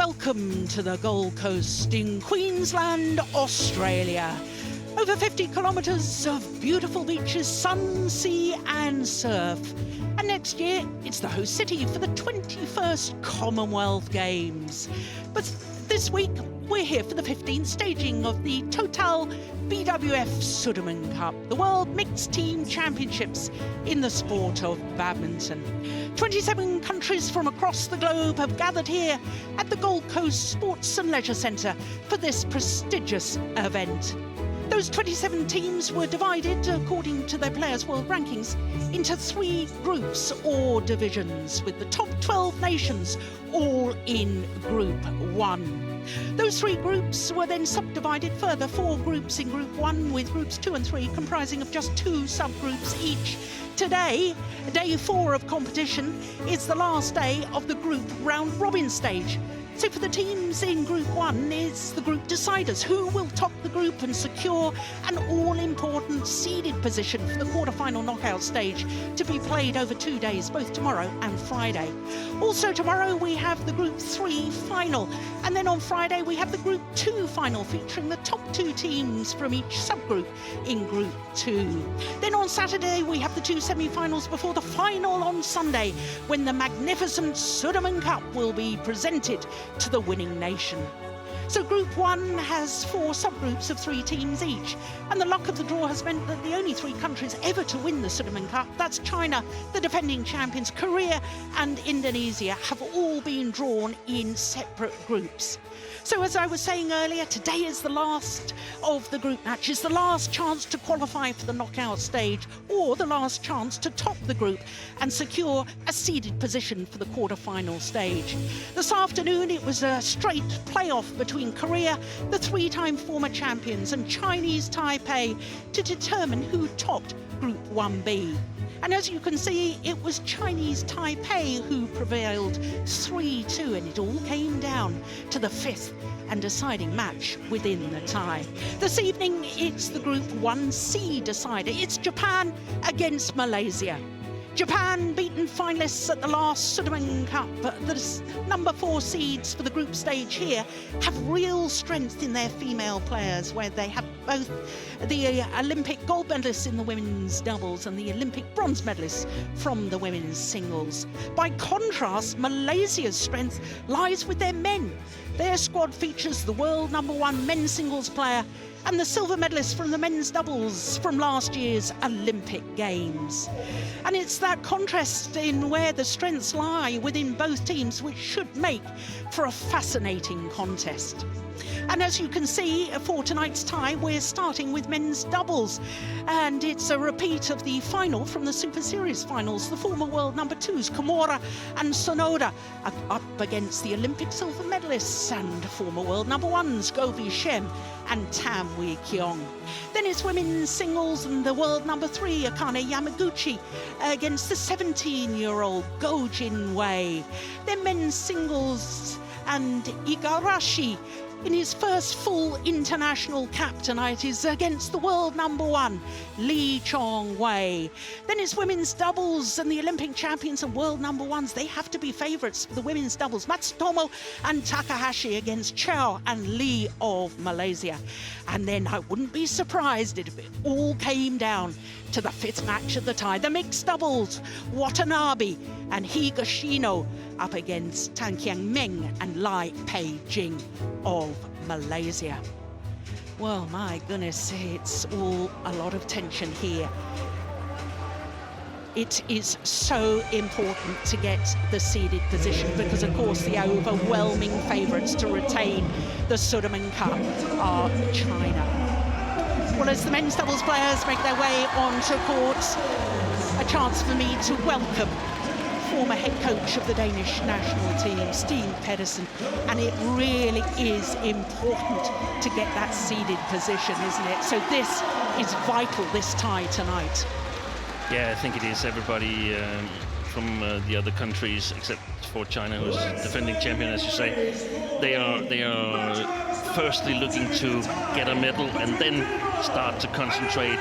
welcome to the Gold Coast in Queensland, Australia. Over 50 kilometres of beautiful beaches, sun, sea and surf. And next year, it's the host city for the 21st Commonwealth Games. But this week, we're here for the 15th staging of the Total BWF Sudirman Cup, the World Mixed Team Championships in the sport of badminton. 27 countries from across the globe have gathered here at the Gold Coast Sports and Leisure Centre for this prestigious event. Those 27 teams were divided, according to their players' world rankings, into 3 groups or divisions, with the top 12 nations all in Group 1. Those 3 groups were then subdivided further, 4 groups in Group 1, with groups 2 and 3 comprising of just 2 subgroups each. Today, day 4 of competition, is the last day of the group round-robin stage. So for the teams in Group 1 is the group deciders, who will top the group and secure an all-important seeded position for the quarter-final knockout stage to be played over 2 days, both tomorrow and Friday. Also tomorrow we have the Group 3 final, and then on Friday we have the Group 2 final featuring the top 2 teams from each subgroup in Group 2. Then on Saturday we have the 2 semi-finals before the final on Sunday, when the magnificent Sudirman Cup will be presented to the winning nation. So Group 1 has 4 subgroups of 3 teams each, and the luck of the draw has meant that the only 3 countries ever to win the Sudirman Cup, that's China, the defending champions, Korea and Indonesia, have all been drawn in separate groups. So as I was saying earlier, today is the last of the group matches, the last chance to qualify for the knockout stage, or the last chance to top the group and secure a seeded position for the quarter-final stage. This afternoon it was a straight playoff between Korea, the 3-time former champions, and Chinese Taipei to determine who topped Group 1B. And as you can see, it was Chinese Taipei who prevailed 3-2, and it all came down to the 5th and deciding match within the tie. This evening, it's the Group 1C decider. It's Japan against Malaysia. Japan, beaten finalists at the last Sudirman Cup, the number 4 seeds for the group stage here, have real strength in their female players, where they have both the Olympic gold medalists in the women's doubles and the Olympic bronze medalists from the women's singles. By contrast, Malaysia's strength lies with their men. Their squad features the world number 1 men's singles player and the silver medalist from the men's doubles from last year's Olympic Games. And it's that contrast in where the strengths lie within both teams which should make for a fascinating contest. And as you can see, for tonight's tie, we're starting with men's doubles. And it's a repeat of the final from the Super Series finals. The former world number 2s, Kamura and Sonoda, are up against the Olympic silver medalists and former world number 1s, Shem and Kiong. Then it's women's singles and the world number 3, Akane Yamaguchi, against the 17-year-old Jing. Then men's singles and Igarashi, in his first full international cap tonight, is against the world number 1, Chong. Then it's women's doubles and the Olympic champions and world number 1s. They have to be favourites for the women's doubles. Matsutomo and Takahashi against Chow and Lee of Malaysia. And then I wouldn't be surprised if it all came down to the 5th match of the tie, the mixed doubles, Watanabe and Higashino up against Meng and Jing of Malaysia. Well, my goodness, it's all a lot of tension here. It is so important to get the seeded position because, of course, the overwhelming favourites to retain the Sudirman Cup are China. Well, as the men's doubles players make their way onto court, a chance for me to welcome former head coach of the Danish national team, Steve Pedersen, and it really is important to get that seeded position, isn't it? So this is vital, this tie tonight. Yeah, I think it is. Everybody from the other countries, except for China, who's defending champion, as you say, they are firstly looking to get a medal and then start to concentrate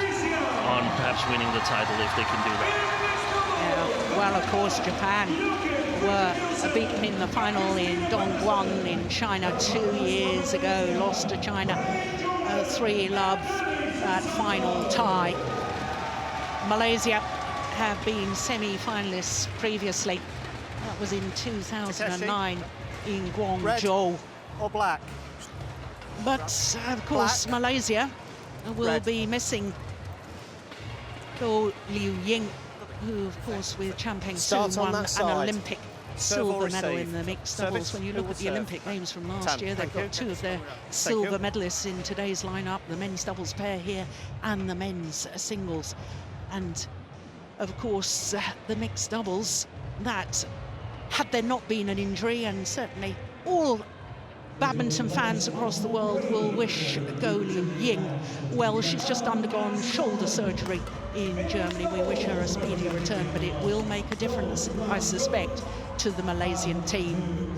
on perhaps winning the title if they can do that. Yeah, well, of course, Japan were beaten in the final in Dongguan in China 2 years ago, lost to China 3-love, that final tie. Malaysia have been semi-finalists previously. That was in 2009 in Guangzhou. Red or black? But of course, black. Malaysia will be missing Go Liu Ying, who of course with Chan Peng Su won an Olympic silver medal in the mixed doubles. When you look at the Olympic Games from last year, they've got 2 of their silver medalists in today's lineup, the men's doubles pair here and the men's singles. And of course, the mixed doubles, that had there not been an injury, and certainly all badminton fans across the world will wish Go Liu Ying well. She's just undergone shoulder surgery in Germany. We wish her a speedy return, but it will make a difference, I suspect, to the Malaysian team.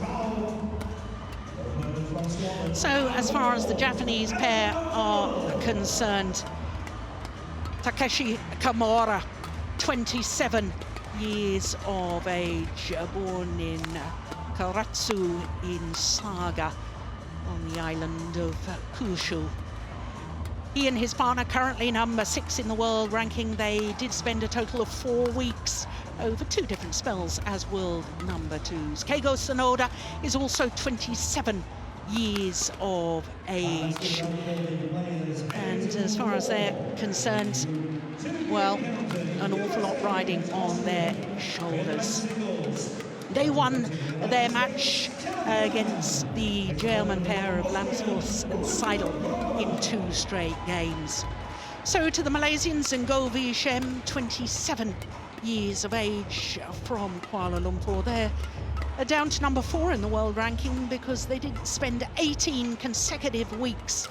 So as far as the Japanese pair are concerned, Takeshi Kamura, 27 years of age, born in Karatsu in Saga on the island of Kyushu. He and his partner, currently number 6 in the world ranking, they did spend a total of 4 weeks over 2 different spells as world number 2s. Keigo Sonoda is also 27 years of age. And as far as they're concerned, well, an awful lot riding on their shoulders. They won their match against the German pair of Lamsforth and Seidel in 2 straight games. So to the Malaysians, Ngovi Shem, 27 years of age from Kuala Lumpur. They're down to number 4 in the world ranking because they did spend 18 consecutive weeks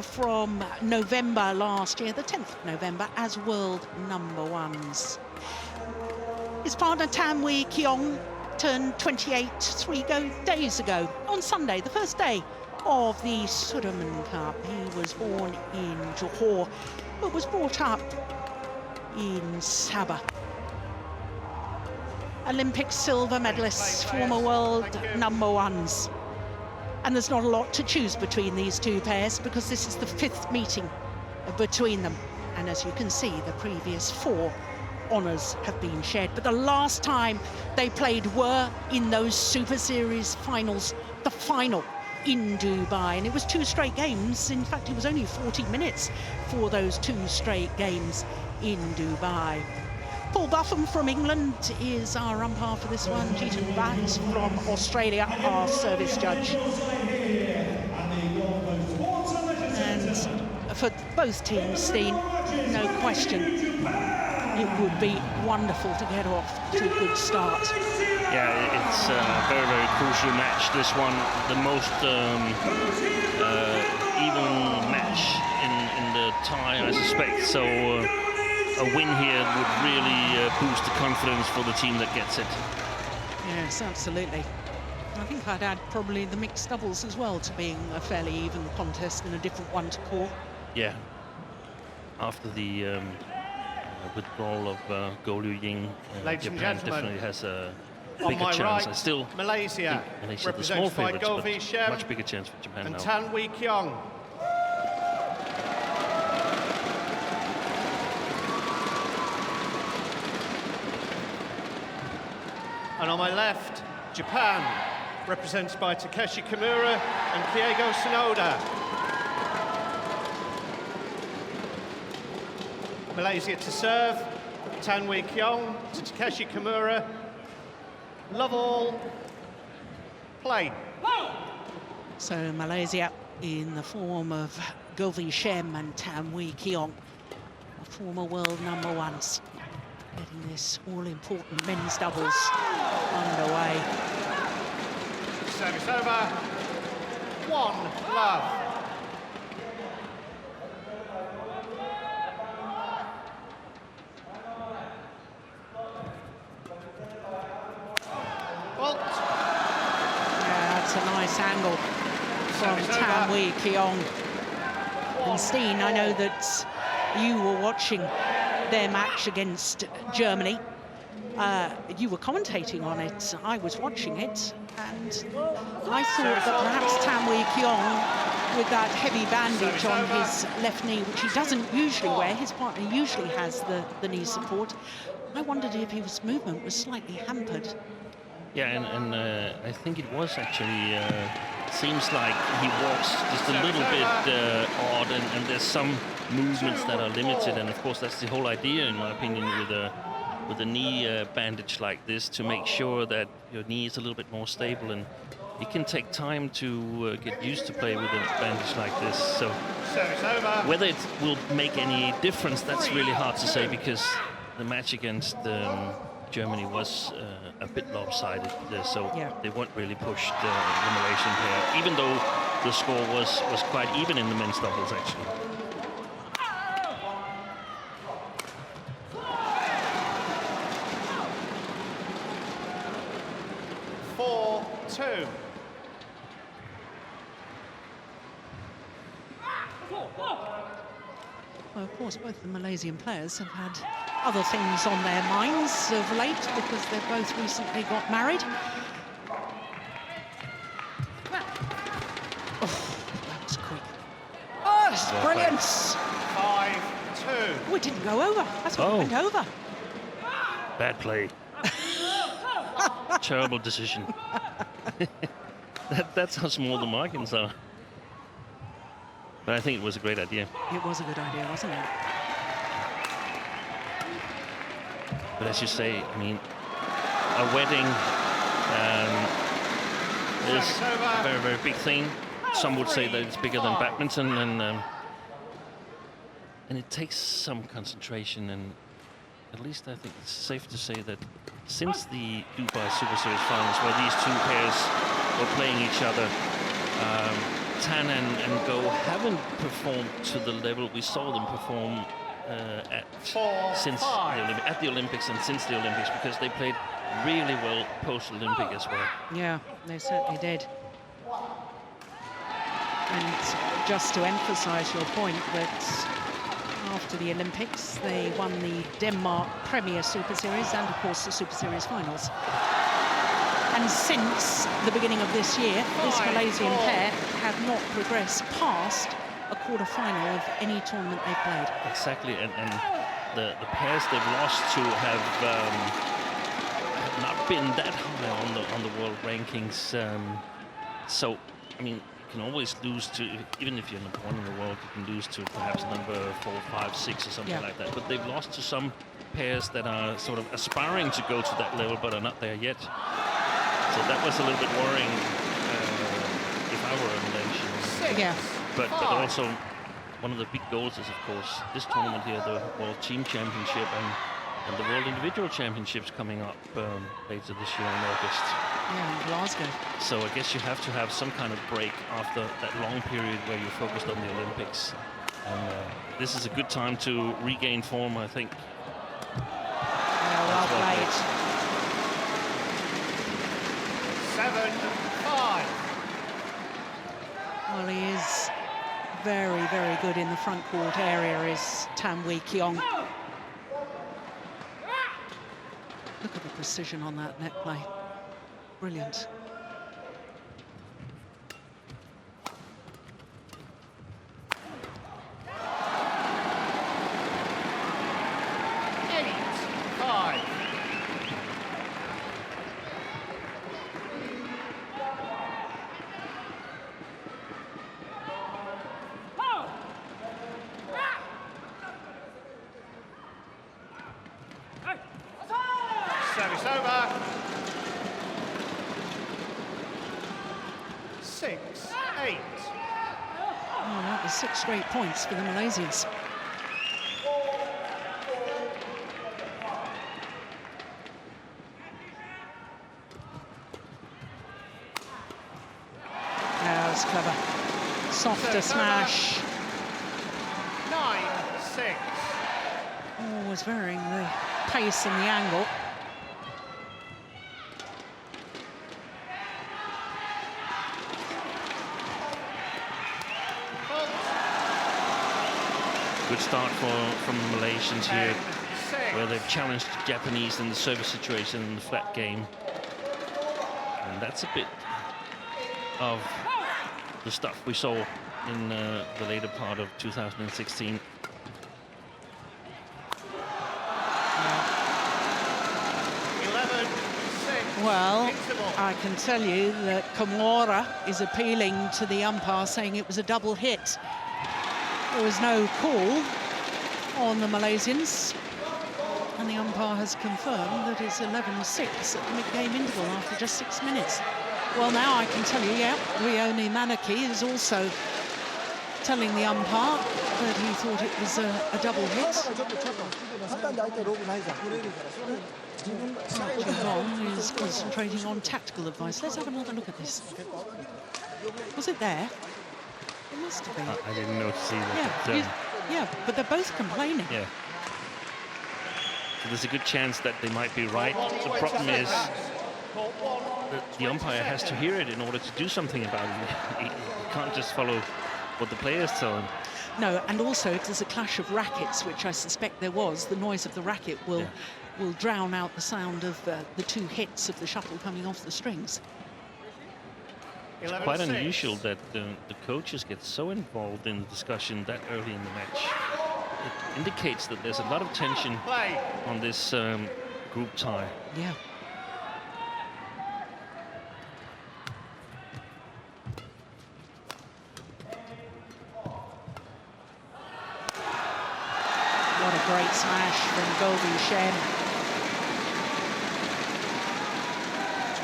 from November last year, the 10th of November, as world number 1s. His partner Tanwi Kiong turned 28 3 days ago, on Sunday, the first day of the Sudirman Cup. He was born in Johor, but was brought up in Sabah. Olympic silver medalists, former world number 1s. And there's not a lot to choose between these 2 pairs because this is the 5th meeting between them. And as you can see, the previous 4 honours have been shared. But the last time they played were in those Super Series finals, the final in Dubai. And it was 2 straight games. In fact, it was only 40 minutes for those 2 straight games in Dubai. Paul Buffum from England is our umpire for this one. Jeetan Bhatt from Australia, our service judge. And for both teams, Steen, no question, it would be wonderful to get off to a good start. Yeah, it's a very, very crucial match, this one. The most even match in the tie, I suspect. So a win here would really boost the confidence for the team that gets it. Yes, absolutely. I think I'd add probably the mixed doubles as well to being a fairly even contest and a different one to call. Yeah. After the withdrawal of Go Liu Ying, Japan definitely has a bigger chance. Right, I still Malaysia, the small favorites, but Shem much bigger chance for Japan and now. Tanwi Kiong. And on my left, Japan, represented by Takeshi Kamura and Keigo Sonoda. Malaysia to serve, Tanwi Kiong to Takeshi Kamura. Love all, play. So Malaysia in the form of Govi Shem and Tanwi Kiong, former world number 1s. Getting this all-important men's doubles underway. Service over. 1-love. Well, yeah, that's a nice angle from Tanwi Kiong. And Steen, I know that you were watching their match against Germany You were commentating on it, I was watching it, and I thought that perhaps Tamwi Kiong, with that heavy bandage on his left knee, which he doesn't usually wear, his partner usually has the knee support, I wondered if his movement was slightly hampered. Yeah, and I think it was actually, seems like he walks just a little bit odd, and there's some movements that are limited, and of course that's the whole idea, in my opinion, with a knee bandage like this, to make sure that your knee is a little bit more stable, and it can take time to get used to play with a bandage like this. So whether it will make any difference, that's really hard to say, because the match against Germany was a bit lopsided, so they weren't really pushed the Malaysian pair, even though the score was quite even in the men's doubles actually. Well, of course, both the Malaysian players have had other things on their minds of late, because they've both recently got married. Oh, that was quick. Oh, that's brilliant. 5-2. Oh, it didn't go over. That's what went over. Bad play. Terrible decision. That's how small the margins are. But I think it was a great idea. It was a good idea, wasn't it? But as you say, I mean, a wedding is a very, very big thing. Some would say that it's bigger than badminton, and it takes some concentration. And at least I think it's safe to say that since the Dubai Super Series finals, where these two pairs were playing each other, Tan and Go haven't performed to the level we saw them perform at the Olympics and since the Olympics, because they played really well post-Olympic as well. Yeah, they certainly did. And just to emphasize your point, that after the Olympics, they won the Denmark Premier Super Series and, of course, the Super Series finals. And since the beginning of this year, this Malaysian pair have not progressed past a quarter-final of any tournament they've played. Exactly, and the pairs they've lost to have not been that high on the world rankings. So, I mean, you can always lose to, even if you're number one in the world, you can lose to perhaps number 4, 5, 6 or something like that. But they've lost to some pairs that are sort of aspiring to go to that level, but are not there yet. So that was a little bit worrying if I were a Malaysian. Yeah. But also, one of the big goals is, of course, this tournament here, the World Team Championship and the World Individual Championships coming up later this year in August. Yeah, in Glasgow. So I guess you have to have some kind of break after that long period where you're focused on the Olympics. And this is a good time to regain form, I think. Yeah, well played. 7-5. Well, he is very, very good in the front court area, is Tamwi Kiong. Look at the precision on that net play. Brilliant. Service over. 6-8. Oh, that was 6 straight points for the Malaysians. That was clever. Softer smash. 9-6. Always varying the pace and the angle. Good start from the Malaysians here. where they've challenged the Japanese in the service situation in the flat game. And that's a bit of the stuff we saw in the later part of 2016. Well, I can tell you that Kamura is appealing to the umpire, saying it was a double hit. There was no call on the Malaysians, and the umpire has confirmed that it's 11-6 at the mid-game interval after just 6 minutes. Well, now I can tell you, yeah, Rioni Manaki is also telling the umpire that he thought it was a double hit. Chong is concentrating on tactical advice. Let's have another look at this. Was it there? It must have been. I didn't notice either. Yeah, yeah, but they're both complaining. Yeah. So there's a good chance that they might be right. The problem is that the umpire has to hear it in order to do something about it. He can't just follow what the players tell him. No, and also if there's a clash of rackets, which I suspect there was, the noise of the racket will drown out the sound of the two hits of the shuttle coming off the strings. It's quite unusual that the coaches get so involved in the discussion that early in the match. It indicates that there's a lot of tension on this group tie. Yeah. What a great smash from Gobi Shem.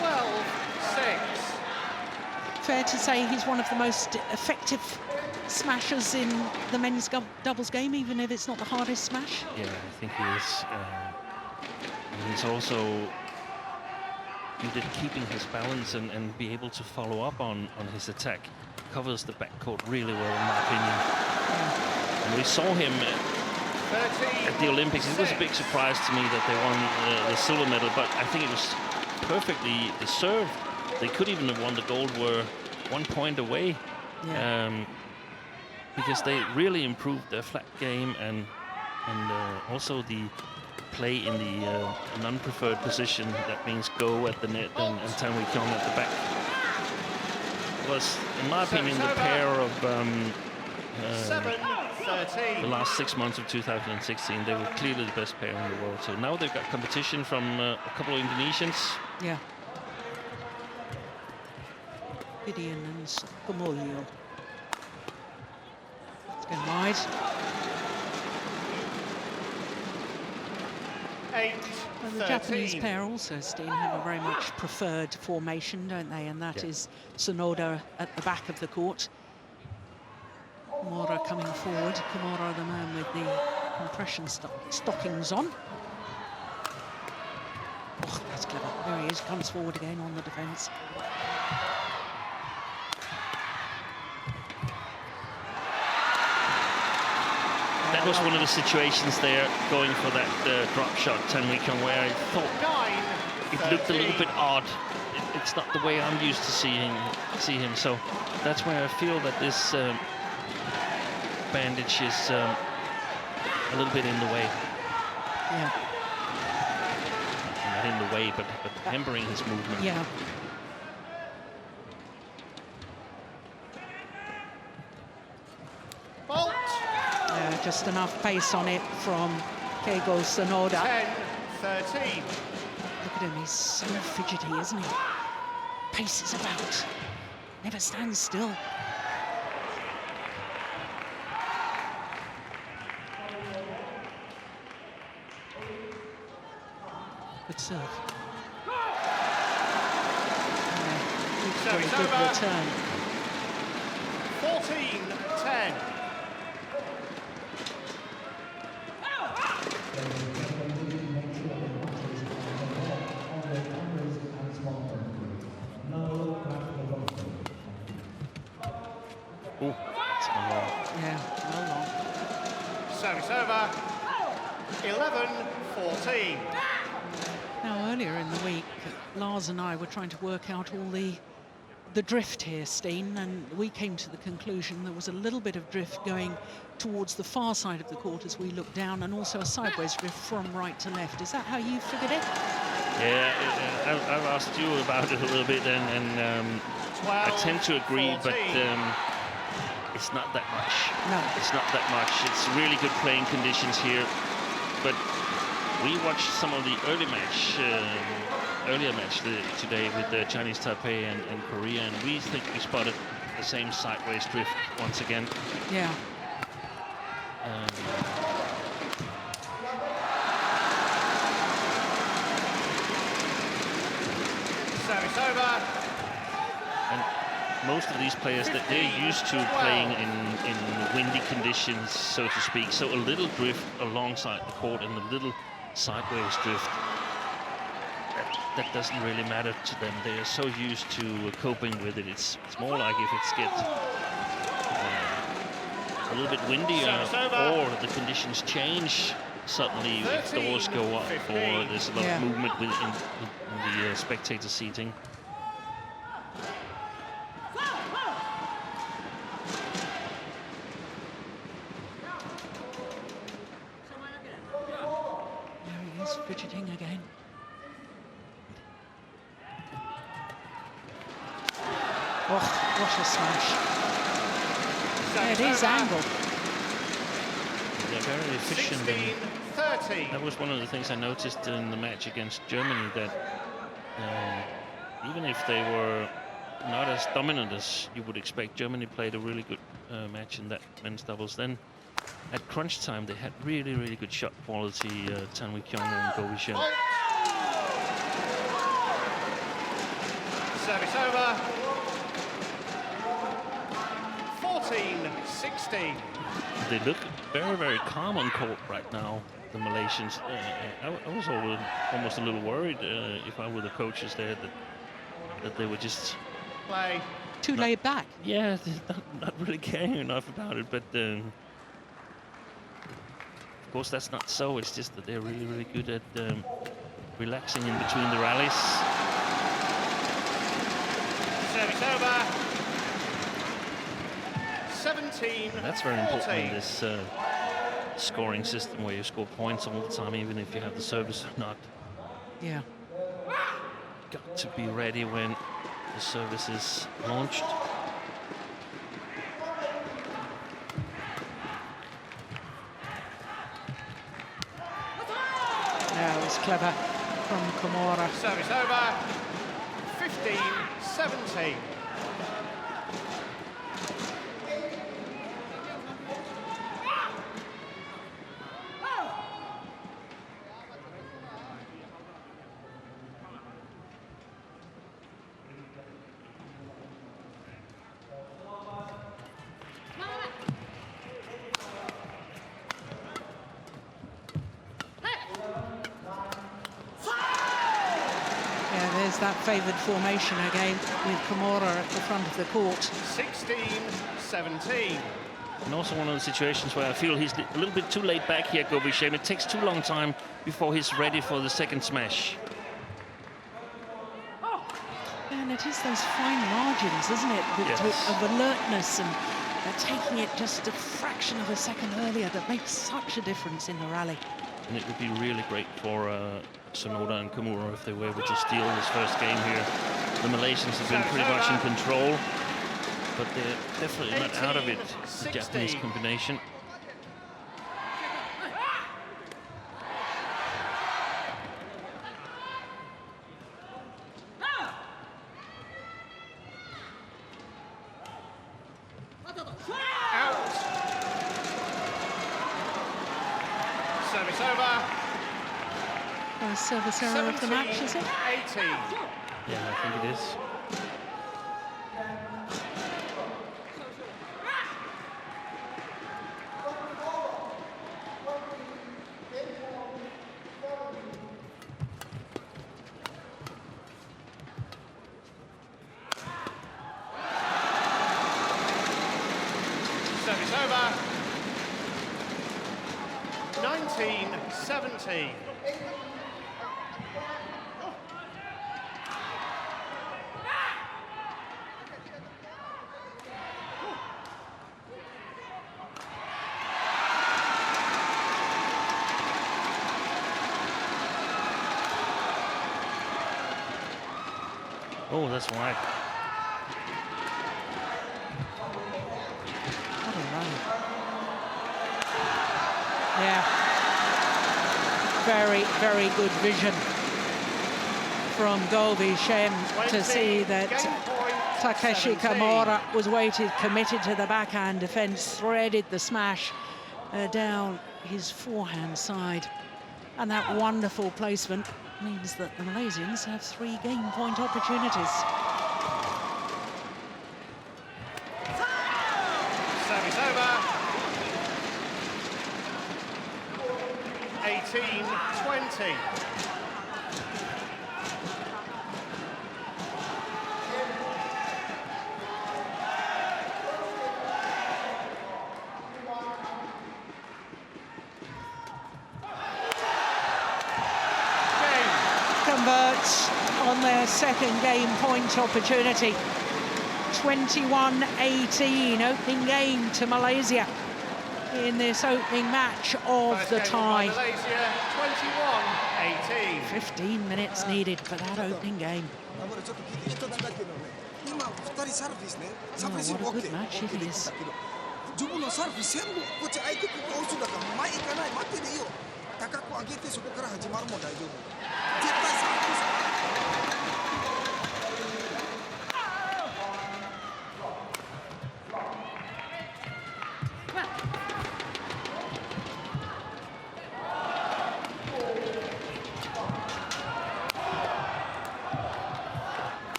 12-6. Fair to say he's one of the most effective smashers in the men's doubles game, even if it's not the hardest smash. Yeah, I think he is. And he's also good at keeping his balance and be able to follow up on his attack. Covers the backcourt really well, in my opinion. Yeah. And we saw him at the Olympics. It was a big surprise to me that they won the silver medal, but I think it was perfectly served. They could even have won the gold, were 1 point away. Yeah. Because they really improved their flat game and also the play in the non-preferred position. That means go at the net and Tanwi Kiong at the back. Was, in my opinion, the pair of the last 6 months of 2016. They were clearly the best pair in the world. So now they've got competition from a couple of Indonesians. Yeah. Gideon and Skamolio. It's going wide. 8-13. Well, the Japanese pair also, Steen, have a very much preferred formation, don't they? And that is Sonoda at the back of the court. Kamura coming forward. Kamura, the man with the compression stockings on. Oh, that's clever. There he is, comes forward again on the defence. That was one of the situations there, going for that drop shot, Tanwi Kiong, where I thought it looked a little bit odd. It's not the way I'm used to see him. So that's where I feel that this bandage is a little bit in the way. Yeah. Not in the way, but hampering his movement. Yeah. Just enough pace on it from Keigo Sonoda. 10-13. Look at him, he's so fidgety, isn't he? Paces about, never stands still. Good serve. Very good return. 14-10. Yeah, well long. Service over. 11-14. Now, earlier in the week, Lars and I were trying to work out all the the drift here, Steen, and we came to the conclusion there was a little bit of drift going towards the far side of the court as we looked down, and also a sideways drift from right to left. Is that how you figured it? Yeah, I've asked you about it a little bit, and I tend to agree, 14. but it's not that much. No. It's not that much. It's really good playing conditions here, but we watched some of the earlier match today with the Chinese Taipei and Korea, and we think we spotted the same sideways drift once again. Yeah. Service over. And most of these players, that they're used to playing in windy conditions, so to speak. So a little drift alongside the court and a little sideways drift, that doesn't really matter to them. They are so used to coping with it. It's more like if it gets a little bit windier or the conditions change suddenly, if doors go up or there's a lot of movement in the spectator seating. There he is, fidgeting again. Oh, what a smash. Yeah, it is angled. They're very efficient. 16-30. That was one of the things I noticed in the match against Germany, that even if they were not as dominant as you would expect, Germany played a really good match in that men's doubles. Then at crunch time, they had really, really good shot quality, Tanwi Kiong and Go Shem. Service over. 14-16. They look very, very calm on court right now, the Malaysians. I was almost a little worried if I were the coaches there, that they were just Play. Too laid back. yeah, not really caring enough about it. But of course, that's not so. It's just that they're really, really good at relaxing in between the rallies. Service over. 17. And that's very important in this scoring system, where you score points all the time, even if you have the service or not. Yeah. Got to be ready when the service is launched. That was clever from Kamura. Service over. 15-17. That favoured formation again with Kamura at the front of the court. 16-17. And also one of the situations where I feel he's a little bit too laid back here, Go Shem. It takes too long time before he's ready for the second smash. And it is those fine margins, isn't it, of alertness and taking it just a fraction of a second earlier that makes such a difference in the rally. And it would be really great for Sonoda and Kamura if they were able to steal this first game here. The Malaysians have been pretty much in control, but they're definitely not out of it, the Japanese combination. Service over. Service error of the match, is it? 18. Yeah, I think it is. Service over. 19-17. Oh, that's wide. What a run. Yeah. Very, very good vision from Gobi Shem to see that Takeshi Kamura was weighted, committed to the backhand defence, threaded the smash down his forehand side. And that wonderful placement means that the Malaysians have 3 game point opportunities. Service over. 18-20. Converts on their 2nd game point opportunity. 21-18, opening game to Malaysia in this opening match of the tie. Malaysia, 21-18. 15 minutes needed for that opening game. Oh, what a good match it is.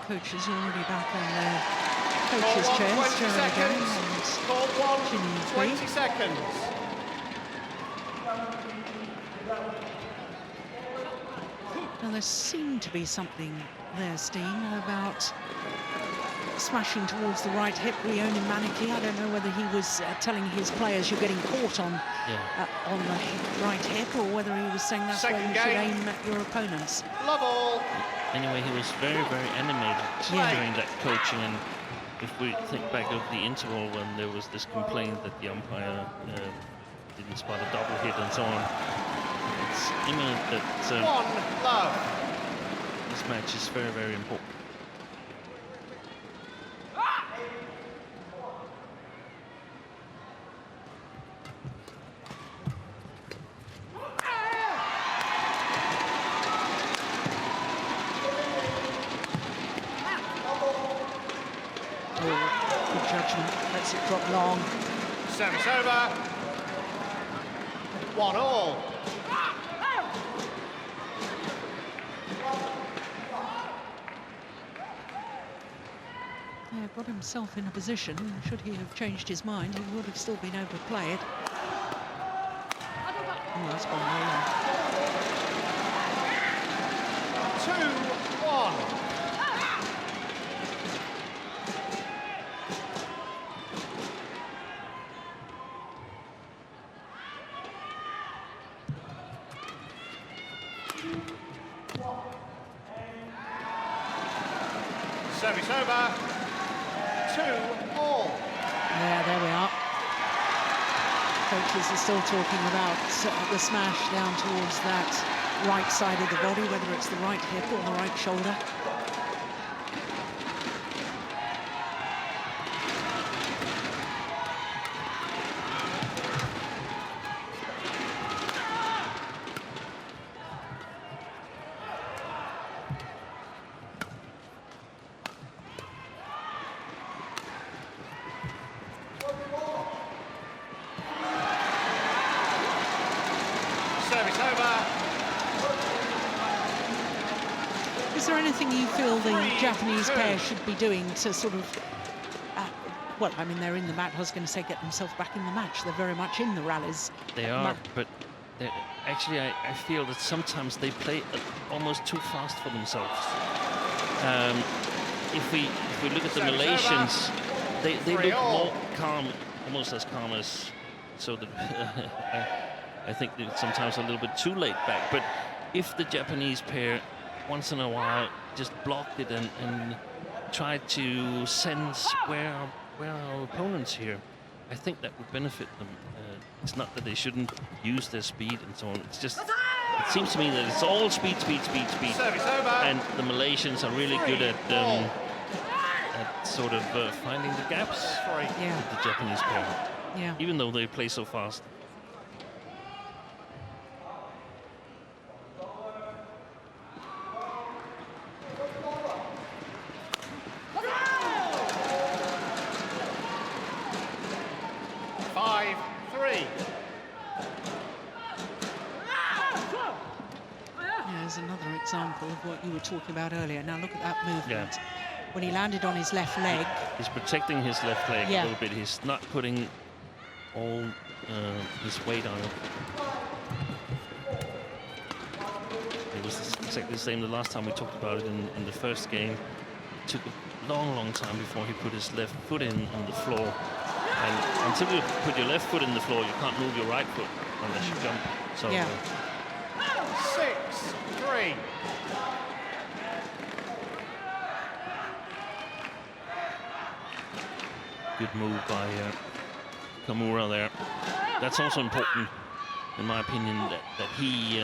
Coach is already back on their coach's chairs during the game. And 20 seconds. Now there seemed to be something there, Steen, about smashing towards the right hip. Leone Maniki, I don't know whether he was telling his players you're getting caught on the right hip, or whether he was saying that's where you should aim at your opponents. Love all. Anyway, he was very, very animated during that coaching, and if we think back of the interval when there was this complaint that the umpire didn't spot a double hit and so on, it's imminent that this match is very, very important. Lets it drop long. Service over. 1-all. Yeah, got himself in a position. Should he have changed his mind, he would have still been able to play it. Oh, that's gone well. 2-1. Service over. 2-all. Yeah, there we are. Coaches are still talking about the smash down towards that right side of the body, whether it's the right hip or the right shoulder. Service over. Japanese pair should be doing to sort of, well, I mean, they're in the match. I was going to say get themselves back in the match. They're very much in the rallies. They are, but actually, I feel that sometimes they play almost too fast for themselves. If we look at the Malaysians, they look more calm, almost as calm as, so that I think they're sometimes a little bit too laid back. But if the Japanese pair once in a while just blocked it and tried to sense where our opponents here, I think that would benefit them. It's not that they shouldn't use their speed and so on. It's just, it seems to me that it's all speed. And the Malaysians are really good at sort of finding the gaps with the Japanese pair. Yeah. Even though they play so fast. There's another example of what you were talking about earlier. Now look at that movement. When he landed on his left leg. He's protecting his left leg a little bit. He's not putting all his weight on it. It was exactly the same the last time we talked about it in the first game. It took a long time before he put his left foot in on the floor. And until you put your left foot in the floor, you can't move your right foot unless you jump. So. 6-3. Good move by Kamura there. That's also important, in my opinion, that he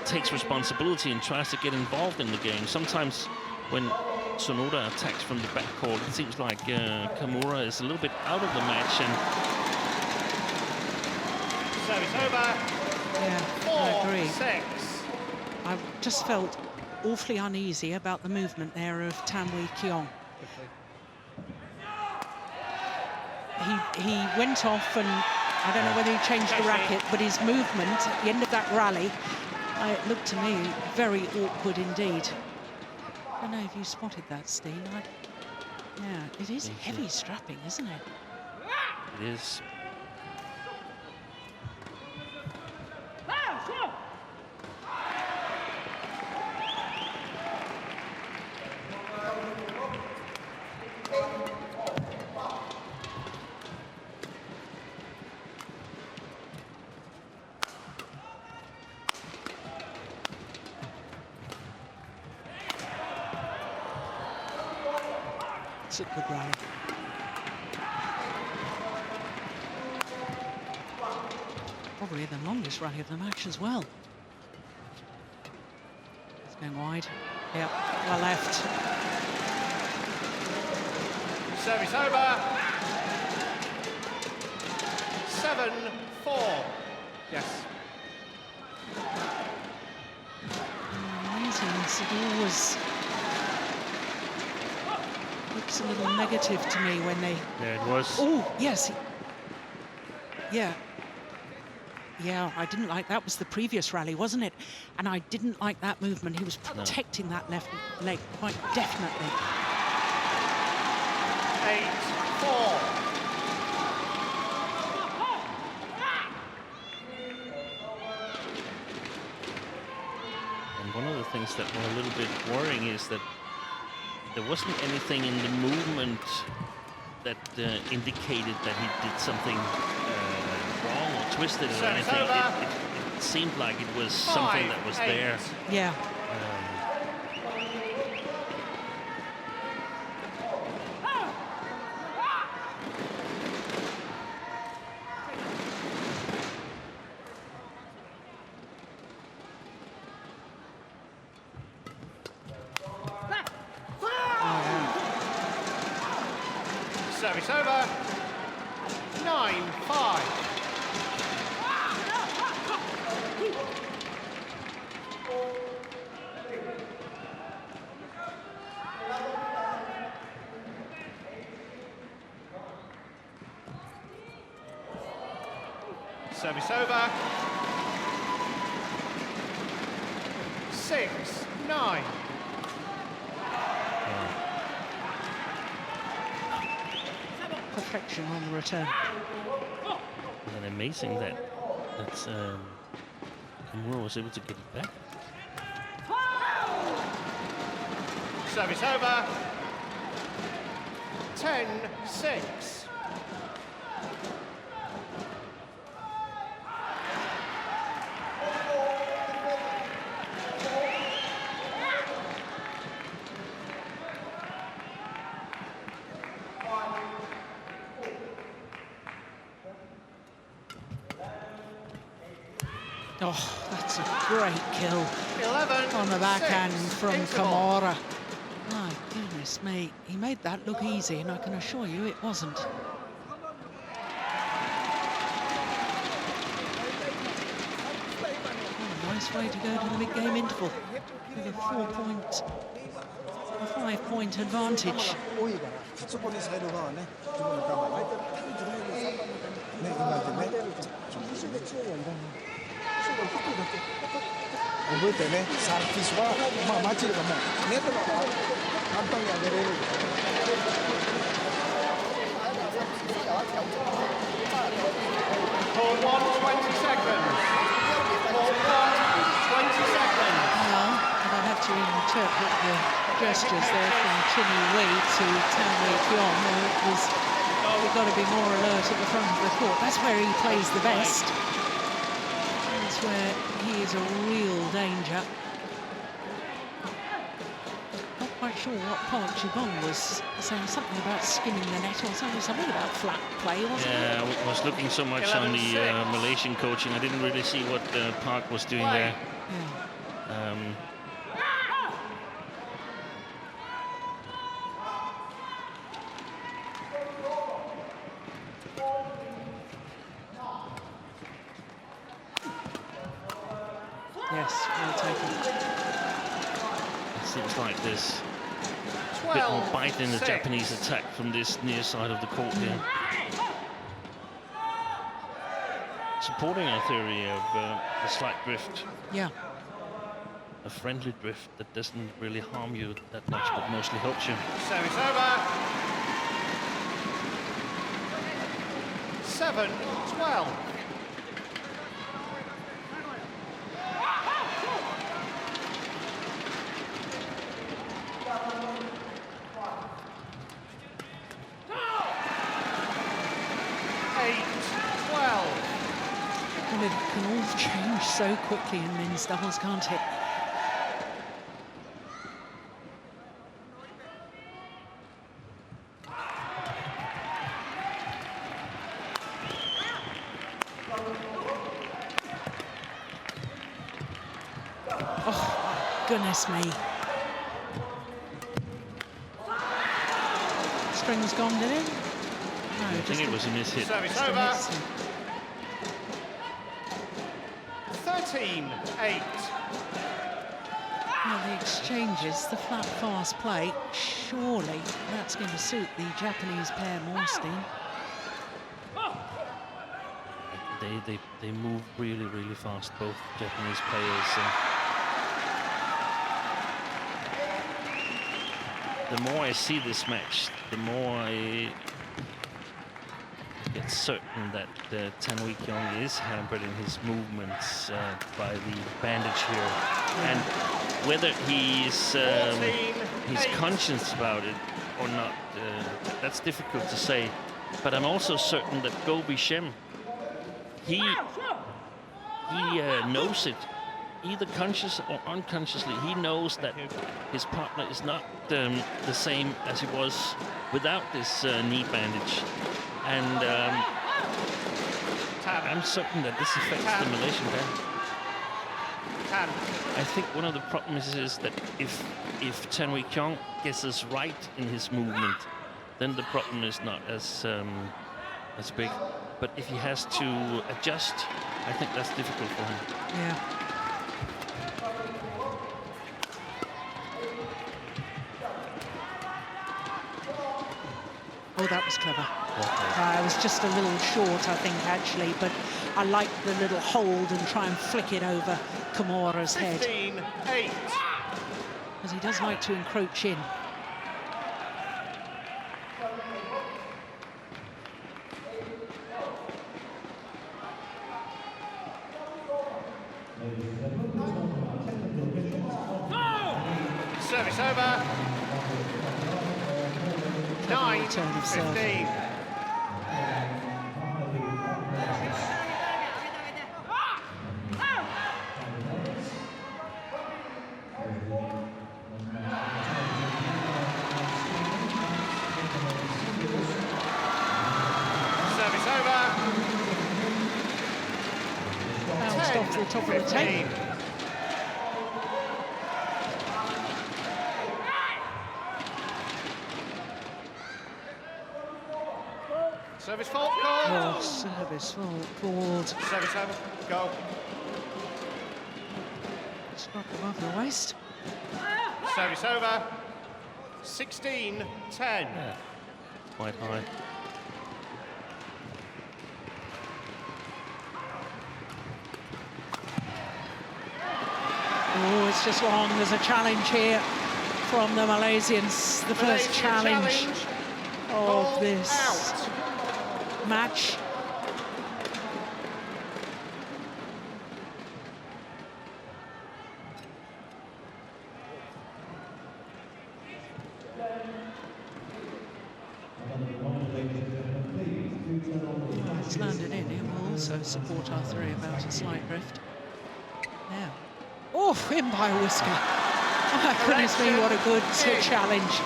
takes responsibility and tries to get involved in the game. Sometimes when Sonoda attacks from the backcourt, it seems like Kamura is a little bit out of the match. And service over. Yeah, I agree. I just felt awfully uneasy about the movement there of Tanwi Kiong. He went off, and I don't know whether he changed the racket, but his movement at the end of that rally, it looked to me very awkward indeed. I don't know if you spotted that, Steen. Yeah, it is heavy strapping, isn't it? It is. It's a good rally. Probably the longest rally of the match as well. It's going wide. Yeah, well left. Service over. 7-4. Yes. Amazing. It always looks a little negative to me when they... Yeah, it was. Oh, yes. Yeah. Yeah, I didn't like that. Was the previous rally, wasn't it? And I didn't like that movement. He was protecting that left leg quite definitely. 8-4. And one of the things that were a little bit worrying is that there wasn't anything in the movement that indicated that he did something wrong or twisted or anything. It seemed like it was something that was there. Yeah. Service over. 9-5. Service over. 6-9. perfection on the return. And amazing that Kamura was able to get it back. Service over. 10-6. Oh, that's a great kill 11 on the backhand 6. from Interval. Kamura. My goodness me, he made that look easy, and I can assure you it wasn't. What a nice way to go to the mid-game interval with a 5-point advantage. For 120 seconds. For 120 seconds. Well, and I had to interpret the gestures there from Chinny Wei to Tan Wei Kiong. It was, we've got to be more alert at the front of the court. That's where he plays the best. That's where he is a real danger. Not quite sure what Park Ji-bong was saying, something about skimming the net or something about flat play, wasn't it? Yeah, I was looking so much on the Malaysian coaching. I didn't really see what Park was doing there. Yeah. Yes, well taken. It seems like there's a bit more bite in the Japanese attack from this near side of the court here. Supporting our theory of a slight drift. Yeah. A friendly drift that doesn't really harm you that much, but mostly helps you. Service over. 7-12. And it can all change so quickly in men's doubles, can't it? Oh, goodness me. String's gone, did it? No, I think it was a miss hit. Service just a over. miss hit. 13-8. Well, the exchanges, the flat, fast play, surely that's going to suit the Japanese pair more, Steen. They move really, really fast, both Japanese players. The more I see this match, the more I get certain that Tan Wei Kiong is hampered in his movements by the bandage here. And whether he's conscious about it or not, that's difficult to say. But I'm also certain that Shem, he knows it, either conscious or unconsciously. He knows that his partner is not the same as he was without this knee bandage. And I'm certain that this affects the Malaysian pair. I think one of the problems is that if Tan Wei Kiong gets us right in his movement, then the problem is not as big. But if he has to adjust, I think that's difficult for him. Yeah. Oh, that was clever. I was just a little short, I think, actually, but I like the little hold and try and flick it over Kamura's head. 15-8. Because he does like to encroach in. Service over. 9-15. Service over. Bounced off the top of the tape. Service fault called. Oh, service fault called. Service over. Go. Struck above the waist. Service over. 16-10. Yeah. Quite high. Oh, it's just long. There's a challenge here from the Malaysians. The first challenge of this match. It's landed in. It will also support our three about a slight drift. Now, oh, in by a whisker. Oh, goodness me, what a good challenge.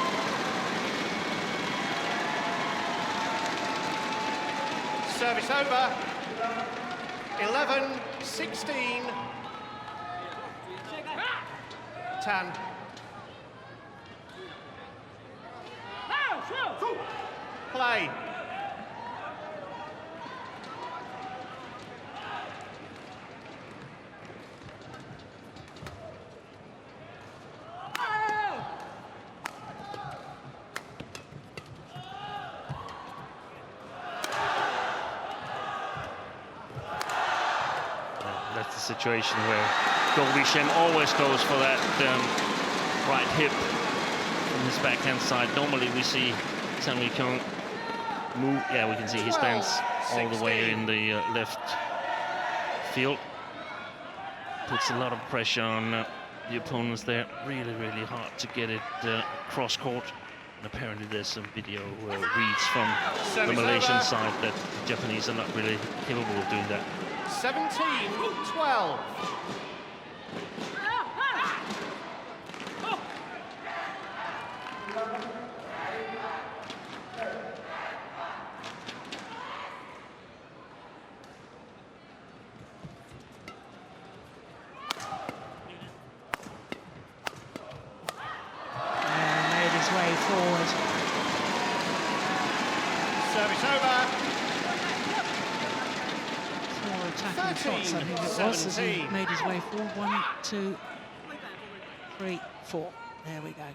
Service over. 11-16. 10. Play. That's the situation where goalie Shem always goes for that right hip on his backhand side. Normally we see Kiong move. Yeah, we can see he spans all the way in the left field. Puts a lot of pressure on the opponents there. Really, really hard to get it cross court. And apparently there's some video reads from the Malaysian side that the Japanese are not really capable of doing that. 17-12. Made his way forward. Service over. Attacking shots, I think it was, as he made his way forward. 1, 2, 3, 4. There we go.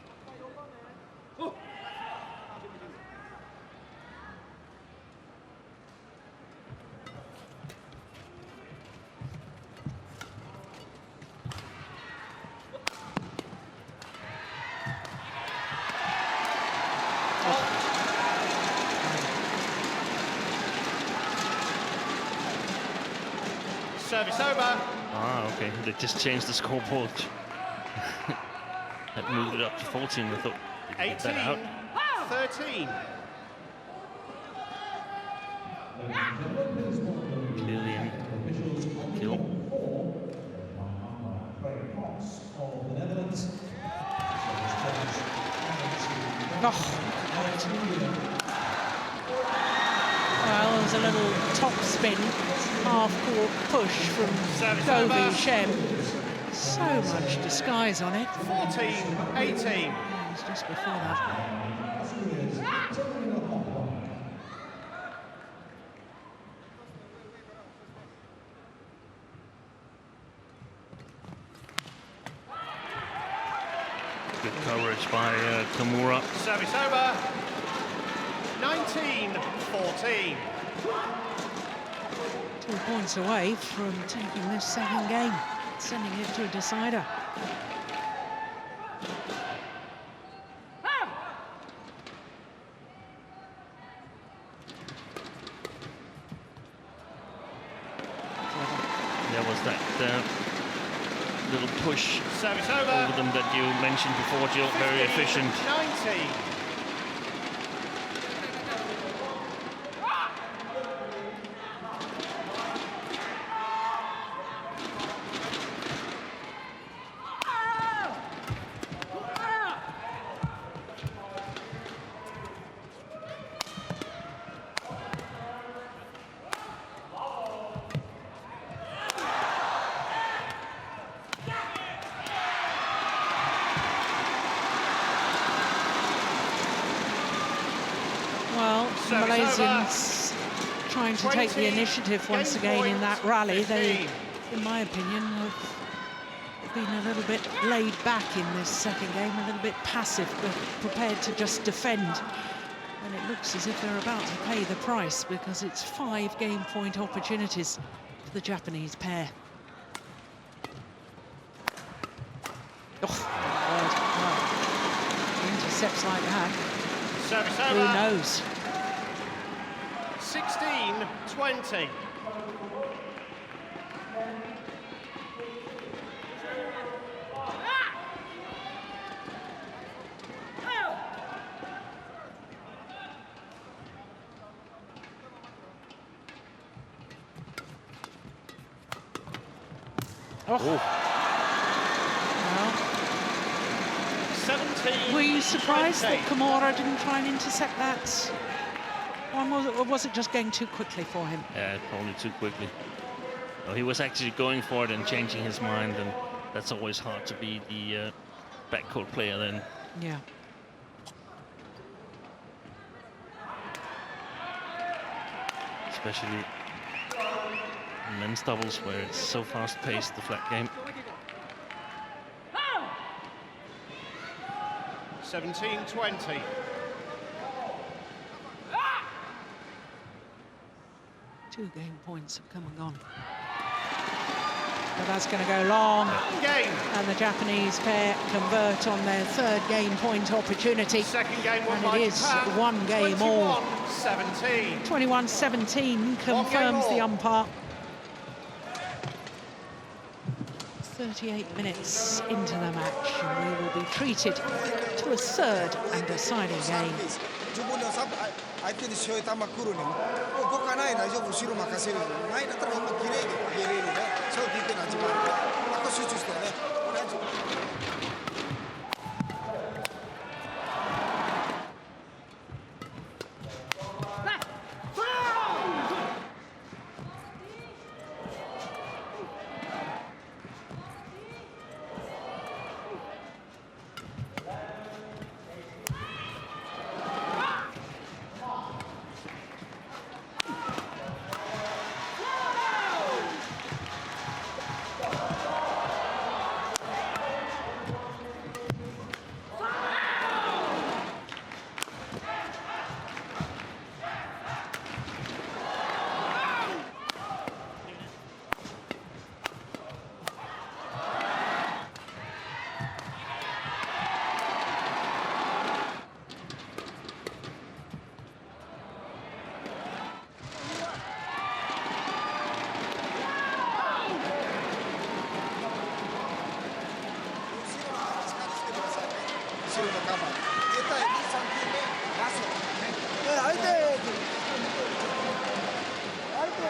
Service over. Ah, okay. They just changed the scoreboard. That moved it up to 14. I thought they'd get that out. 13. Clearly in kill. Oh. Well, there's a little top spin, half-court push from Govi Shem. So much disguise on it. 14-18. Yeah, it's just before that. Good coverage by Kamura. Service over. 19-14. 2 points away from taking this second game, sending it to a decider. There was that little push Service over over. them that you mentioned before, Jill. Very efficient. 90. Well, the Malaysians trying to take the initiative once again in that rally. They, in my opinion, have been a little bit laid back in this second game, a little bit passive, but prepared to just defend. And it looks as if they're about to pay the price, because it's 5 game point opportunities for the Japanese pair. Oh, well, intercepts like that. Service Who over. knows? 16-20. Oh. Well, 17. were you surprised that Kamura didn't try and intercept that one, or was it just going too quickly for him? Yeah, probably too quickly. No, he was actually going for it and changing his mind, and that's always hard to be the backcourt player then. Yeah. Especially in men's doubles, where it's so fast-paced, the flat game. 17-20. Two game points have come and gone. But that's going to go long. Game. And the Japanese pair convert on their 3rd game point opportunity. Second game won And by it is Japan. 1 game all. 21-17. 21-17 confirms the umpire. 38 minutes into the match, and we will be treated to a 3rd and deciding game.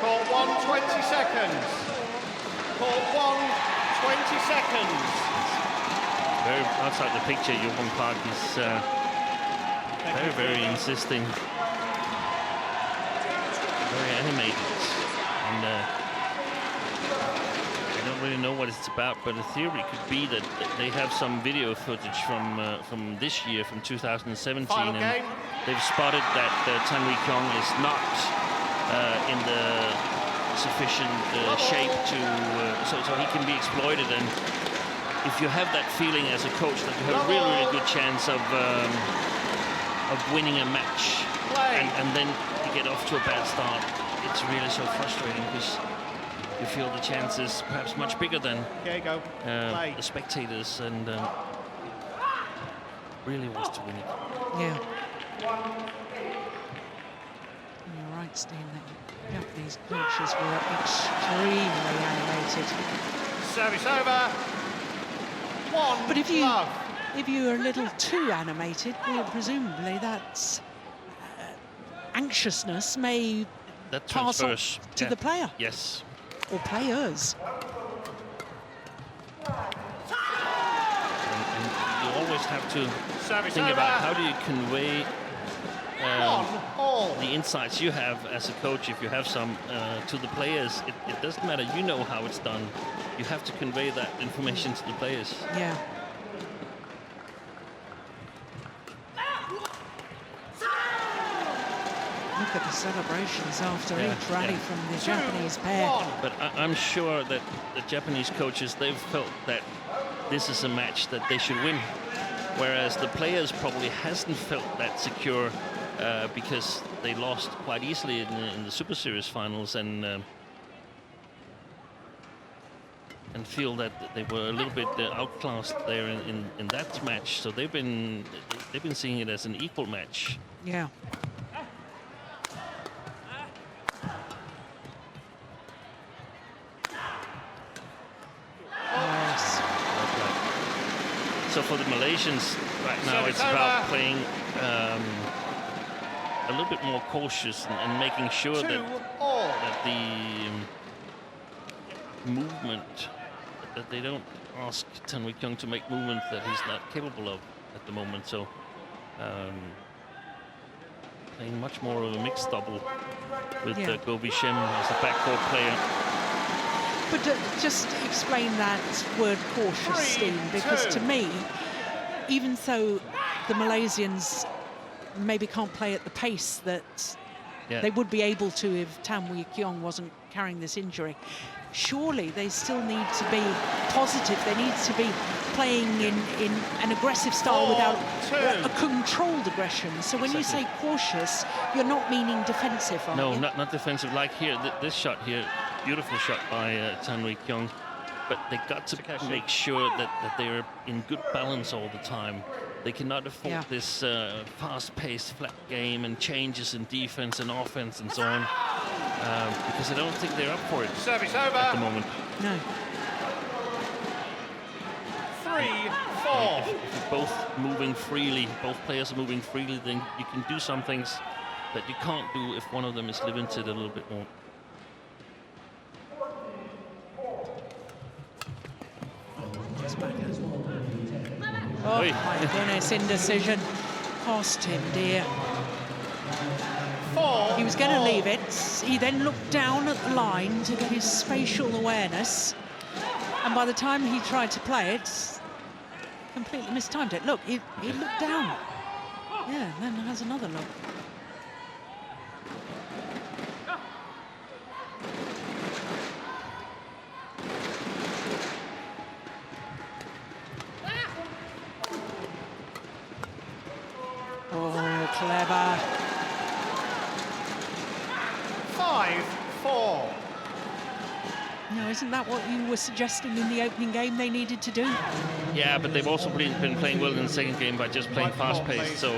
Court 1, 20 seconds. Court 1, 20 seconds. Very outside the picture, Johan Park is very insisting, very animated, and I don't really know what it's about, but the theory could be that they have some video footage from this year, from 2017, Final and game. they've spotted that Tanwi Kiong is not in the sufficient shape to so he can be exploited. And if you have that feeling as a coach that you have a really good chance of winning a match, and then you get off to a bad start, it's really so frustrating, because you feel the chances perhaps much bigger than Keigo, the spectators, and really wants to win it. Yeah. You're right, Steen, that Japanese coaches were extremely animated. Service over. One But if love. you're a little too animated, well, presumably that's anxiousness may That pass on transfers to the player Yes. or players. And you always have to Service think over. about how do you convey 1-all. the insights you have as a coach, if you have some, to the players. It doesn't matter, you know how it's done. You have to convey that information to the players. Yeah. Look at the celebrations after each rally from the Japanese pair. 2-1. But I'm sure that the Japanese coaches, they've felt that this is a match that they should win. Whereas the players probably hasn't felt that secure because they lost quite easily in the Super Series finals and feel that they were a little bit outclassed there in that match. So they've been seeing it as an equal match. Yeah. Yes. So for the Malaysians right now, Service it's about over. playing a little bit more cautious and making sure that 2-all. the movement, that they don't ask Tan Kiong to make movement that he's not capable of at the moment. So playing much more of a mixed double with Gobi Shem as a backcourt player. But just explain that word cautious, Steve, because to me, even though the Malaysians maybe can't play at the pace that they would be able to if Tan Kiong wasn't carrying this injury, surely they still need to be positive. They need to be playing in an aggressive style without a controlled aggression. So when you say cautious, you're not meaning defensive, are No, you? not defensive. Like here, this shot here, beautiful shot by Tan Kiong. But they got to Takeshi. make sure that they're in good balance all the time. They cannot afford this fast-paced flat game and changes in defense and offense and so on, because I don't think they're up for it Service at the over. moment. No. 3-4. If you're both moving freely, both players are moving freely, then you can do some things that you can't do if one of them is limited a little bit more. Oh Oi. my goodness, indecision. Cost him, dear. 4. He was going to leave it. He then looked down at the line to get his spatial awareness. And by the time he tried to play it, completely mistimed it. Look, he looked down. Yeah, then has another look. Oh, clever. 5-4. No, isn't that what you were suggesting in the opening game they needed to do? Yeah, but they've also been playing well in the second game by just playing fast-paced. So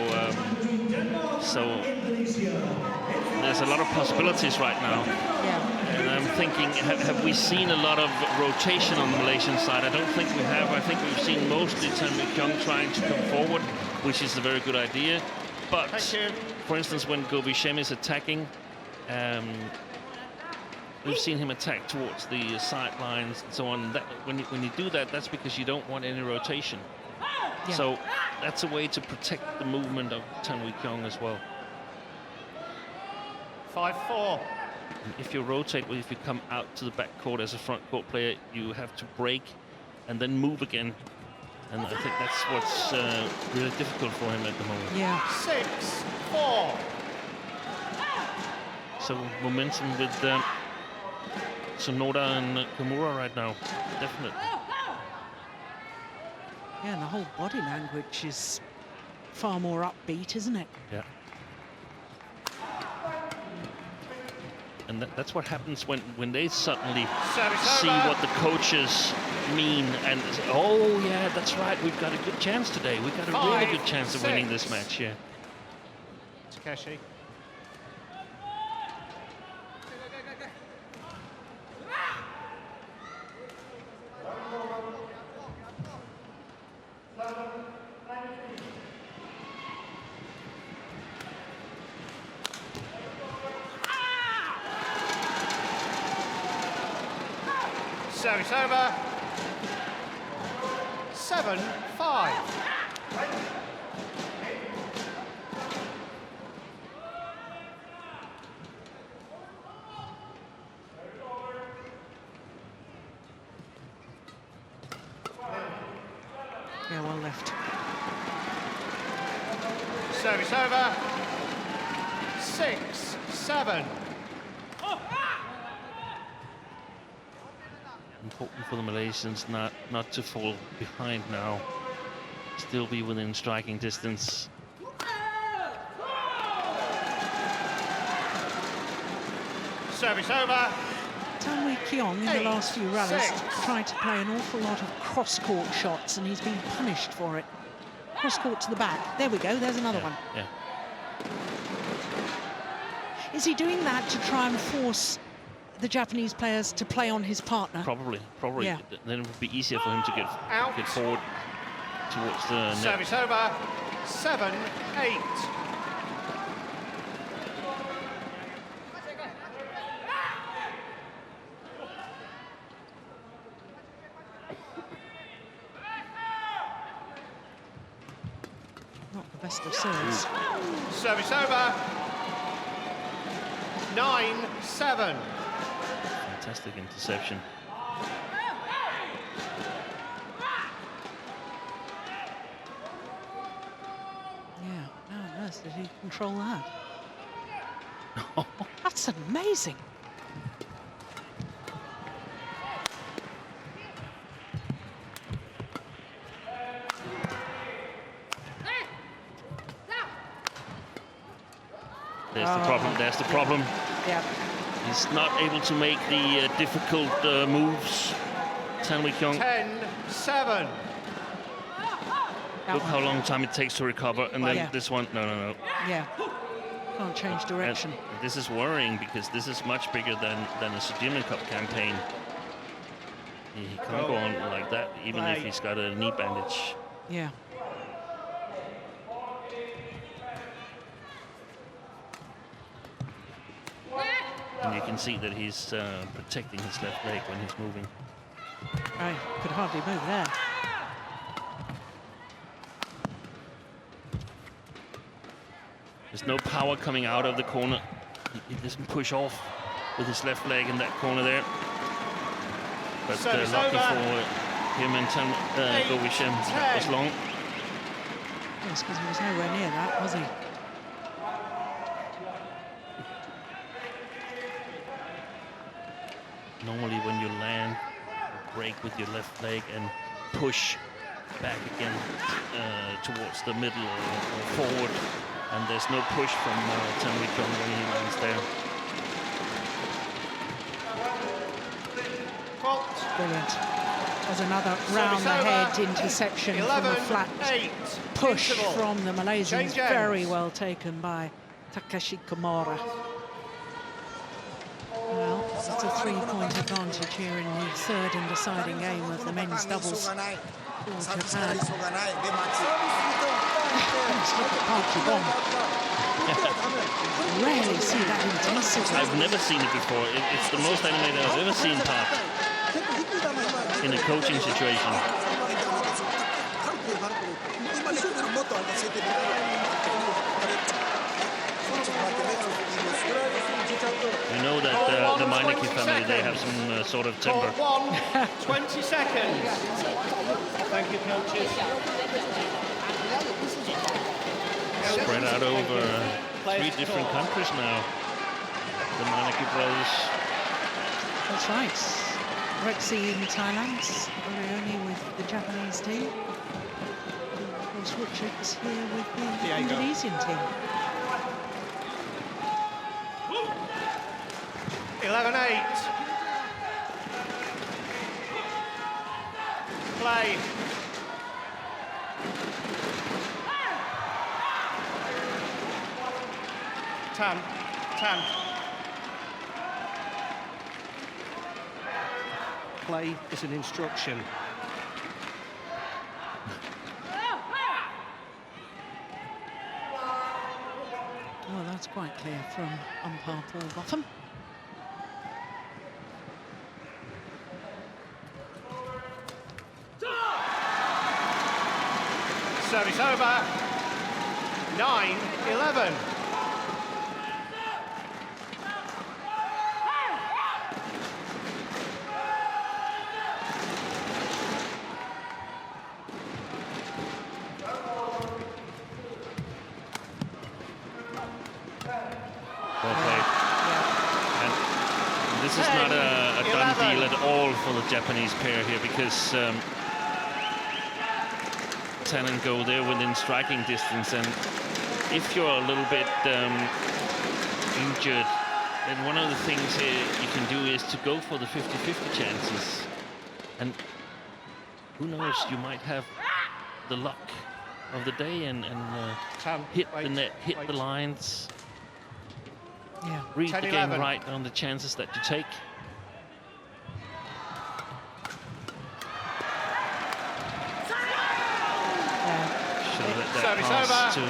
there's a lot of possibilities right now. Yeah. And I'm thinking, have we seen a lot of rotation on the Malaysian side? I don't think we have. I think we've seen mostly Tan Kiong trying to come forward, which is a very good idea. But, for instance, when Gobi Shem is attacking, we've seen him attack towards the sidelines and so on. That, when you do that, that's because you don't want any rotation. Yeah. So that's a way to protect the movement of Tan Kiong as well. 5-4. If you rotate, well, if you come out to the back court as a front court player, you have to break and then move again. And I think that's what's really difficult for him at the moment. Yeah. 6-4. So momentum with Sonoda and Kamura right now, definitely. Yeah, and the whole body language is far more upbeat, isn't it? Yeah. And that's what happens when they suddenly see what the coaches mean and say, oh yeah, that's right, we've got a good chance today. We've got a really good chance of winning this match, yeah. Takeshi. Service over. 7-5. Yeah, well left. Service over. 6-7. Important for the Malaysians not to fall behind now. Still be within striking distance. Service over. Kiong in the last few rallies 8-6. tried to play an awful lot of cross-court shots, and he's been punished for it. Cross-court to the back. There we go, there's another one. Yeah. Is he doing that to try and force the Japanese players to play on his partner? Probably. Yeah. Then it would be easier for him to get forward towards the net. Service over. 7-8. Not the best of serves. Service over. 9-7. Fantastic interception. Yeah, how on earth did he control that? That's amazing. There's the problem. Yeah. He's not able to make the difficult moves. Kiong. 10-7. Look how long time it takes to recover, and then this one, no. Yeah, can't change direction. And this is worrying because this is much bigger than a Sudirman Cup campaign. He can't go on like that, even if he's got a knee bandage. Yeah. And you can see that he's protecting his left leg when he's moving. I could hardly move there. There's no power coming out of the corner. He doesn't push off with his left leg in that corner there. But lucky for him and go with Shem, that was long. Yes, because he was nowhere near that, was he? Normally when you land, you break with your left leg and push back again towards the middle or forward. And there's no push from Kiong when he lands there. Brilliant. There's another round the head interception from a flat push from the Malaysians. Very well taken by Takeshi Kamura. Well, it's a 3-point advantage here in the third and deciding game of the men's doubles for Japan. Let's look at Parky Bomb. Rarely see that intensity. I've never seen it before. It's the most animated I've ever seen Park in a coaching situation. You know that the Meineke family, they have some sort of temper. 20 seconds. Thank you, coaches. Spread out over 3 different countries now. The Meineke brothers. That's right. Rexy in Thailand, Orioni with the Japanese team. And of course, Richard's here with the Indonesian team. 11-8. Play. Tan. Play is an instruction. Oh, that's quite clear from umpire Paul Botham. over. 9-11. Well played. And this is not a done deal at all for the Japanese pair here, because 10 and go there within striking distance, and if you're a little bit injured, then one of the things here you can do is to go for the 50-50 chances, and who knows, you might have the luck of the day and hit the net, hit the lines. Yeah. Read the game right on the chances that you take. Should have let that pass to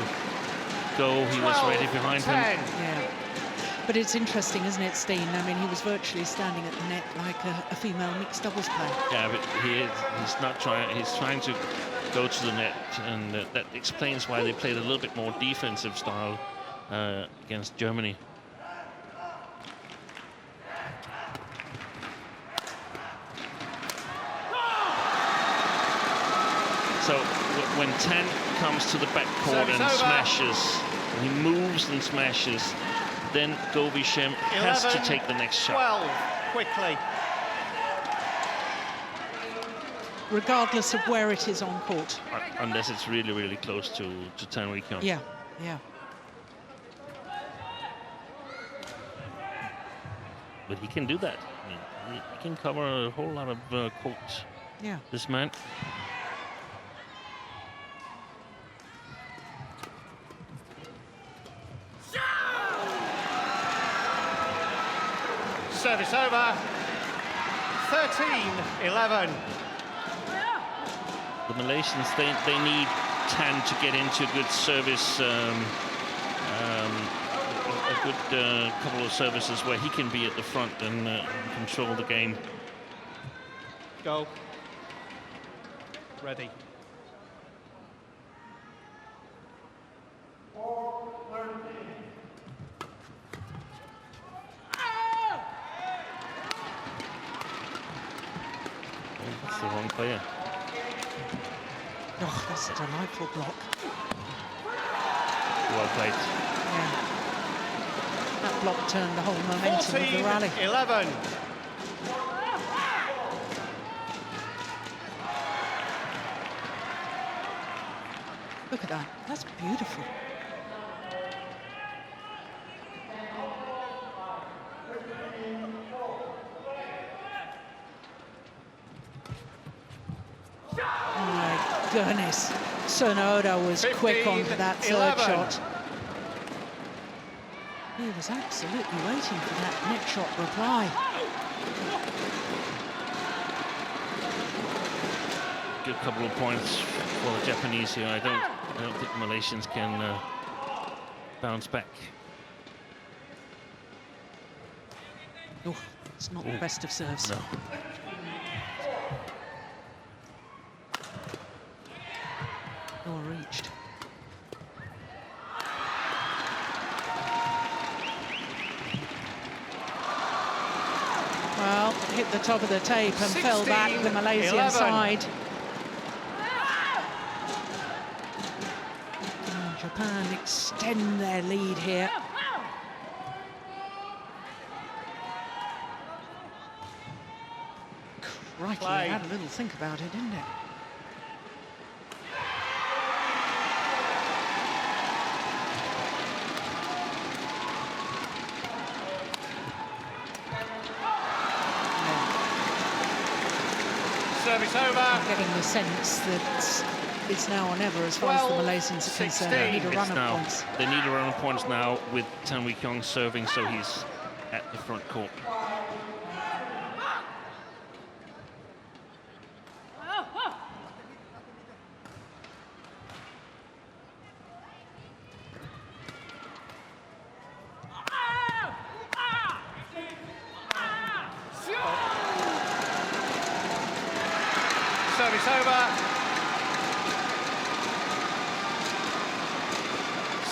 go. He was ready behind him. Yeah. But it's interesting, isn't it, Steen? I mean, he was virtually standing at the net like a female mixed doubles player. Yeah, but he's not trying. He's trying to go to the net, and that explains why they played a little bit more defensive style against Germany. So when 10 comes to the backcourt and smashes, he moves and smashes, then Govi Shem has to take the next shot. 12, quickly. Regardless of where it is on court. Unless it's really, really close to Kiong. Yeah, yeah. But he can do that. I mean, he can cover a whole lot of court. Yeah. This man. Service over. 13-11. The Malaysians, they need 10 to get into a good service, a good couple of services where he can be at the front and control the game. Go. Ready. That's the wrong player. Oh, that's a delightful block. Well played. Yeah. That block turned the whole momentum of the rally. 14-11. Look at that. That's beautiful. Goodness, Sonoda was quick onto that third shot. He was absolutely waiting for that net shot reply. Good couple of points for the Japanese here. I don't think the Malaysians can bounce back. Oh, it's not the best of serves. No. Reached. Well, hit the top of the tape and fell back the Malaysian side. Japan extend their lead here. Crikey, I had a little think about it, didn't it? Service over. I'm getting the sense that it's now or never as far as the Malaysians are concerned. They need a run of points. They need a run of points now with Kiong serving, so he's at the front court. Service over.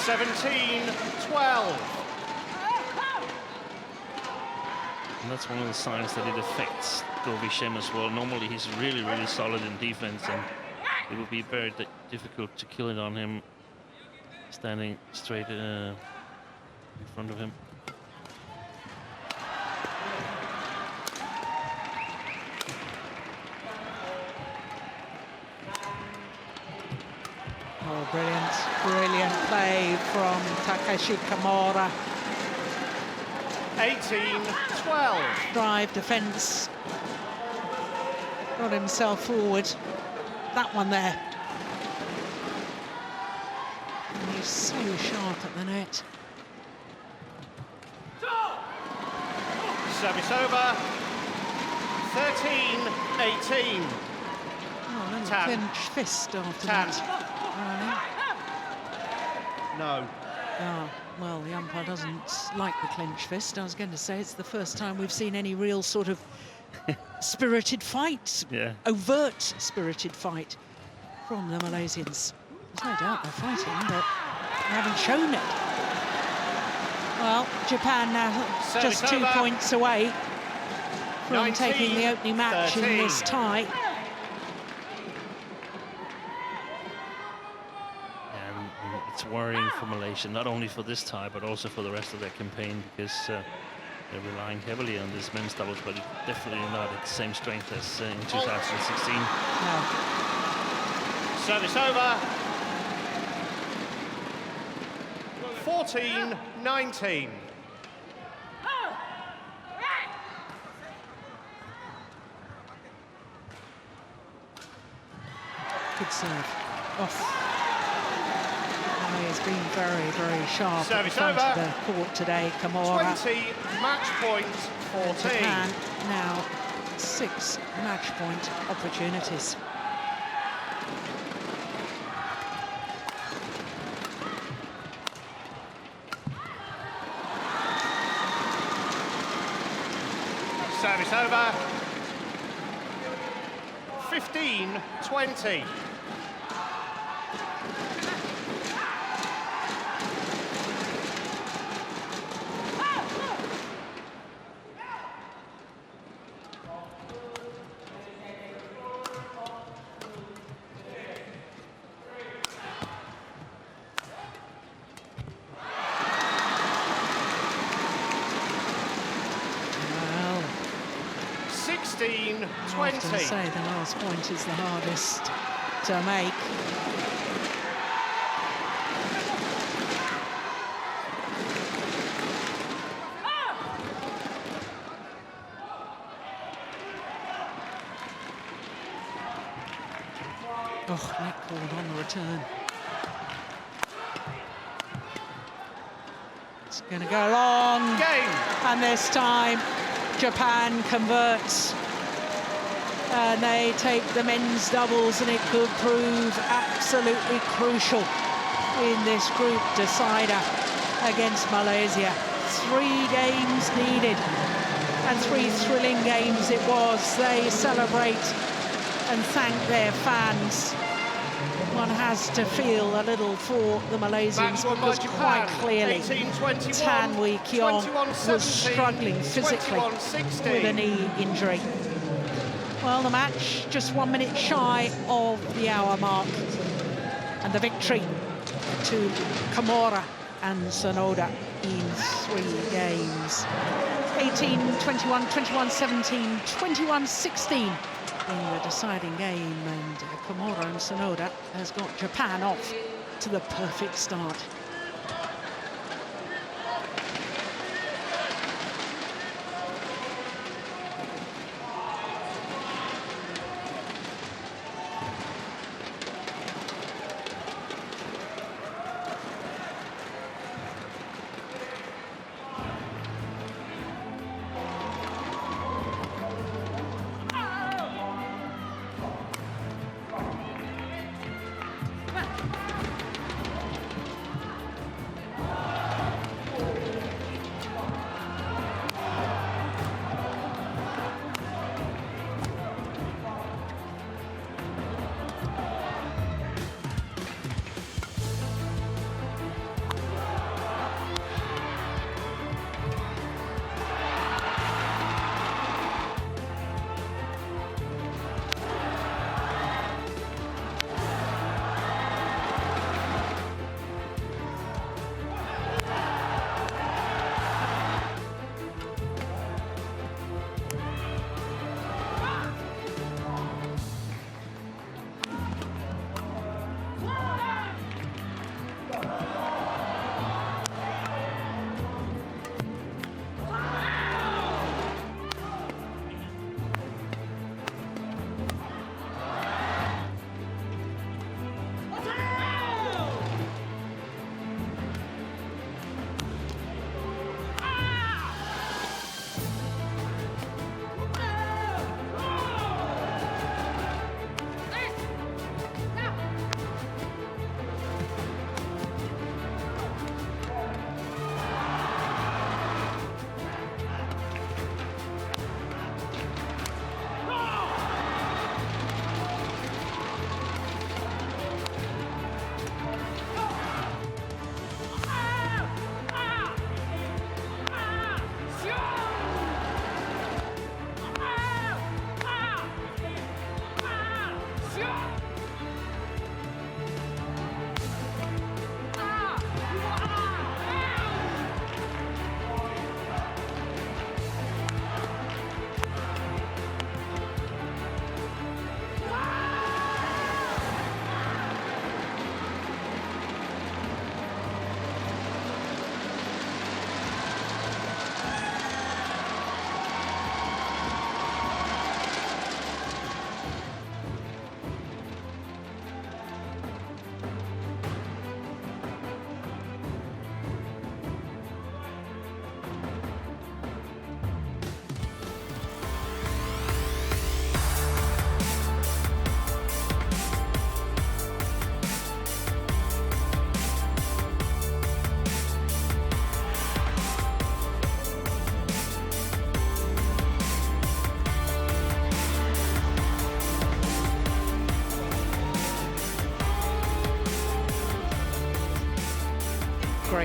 17-12. And that's one of the signs that it affects Shem as well. Normally he's really, really solid in defense, and it would be very difficult to kill it on him standing straight in front of him. Oh, brilliant play from Takeshi Kamura. 18-12. Drive, defence. Got himself forward. That one there. And he's so sharp at the net. Service over. 13-18. Oh, a little Tan. clinch fist after Tan. that. No. Oh, well, the umpire doesn't like the clinch fist. I was going to say it's the first time we've seen any real sort of spirited fight, overt spirited fight from the Malaysians. There's no doubt they're fighting, but they haven't shown it. Well, Japan now Service just 2 over. points away from taking the opening match 19-13. in this tie. It's worrying for Malaysia, not only for this tie, but also for the rest of their campaign, because they're relying heavily on this men's doubles, but it's definitely not at the same strength as in 2016. No. Service over. 14-19. Good serve. Off. He's been very, very sharp Service at the front over. of the court today, Kamura. 20, match point 14. Japan now 6 match point opportunities. Service over. 15-20. I was going to say the last point is the hardest to make. Oh, net called on the return. It's going to go long. Game. And this time, Japan converts. And they take the men's doubles, and it could prove absolutely crucial in this group decider against Malaysia. 3 games needed, and 3 thrilling games it was. They celebrate and thank their fans. One has to feel a little for the Malaysians, because quite clearly Tan Wee Kiong was struggling physically with a knee injury. Well, the match just 1 minute shy of the hour mark, and the victory to Kamura and Sonoda in 3 games. 18-21, 21-17, 21-16 in the deciding game, and Kamura and Sonoda has got Japan off to the perfect start.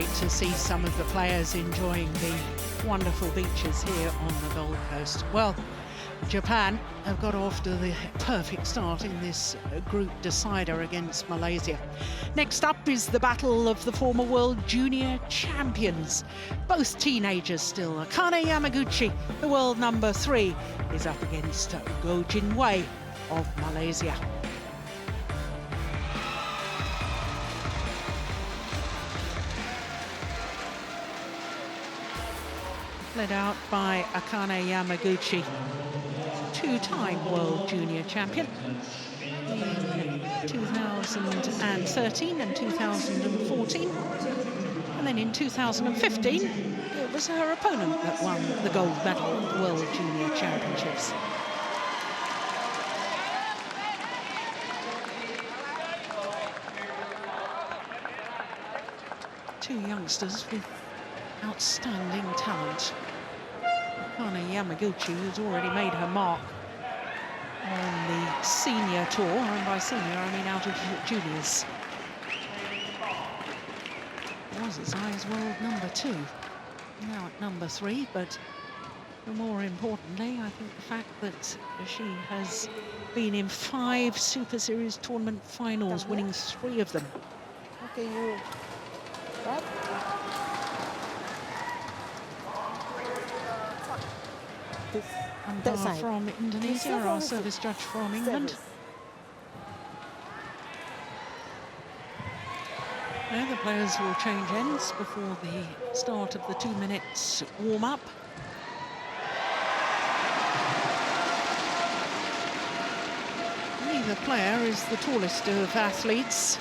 great to see some of the players enjoying the wonderful beaches here on the Gold Coast. Well, Japan have got off to the perfect start in this group decider against Malaysia. Next up is the battle of the former world junior champions. Both teenagers still. Akane Yamaguchi, the world number 3, is up against Go Jinwei of Malaysia. Led out by Akane Yamaguchi, two-time world junior champion in 2013 and 2014. And then in 2015, it was her opponent that won the gold medal at the World Junior Championships. Two youngsters with outstanding talent. Akane Yamaguchi has already made her mark on the senior tour, and by senior I mean out of juniors. Was as high as world number 2, now at number 3, but more importantly, I think the fact that she has been in 5 Super Series tournament finals, winning 3 of them. Okay, you. Right? Umpire from Indonesia, our service judge from England. Now the players will change ends before the start of the 2 minutes warm-up. Neither player is the tallest of athletes.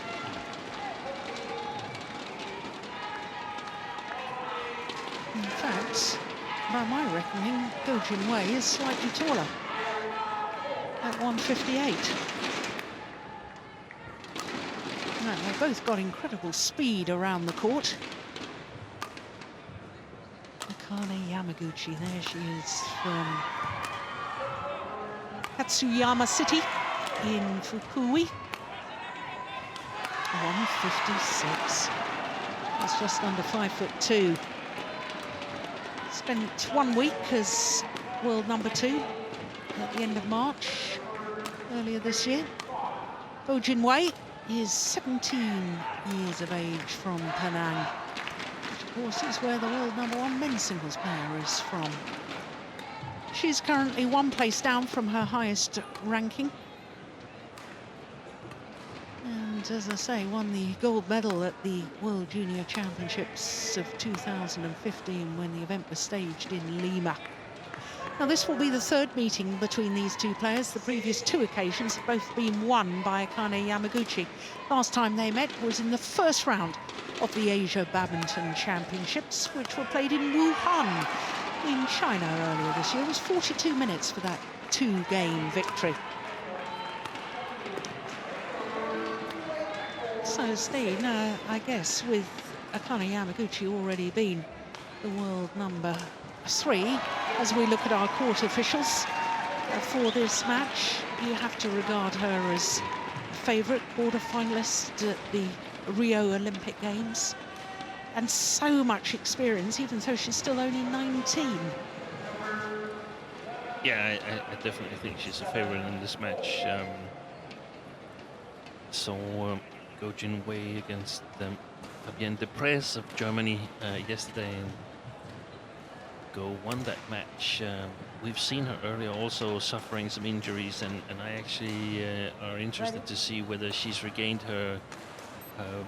In fact, by my reckoning, Go Jinwei is slightly taller at 158. No, they've both got incredible speed around the court. Akane Yamaguchi, there she is from Katsuyama City in Fukui. 156. That's just under 5'2". Spent 1 week as world number 2 at the end of March earlier this year. Go Jinwei is 17 years of age from Penang, which of course is where the world number 1 men's singles player is from. She's currently 1 place down from her highest ranking. And as I say, won the gold medal at the World Junior Championships of 2015 when the event was staged in Lima. Now this will be the 3rd meeting between these 2 players. The previous 2 occasions have both been won by Akane Yamaguchi. Last time they met was in the 1st round of the Asia Badminton Championships, which were played in Wuhan in China earlier this year. It was 42 minutes for that 2-game victory. So Steve, now I guess with Akane Yamaguchi already being the world number 3, as we look at our court officials for this match, you have to regard her as a favourite quarter-finalist at the Rio Olympic Games, and so much experience, even though she's still only 19. Yeah, I definitely think she's a favourite in this match. Go Jinwei against Fabienne Deprez of Germany yesterday, and Go won that match. We've seen her earlier also suffering some injuries, and I actually are interested to see whether she's regained her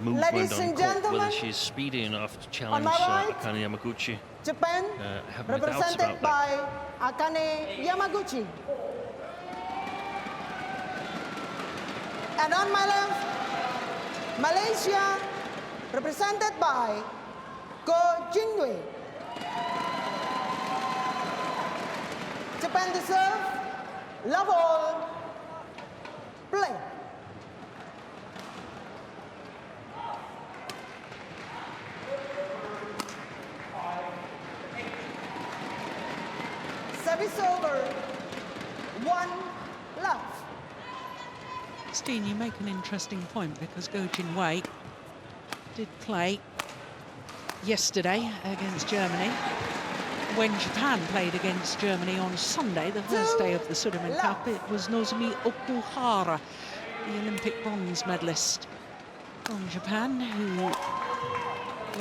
movement on court, whether she's speedy enough to challenge Akane Yamaguchi. Japan, I have my doubts represented about by Akane Yamaguchi. And on my left, Malaysia, represented by Go Jinwei. Japan deserve, love all, play. Service over, 1 love. Steen, you make an interesting point, because Go Jinwei did play yesterday against Germany. When Japan played against Germany on Sunday, the first day of the Sudirman Cup, it was Nozomi Okuhara, the Olympic bronze medalist from Japan, who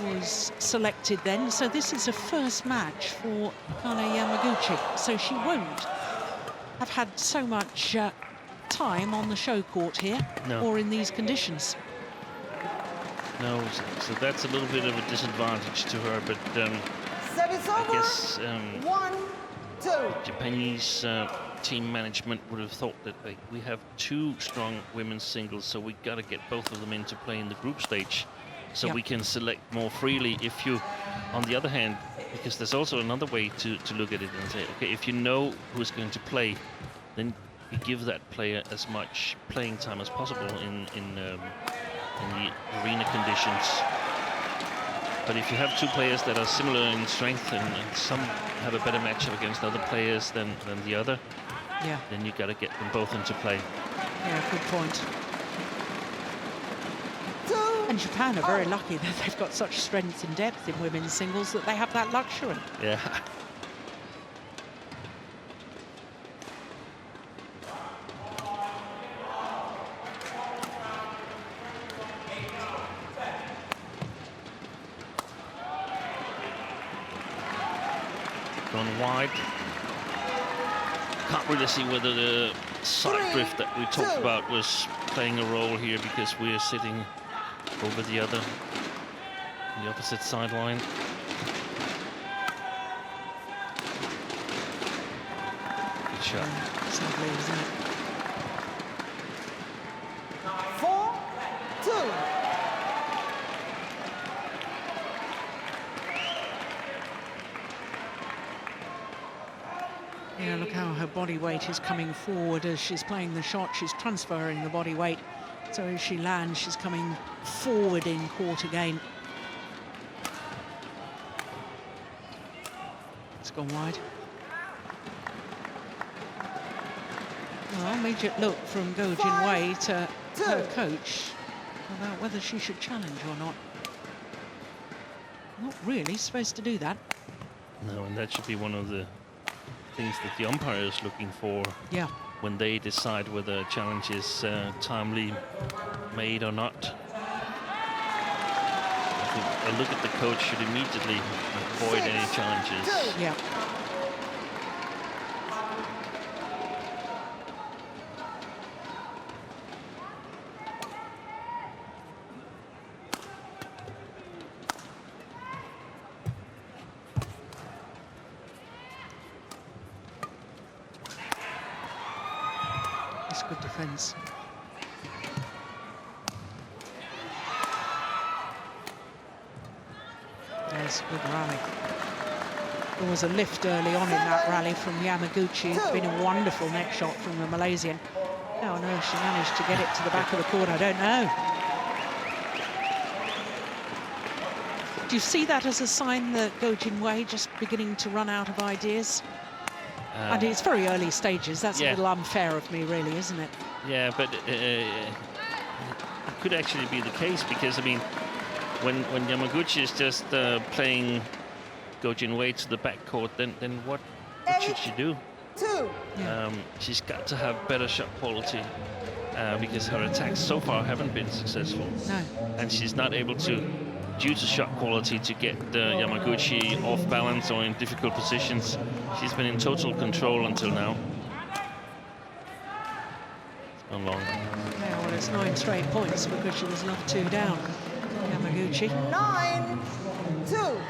was selected then. So this is a first match for Akane Yamaguchi. So she won't have had so much time on the show court here, or in these conditions. No, so that's a little bit of a disadvantage to her, but I guess 1-2. Japanese team management would have thought that we have two strong women's singles, so we got to get both of them into play in the group stage, so we can select more freely. If you, on the other hand, because there's also another way to look at it and say, okay, if you know who's going to play, then you give that player as much playing time as possible in the arena conditions. But if you have two players that are similar in strength and some have a better matchup against other players than the other, then you got to get them both into play. Yeah, good point. And Japan are very lucky that they've got such strength and depth in women's singles that they have that luxury. Yeah. Gone wide. Can't really see whether the side drift that we talked about was playing a role here, because we're sitting over the opposite sideline. Good shot. It's lovely, isn't it? 4-2. Yeah, look how her body weight is coming forward as she's playing the shot. She's transferring the body weight. So as she lands, she's coming forward in court again. It's gone wide. Well, immediate look from Go Jin Wei to her coach about whether she should challenge or not. Not really supposed to do that. No, and that should be one of the things that the umpire is looking for. Yeah. When they decide whether a challenge is timely made or not. I think a look at the coach should immediately avoid any challenges. Yeah. Good defense. There's a good rally. There was a lift early on in that rally from Yamaguchi. It's been a wonderful neck shot from the Malaysian. How on earth she managed to get it to the back of the court, I don't know. Do you see that as a sign that Go Jin Wei just beginning to run out of ideas? And it's very early stages. That's a little unfair of me, really, isn't it? Yeah, but it could actually be the case, because, I mean, when Yamaguchi is just playing Go Jin Wei to the backcourt, then what should she do? She's got to have better shot quality, because her attacks so far haven't been successful. No. And she's not able to, due to shot quality, to get Yamaguchi off balance or in difficult positions. She's been in total control until now. It's gone long. Yeah, well, it's 9 straight points because she was love 2 down. Yamaguchi. 9-2.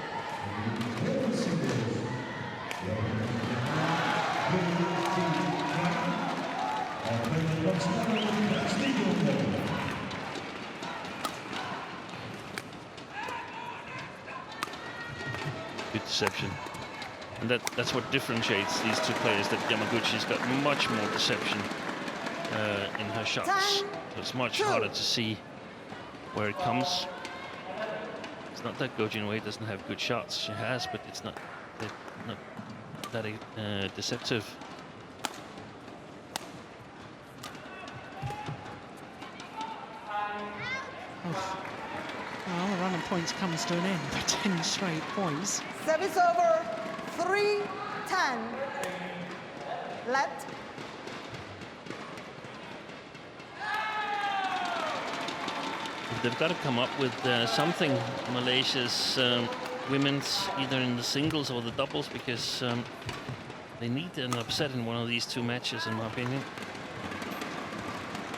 Good deception. And that's what differentiates these two players, that Yamaguchi's got much more deception in her shots. So it's much harder to see where it comes. It's not that Go Jin Wei doesn't have good shots. She has, but it's not that deceptive. Well, the run of points comes to an end for 10 straight points. Service over. 3-10. Let. They've got to come up with something, Malaysia's women's, either in the singles or the doubles, because they need an upset in one of these two matches, in my opinion.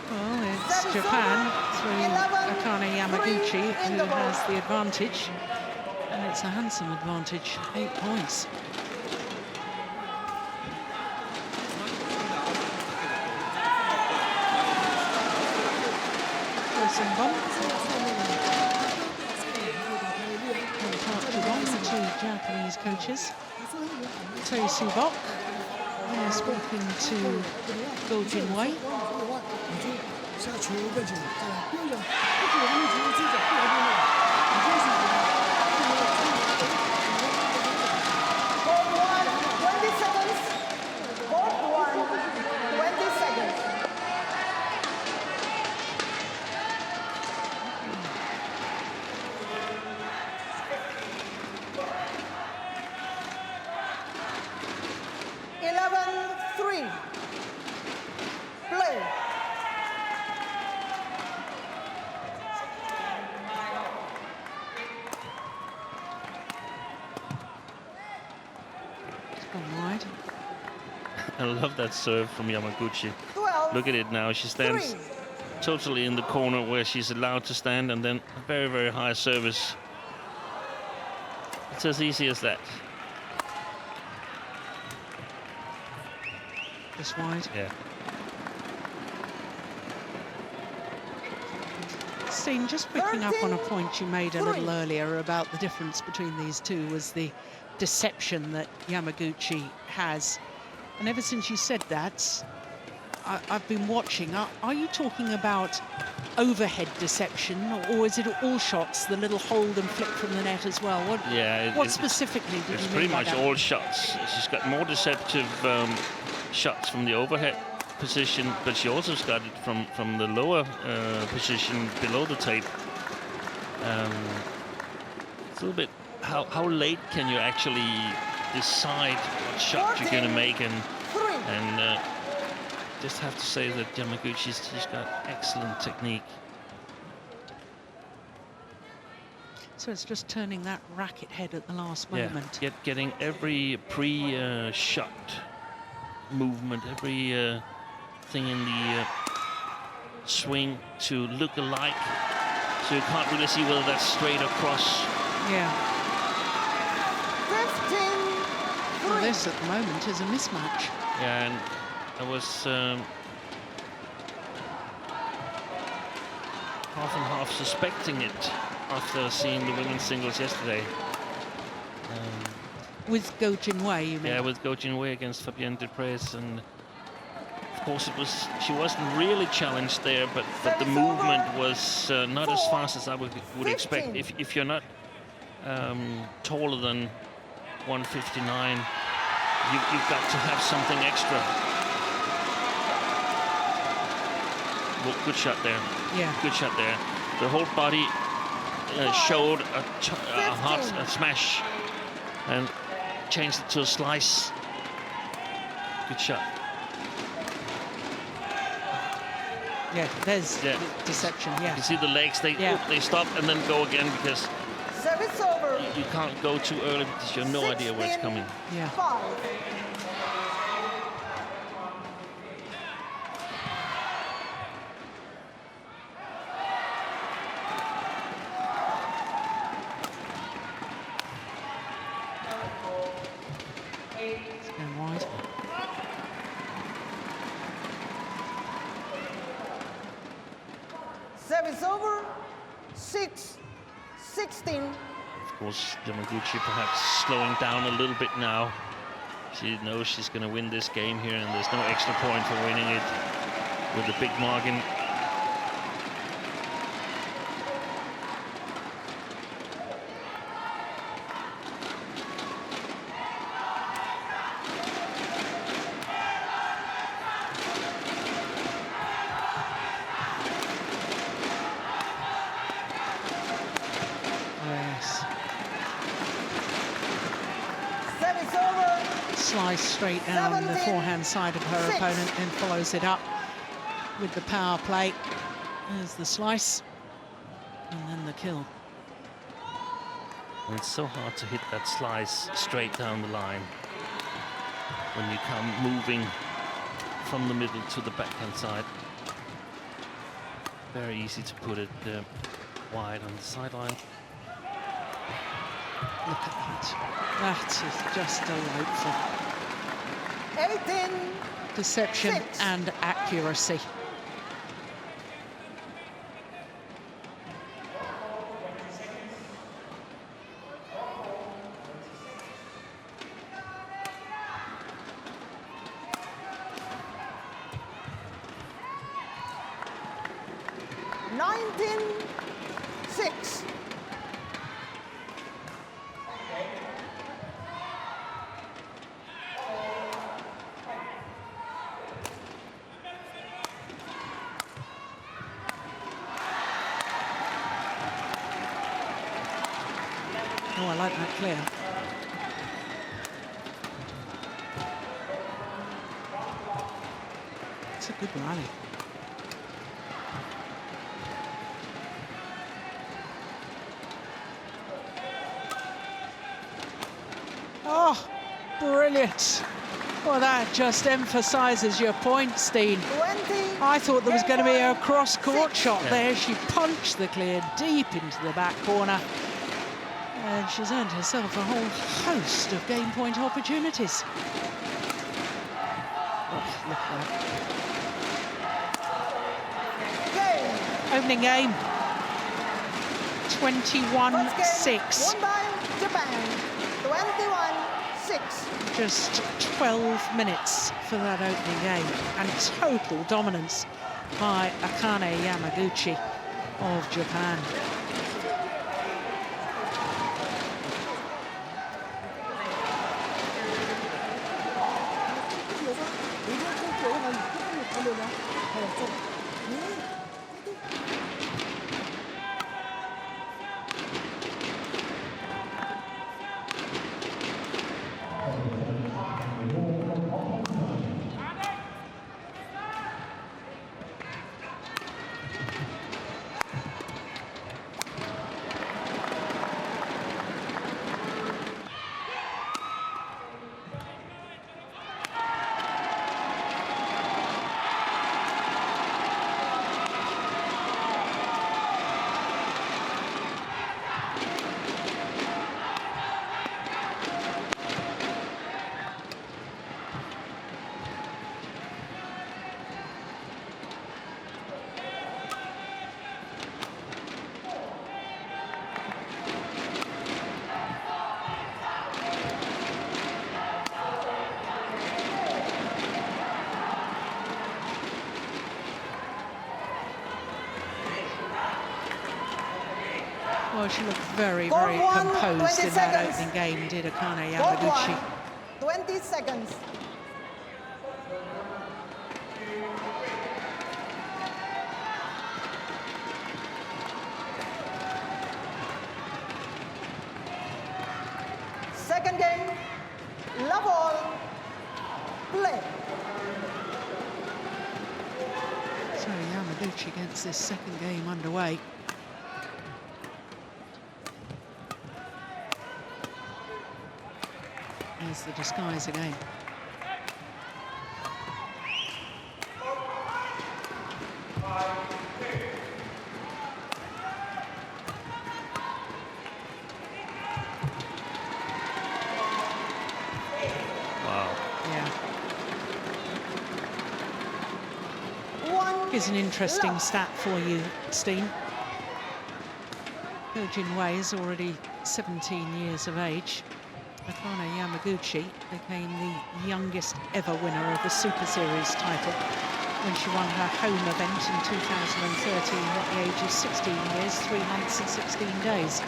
Well, it's Japan through Akane Yamaguchi who has the advantage, and it's a handsome advantage, 8 points. Some bumps. The two Japanese coaches. Tei Subok speaking to Go Jinwei. Hold 1, 20 seconds. Hold 1, 20 seconds. Play. It's gone wide. I love that serve from Yamaguchi. 12. Look at it now. She stands totally in the corner where she's allowed to stand, and then a very, very high service. It's as easy as that. Just wide. Yeah. Steen, just picking up on a point you made a little earlier about the difference between these two was the deception that Yamaguchi has. And ever since you said that, I've been watching. Are you talking about overhead deception, or is it all shots, the little hold and flick from the net as well? What specifically did you mean by that? It's pretty much all shots. She's got more deceptive shots from the overhead position, but she also got it from the lower position below the tape. It's a little bit how late can you actually decide what shot you're going to make, and just have to say that Yamaguchi's got excellent technique. So it's just turning that racket head at the last moment. Yeah, getting every pre-shot movement, every thing in the swing to look alike, so you can't really see whether that's straight or cross. Yeah. 15-3. Well, this at the moment is a mismatch. Yeah, and I was half and half suspecting it after seeing the women's singles yesterday. With Go Jinwei, you mean? Yeah, with Go Jinwei against Fabienne Duprez, and of course she wasn't really challenged there, but the movement was not as fast as I would expect. If you're not taller than 159, you've got to have something extra. Well, good shot there. Yeah. Good shot there. The whole body showed a smash and changed it to a slice. Good shot. Yeah, there's deception, yeah. You can see the legs, they stop and then go again, because Service over. you can't go too early because you have no idea where it's coming. Yeah. 5. It's going wide. Service over. 6-16. Of course, Yamaguchi perhaps slowing down a little bit now. She knows she's going to win this game here, and there's no extra point for winning it with a big margin. Slice straight down the forehand side of her opponent, then follows it up with the power play. There's the slice, and then the kill. And it's so hard to hit that slice straight down the line when you come moving from the middle to the backhand side. Very easy to put it wide on the sideline. Look at that. That is just delightful. 18. Deception 6. and accuracy. Oh, I like that clear. It's a good rally. Oh, brilliant. Well, that just emphasises your point, Steen. 20. I thought there was going to be a cross-court shot Yeah. there. She punched the clear deep into the back corner. And she's earned herself a whole host of game point opportunities. Oh, look at that. Game. Opening game. First 21-6. game won by Japan. 21-6. Just 12 minutes for that opening game. And total dominance by Akane Yamaguchi of Japan. Well, she looked very, very Court one, composed 20 in that seconds. opening game, did Akane Court Yamaguchi. 20 seconds. Second game, love all, play. So Yamaguchi gets this second game underway. There's the disguise again. Wow. Yeah. One. Here's an interesting love. stat for you, Steen. Jin Wei is already 17 years of age. Akane Yamaguchi became the youngest ever winner of the Super Series title when she won her home event in 2013 at the age of 16 years, 3 months and 16 days.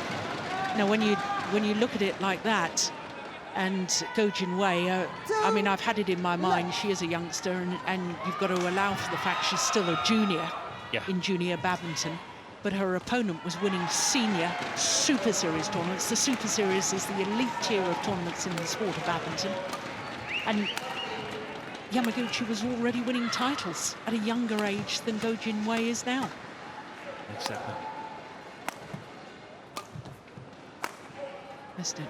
Now, when you look at it like that, and Go Jin Wei, I mean, I've had it in my mind, she is a youngster, and you've got to allow for the fact she's still a junior in junior badminton. But her opponent was winning senior Super Series tournaments. The Super Series is the elite tier of tournaments in the sport of badminton. And Yamaguchi was already winning titles at a younger age than Go Jin-wei is now. Exactly. Missed it.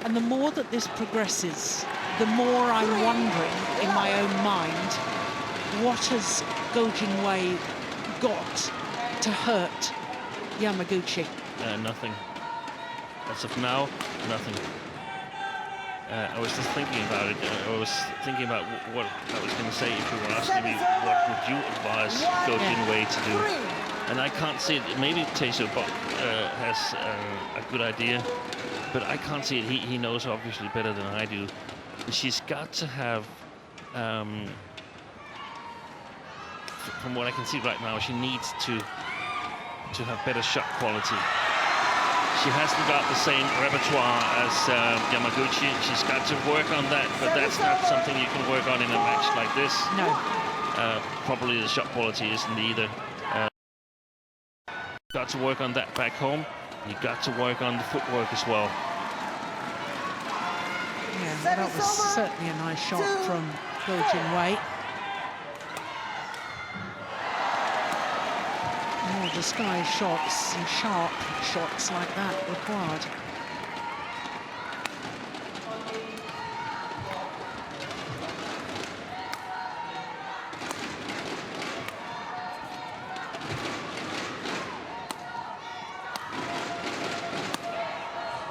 And the more that this progresses, the more I'm wondering in my own mind, what has Go Jin-wei got to hurt Yamaguchi? Nothing. As of now, nothing. I was just thinking about it. I was thinking about what I was going to say if you were asking me what would you advise Go Jin-wei to do. And I can't see it. Maybe Tae-Soo Bok has a good idea, but I can't see it. He knows obviously better than I do. She's got to have, from what I can see right now, she needs to have better shot quality. She hasn't got the same repertoire as Yamaguchi. She's got to work on that, but that's not something you can work on in a match like this. No. Probably the shot quality isn't either. Got to work on that back home. You got to work on the footwork as well. Yeah, that was certainly a nice shot from Go Jin-wei. More disguised shots and sharp shots like that required.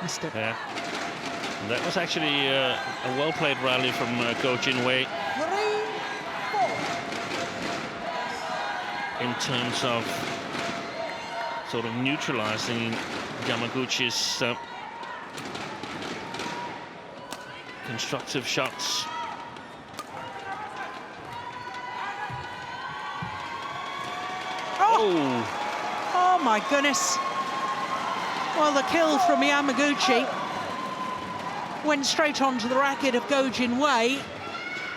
Missed it. Yeah. And that was actually a well-played rally from Go Jin-wei. 3-4. In terms of sort of neutralizing Yamaguchi's constructive shots. Oh my goodness. Well, the kill from Yamaguchi went straight onto the racket of Go Jin-wei,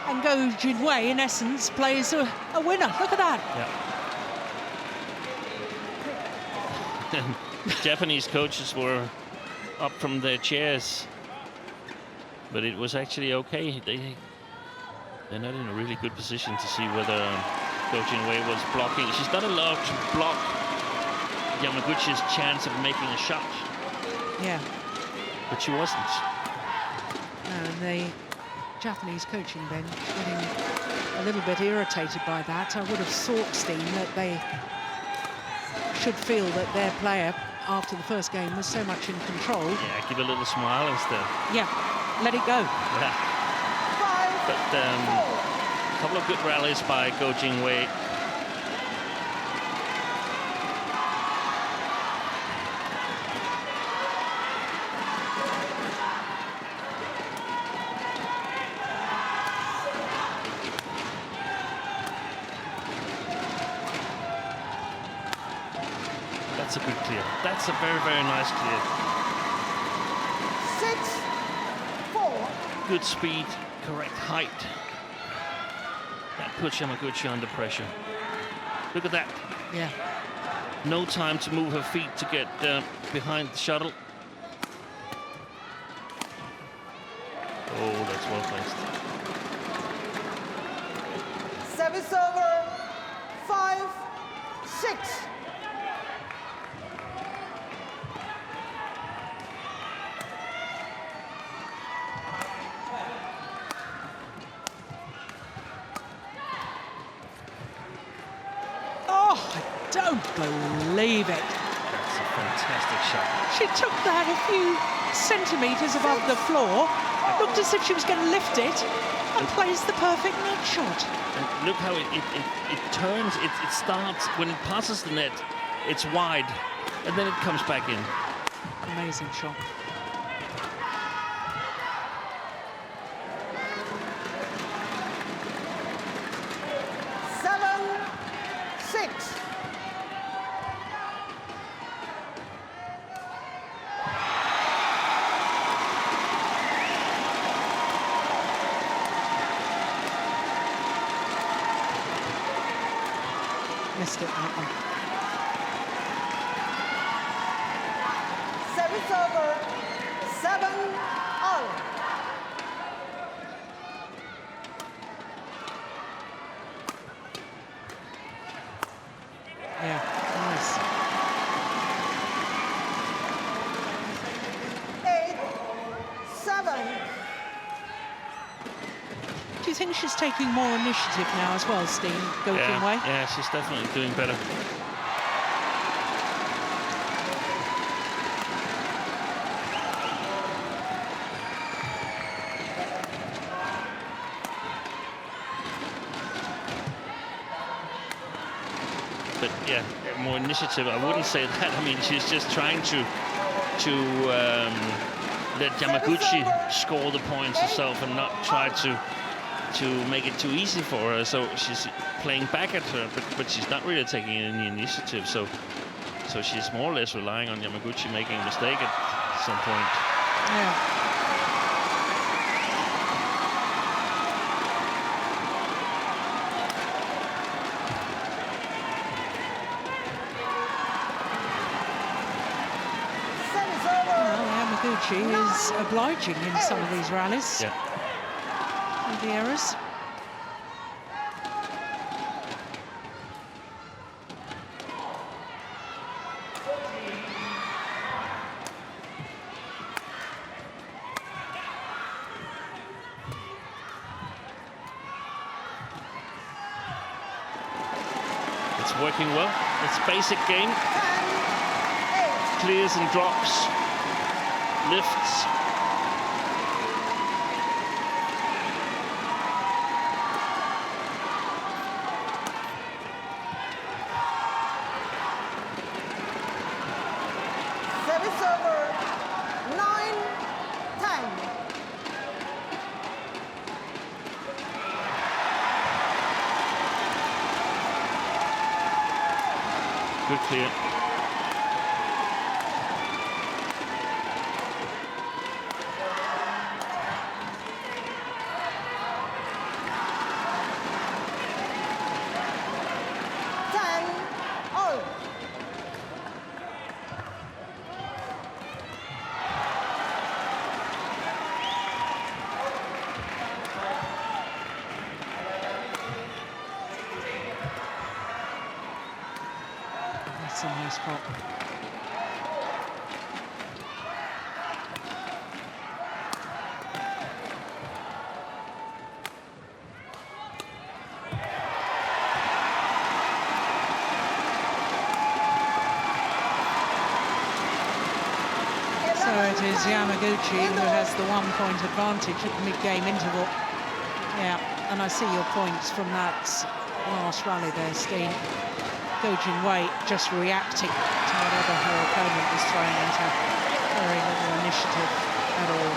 and Go Jin-wei, in essence, plays a winner. Look at that. Yeah. Japanese coaches were up from their chairs, but it was actually okay. They're not in a really good position to see whether Go Jin-wei was blocking. She's not allowed to block Yamaguchi's chance of making a shot. Yeah. But she wasn't. And the Japanese coaching bench getting a little bit irritated by that. I would have thought, Steen, that they should feel that their player, after the first game, was so much in control. Yeah, give a little smile instead. Yeah, let it go. Yeah. But a couple of good rallies by Go Jin-wei. That's a good clear. That's a very, very nice clear. 6-4. Good speed, correct height. That puts Yamaguchi under pressure. Look at that. Yeah. No time to move her feet to get behind the shuttle. Oh, that's well placed. Service over. 5-6. Don't believe it. That's a fantastic shot. She took that a few centimetres above the floor, looked as if she was going to lift it, and plays the perfect net shot. And look how it turns, it starts, when it passes the net, it's wide, and then it comes back in. Amazing shot. Missed it, that one. Service over. 7-all. think she's taking more initiative now as well, Steen, Go-Jin Wei? Yeah, she's definitely doing better. But yeah, more initiative, I wouldn't say that. I mean, she's just trying to let Yamaguchi score the points herself and not try to make it too easy for her. So she's playing back at her, but she's not really taking any initiative. So she's more or less relying on Yamaguchi making a mistake at some point. Yeah. Yamaguchi is obliging in some of these rallies. Yeah. With the errors. It's working well. It's basic game. Clears and drops. Lifts. Service over. 9-10. Good clear. That's a nice pop. So it is Yamaguchi who has the 1-point advantage at the mid-game interval. Yeah, and I see your points from that last rally there, Steen. Go-Jin Wei just reacting to whatever her opponent was throwing at her. Very little initiative at all.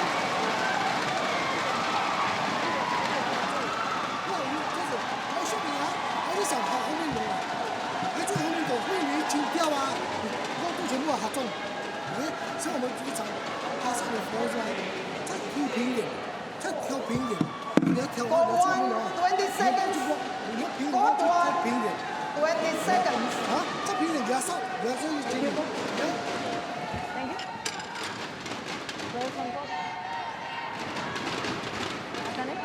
Court 1, 20 seconds. Court 1, 20 seconds. Thank you. Roll from court. Akane.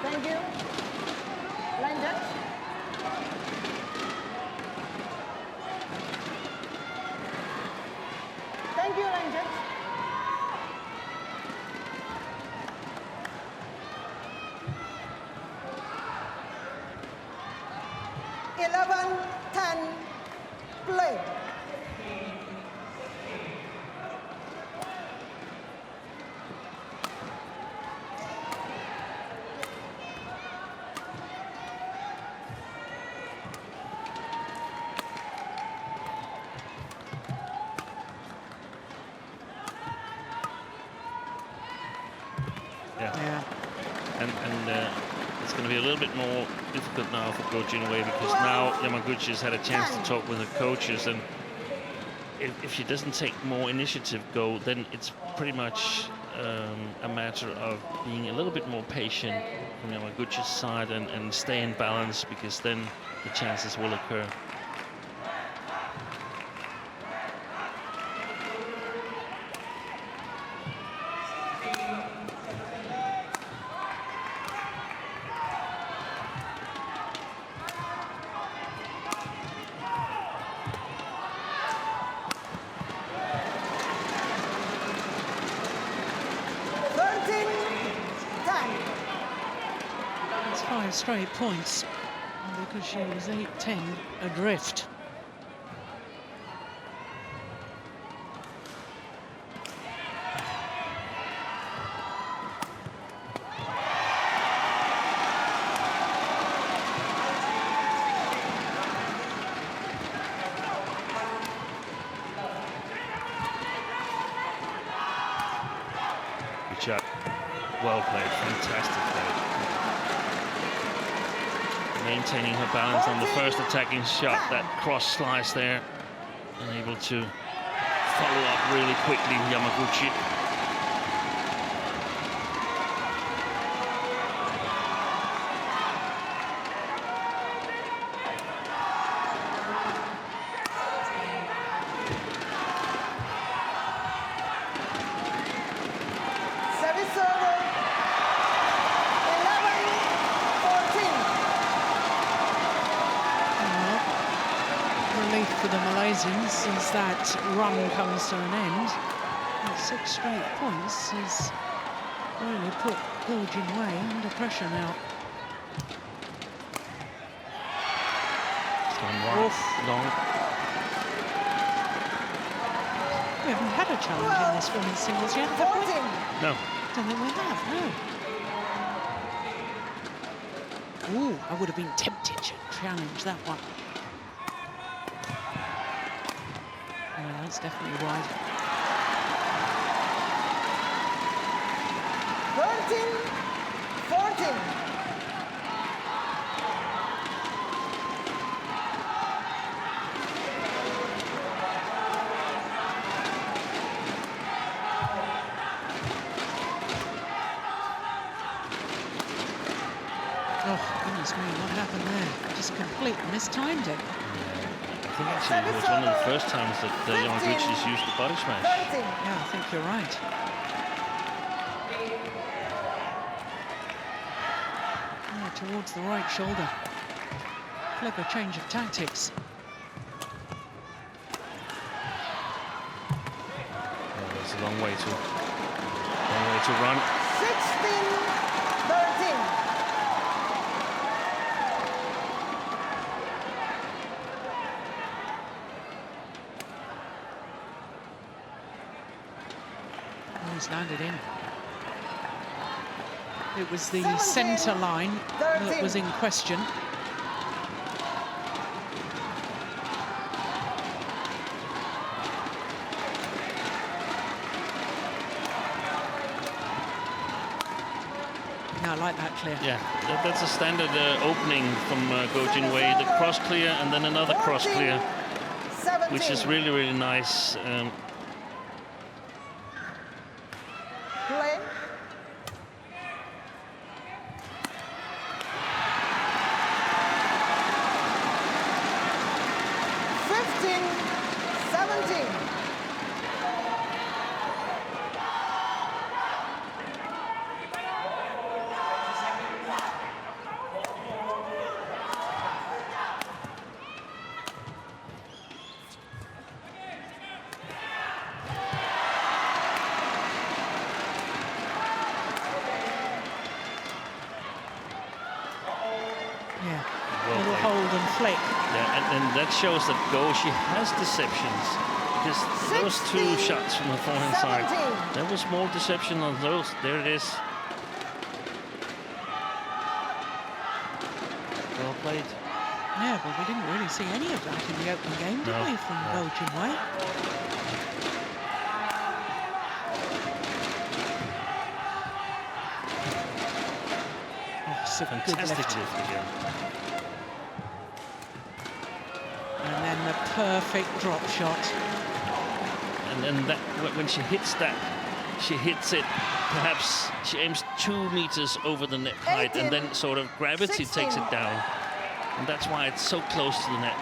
Thank you. Line judge. Thank you, line judge. Play. Yeah. And it's going to be a little bit more difficult now for Go-Jin Wei, because now Yamaguchi has had a chance to talk with the coaches, and if she doesn't take more initiative go, then it's pretty much a matter of being a little bit more patient from Yamaguchi's side and stay in balance, because then the chances will occur. 5 straight points because she was 8-10 adrift. Well played, fantastic play. Maintaining her balance on the first attacking shot, that cross slice there, and able to follow up really quickly, Yamaguchi. Since that run comes to an end, that 6 straight points has really put Go Jin-wei under pressure now. It's gone wide, long. We haven't had a challenge in this women's singles yet, have we? No. Don't think we have, no. Ooh, I would have been tempted to challenge that one. That's definitely wide. 13-14. Oh, goodness me, what happened there? Just completely mistimed it. I think actually it was one of the first times that Yamaguchi's used the body smash. Yeah, I think you're right. Yeah, towards the right shoulder. Clever change of tactics. Oh, there's a long way to run. 16-13. He's landed in. It was the centre line that was in question. No, I like that clear. Yeah, that's a standard opening from Go Jin-wei. The cross clear and then another cross clear, which is really, really nice. Play. 15-17. Flick. Yeah, and that shows that Go, she has deceptions. Because those 2 shots from the forehand side, there was more deception on those. There it is. Well played. Yeah, but we didn't really see any of that in the opening game, did we, from Go Jin-wei? Oh, so fantastic lift again. And then the perfect drop shot. And then that, when she hits that, she hits it, perhaps she aims 2 meters over the net height, and then sort of gravity takes it down. And that's why it's so close to the net.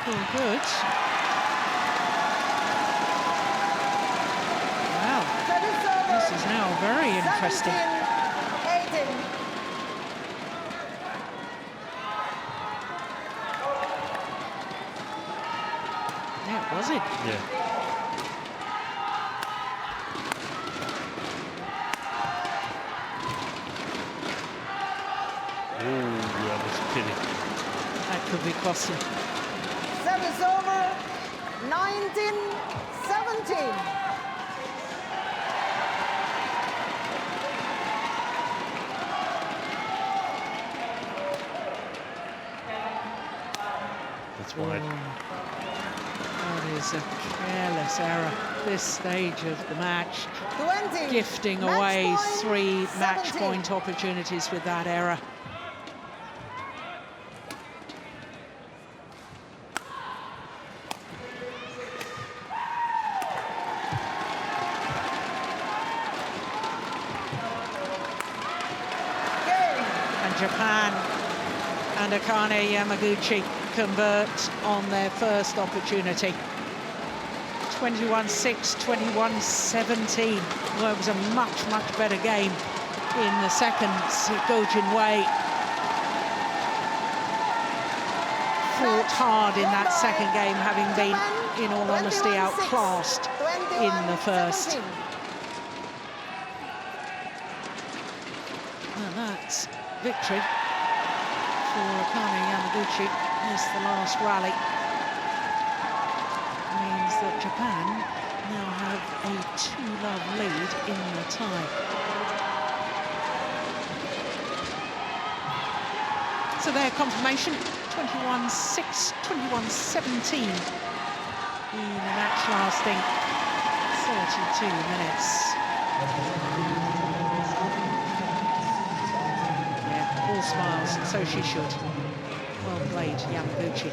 All good. Wow. This is now very interesting. 17-18. Yeah, was it? Yeah. Oh, that was a pity. That could be costly. Service over. 19-17. That's wide. That is a careless error. This stage of the match, 20. gifting Match away point, 3 match 17. point opportunities with that error. And Japan and Akane Yamaguchi convert on their first opportunity. 21-6, 21-17. Well, it was a much, much better game in the second. Gojin Wei fought hard in that second game, having been, in all honesty, outclassed in the first. And that's victory for Akane Yamaguchi. It's the last rally. Means that Japan now have a 2-love lead in the tie. So their confirmation, 21-6, 21-17 in a match lasting 32 minutes. Yeah, all smiles, so she should. Well played, Yamaguchi.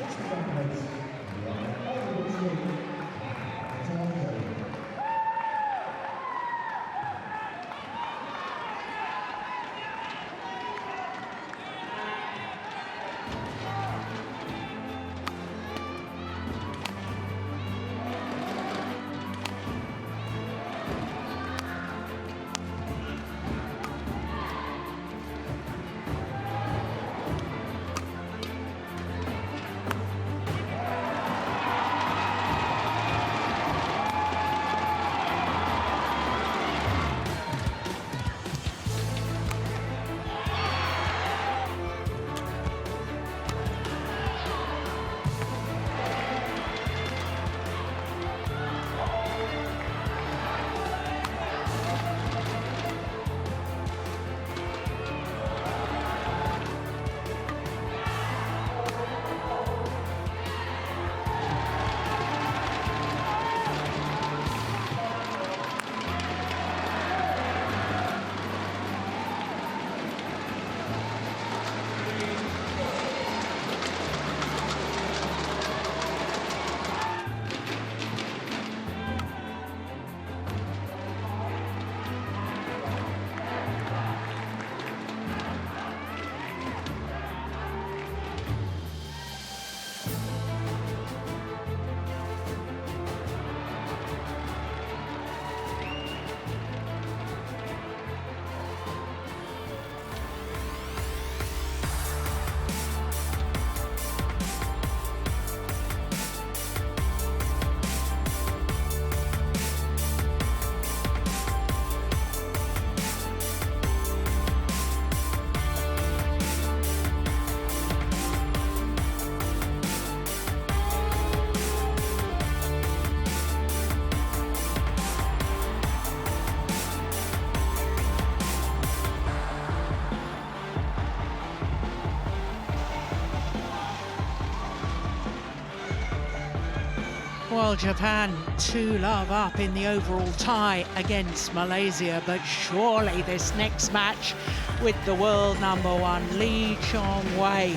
Well, Japan 2-love up in the overall tie against Malaysia, but surely this next match with the world #1 Lee Chong-wei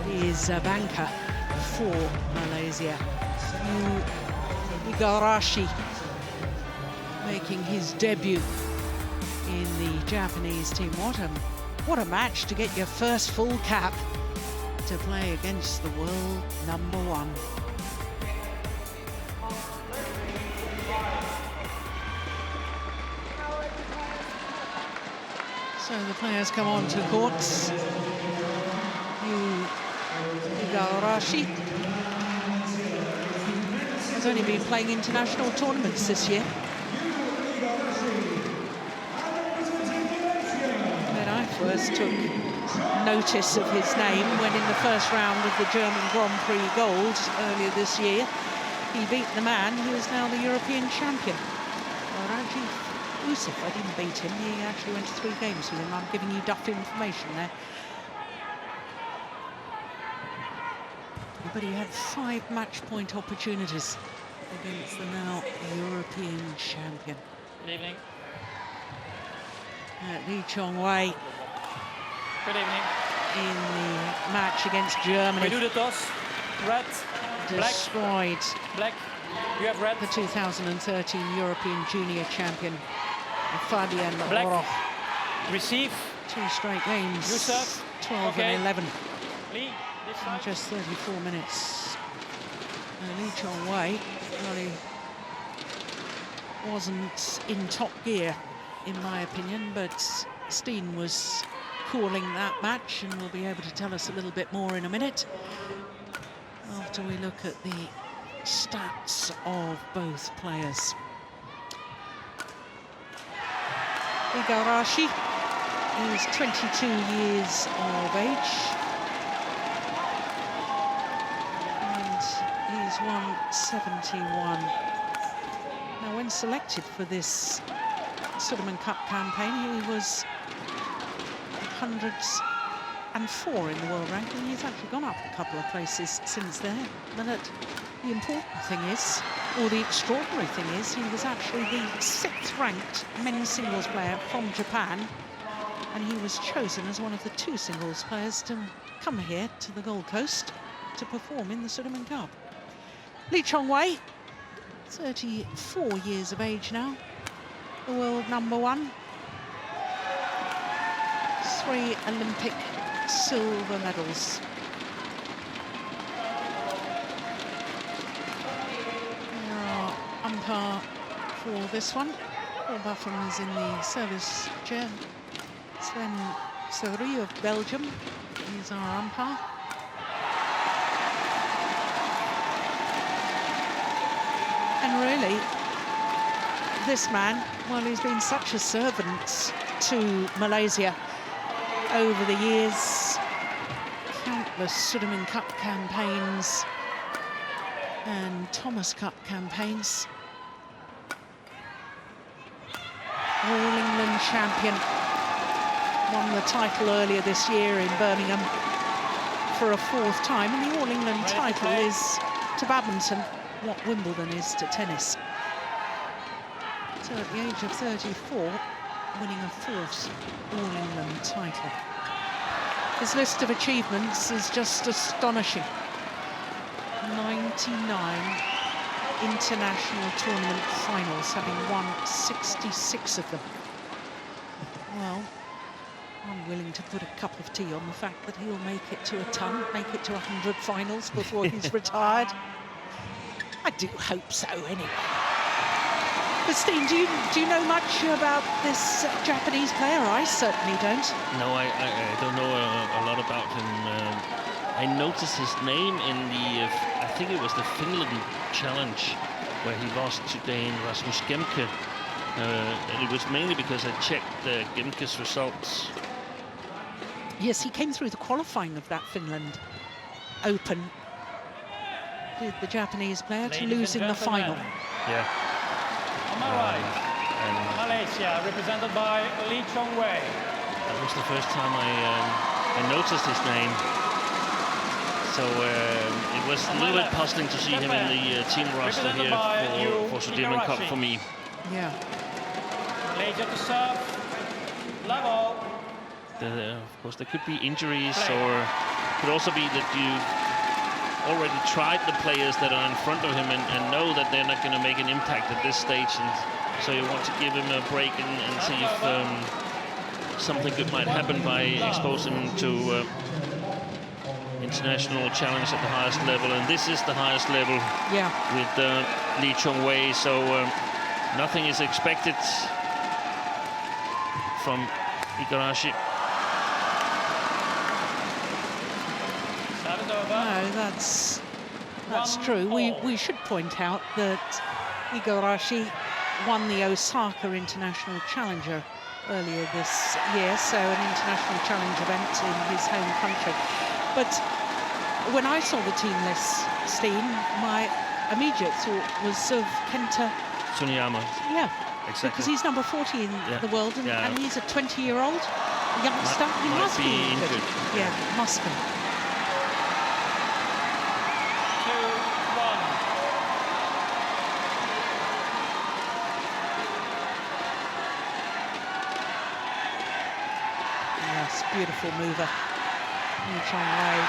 is a banker for Malaysia. Igarashi making his debut in the Japanese team. What a match to get your first full cap to play against the world #1. So the players come on to courts. Igarashi has only been playing international tournaments this year. When I first took notice of his name when in the first round of the German Grand Prix Gold earlier this year, he beat the man who is now the European champion. Yusuf, I didn't beat him. He actually went to 3 games with him. I'm giving you duff information there. But he had 5 match point opportunities against the now European champion. Good evening. Lee Chong-wei. Good evening. In the match against Germany. We do the toss. Red. Destroyed. Black. You have red. The 2013 European Junior champion, Fabian Black. Oroch. Receive. 2 straight games. You serve. 12 okay. and 11. Lee, this In side. just 34 minutes. Lee Chong-wei really wasn't in top gear, in my opinion, but Steen was calling that match and will be able to tell us a little bit more in a minute after we look at the stats of both players. Igarashi is 22 years of age and he's won 71. Now, when selected for this Sudirman Cup campaign, he was 104 in the world ranking. He's actually gone up a couple of places since then. But the important thing is, or the extraordinary thing is, he was actually the 6th ranked men's singles player from Japan, and he was chosen as one of the 2 singles players to come here to the Gold Coast to perform in the Sudirman Cup. Lee Chong-wei, 34 years of age now, the world #1. 3 Olympic silver medals. There are umpire for this one. Paul Buffon is in the service chair. Sven Sery of Belgium is our umpire. And really, this man, well, he's been such a servant to Malaysia over the years. Countless Sudirman Cup campaigns and Thomas Cup campaigns. All England champion. Won the title earlier this year in Birmingham for a 4th time. And the All England title is to badminton what Wimbledon is to tennis. So at the age of 34, winning a 4th All England title. His list of achievements is just astonishing. 99 international tournament finals, having won 66 of them. Well, I'm willing to put a cup of tea on the fact that he'll make it to a ton, make it to 100 finals before he's retired. I do hope so, anyway. But Steen, do you know much about this Japanese player? I certainly don't. No, I don't know a lot about him. I noticed his name in the, I think it was the Finland Challenge, where he lost to Dane Rasmus Gemke. And it was mainly because I checked Gemke's results. Yes, he came through the qualifying of that Finland Open with the Japanese player to lose in the final. Yeah. On my right, Malaysia, represented by Lee Chong-wei. That was the first time I noticed his name. So it was a little bit puzzling to see him in the team roster here for Sudirman Cup for me. Yeah. Malaysia to serve. Level. Of course, there could be injuries, or it could also be that you've already tried the players that are in front of him and know that they're not going to make an impact at this stage, and so you want to give him a break and see if something good might happen by exposing him to international challenge at the highest level, and this is the highest level with Lee Chong-wei, so nothing is expected from Igarashi. No, that's true. We should point out that Igarashi won the Osaka International Challenger earlier this year, so an international challenge event in his home country. But when I saw the team list, Steen, my immediate thought was of Kenta Tsuneyama. Yeah, exactly. Because he's number 40 in the world, and he's a 20-year-old youngster. He must be injured. Yeah, must be. 2-1. Yes, beautiful mover. Chong.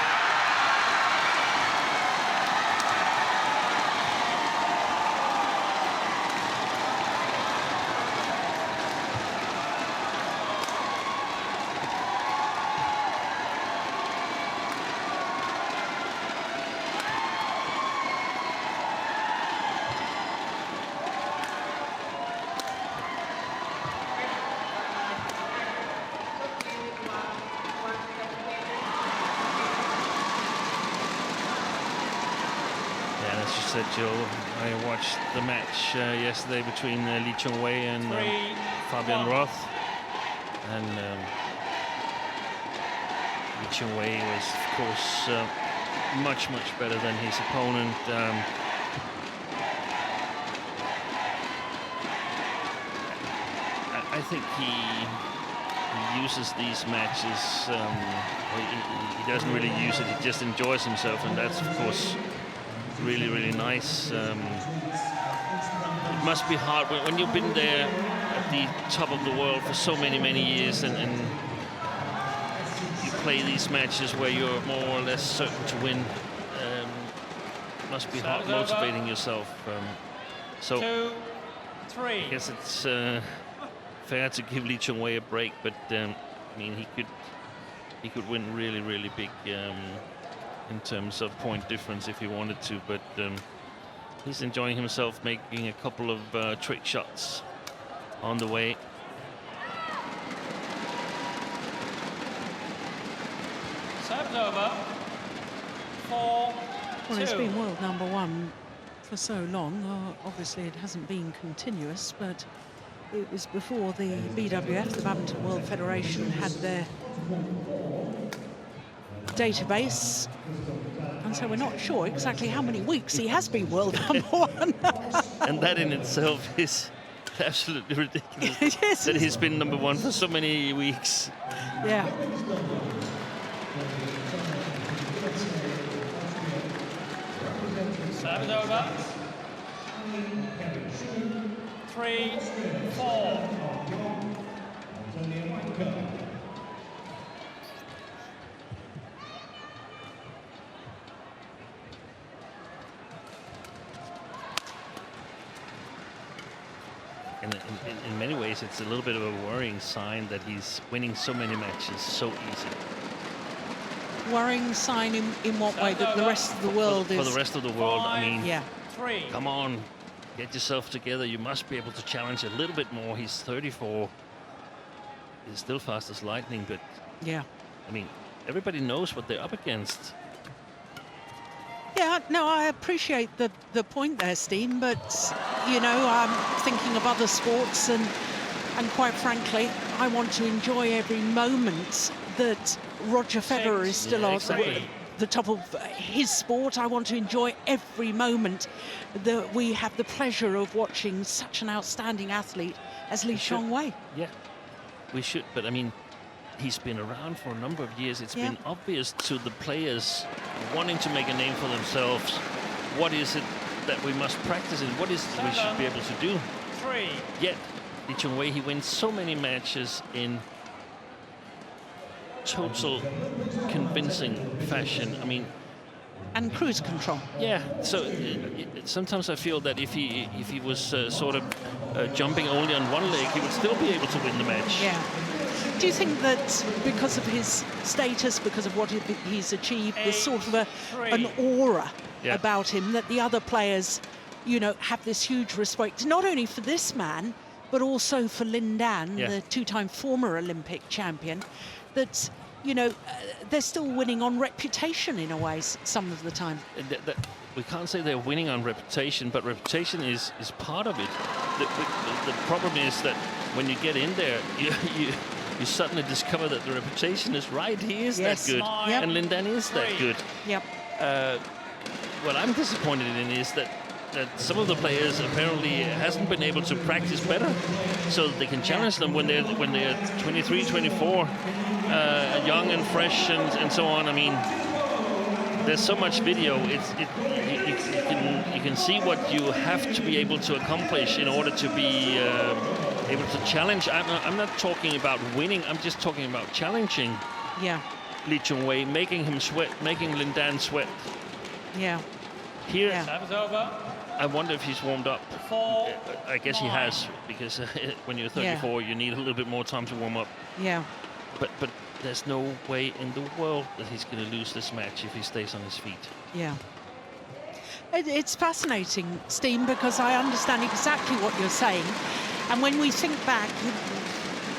Said Joe, I watched the match yesterday between Lee Chong-wei and Fabian Roth, and Lee Chong-wei was, of course, much better than his opponent. I think he uses these matches. He doesn't really use it. He just enjoys himself, and that's, of course, really nice. It must be hard when you've been there at the top of the world for so many years, and you play these matches where you're more or less certain to win. It must be hard motivating yourself. So 2-3. I guess it's fair to give Lee Chong-wei a break, but I mean, he could win really big in terms of point difference if he wanted to, but he's enjoying himself, making a couple of trick shots on the way. Serves over. 4-2. Well, he's been world #1 for so long. Obviously, it hasn't been continuous, but it was before the BWF, the Badminton World Federation, had their database, and so we're not sure exactly how many weeks he has been world #1. And that in itself is absolutely ridiculous. Yes, that he's been #1 for so many weeks. Yeah. Serves over. 3-4. In many ways, it's a little bit of a worrying sign that he's winning so many matches so easy. Worrying sign in what way? That the rest of the world is... For the rest of the world, I mean, yeah. Come on, get yourself together. You must be able to challenge a little bit more. He's 34. He's still fast as lightning, but yeah, I mean, everybody knows what they're up against. Yeah, no, I appreciate the point there, Steen, but, you know, I'm thinking of other sports, and quite frankly, I want to enjoy every moment that Roger Federer is still on the top of his sport. I want to enjoy every moment that we have the pleasure of watching such an outstanding athlete as Lee Chong-wei. Yeah, we should, but I mean, he's been around for a number of years. It's been obvious to the players wanting to make a name for themselves. What is it that we must practice and what is it we should be able to do? 3. Yet, Lee Chong-wei, he wins so many matches in total convincing fashion. I mean, and cruise control. Yeah, so sometimes I feel that if he was sort of jumping only on one leg, he would still be able to win the match. Yeah. Do you think that because of his status, because of what he's achieved, there's sort of an aura about him that the other players, you know, have this huge respect, not only for this man, but also for Lin Dan, Yeah. the two-time former Olympic champion, that, you know, they're still winning on reputation in a way some of the time. We can't say they're winning on reputation, but reputation is part of it. The problem is that when you get in there, you suddenly discover that the reputation is right. He is Yes. that good, Yep. and Lin Dan is that good. Yep. What I'm disappointed in is that some of the players apparently hasn't been able to practice better, so that they can challenge them when they're 23, 24, young and fresh and so on. I mean, there's so much video. You can see what you have to be able to accomplish in order to be able to challenge. I'm not talking about winning. I'm just talking about challenging. Yeah. Lee Chong-wei, making him sweat, making Lin Dan sweat. Yeah. Here, Yeah. Service over. I wonder if he's warmed up. 4. I guess he has, because when you're 34, you need a little bit more time to warm up. Yeah. But there's no way in the world that he's going to lose this match if he stays on his feet. Yeah. It's fascinating, Steen, because I understand exactly what you're saying. And when we think back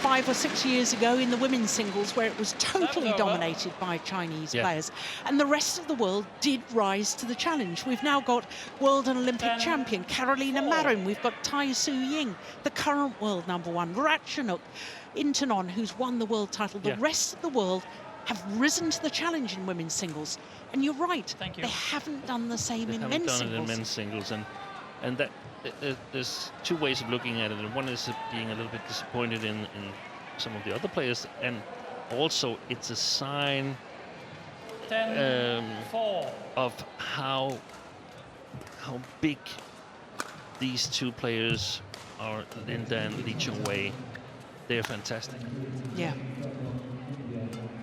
5 or 6 years ago in the women's singles, where it was totally dominated by Chinese players, and the rest of the world did rise to the challenge. We've now got world and Olympic champion Carolina Marin. We've got Tai Su Ying, the current world #1, Ratchanuk, Intanon, who's won the world title. The rest of the world have risen to the challenge in women's singles. And you're right, Thank you. they haven't done the same They in haven't men's done singles. it in men's singles, and that there's two ways of looking at it. And one is being a little bit disappointed in some of the other players, and also it's a sign 10-4. of how big these two players are. Lin Dan, Lee Chong-wei, they're fantastic. Yeah.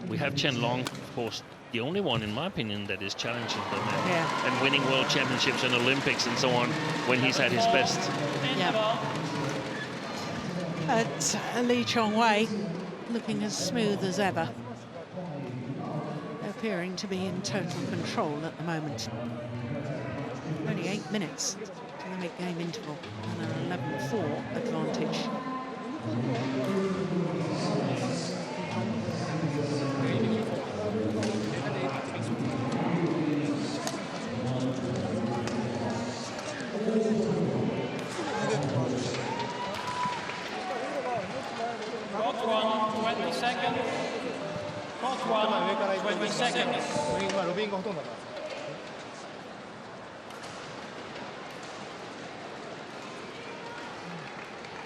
We have Chen Long, of course, the only one, in my opinion, that is challenging them Yeah. and winning world championships and Olympics and so on when he's at his best. Yeah. But Lee Chong-wei looking as smooth as ever, appearing to be in total control at the moment. Only 8 minutes to the mid-game interval and an 11-4 advantage. Court 1, 20 seconds. Court 1, 20 seconds.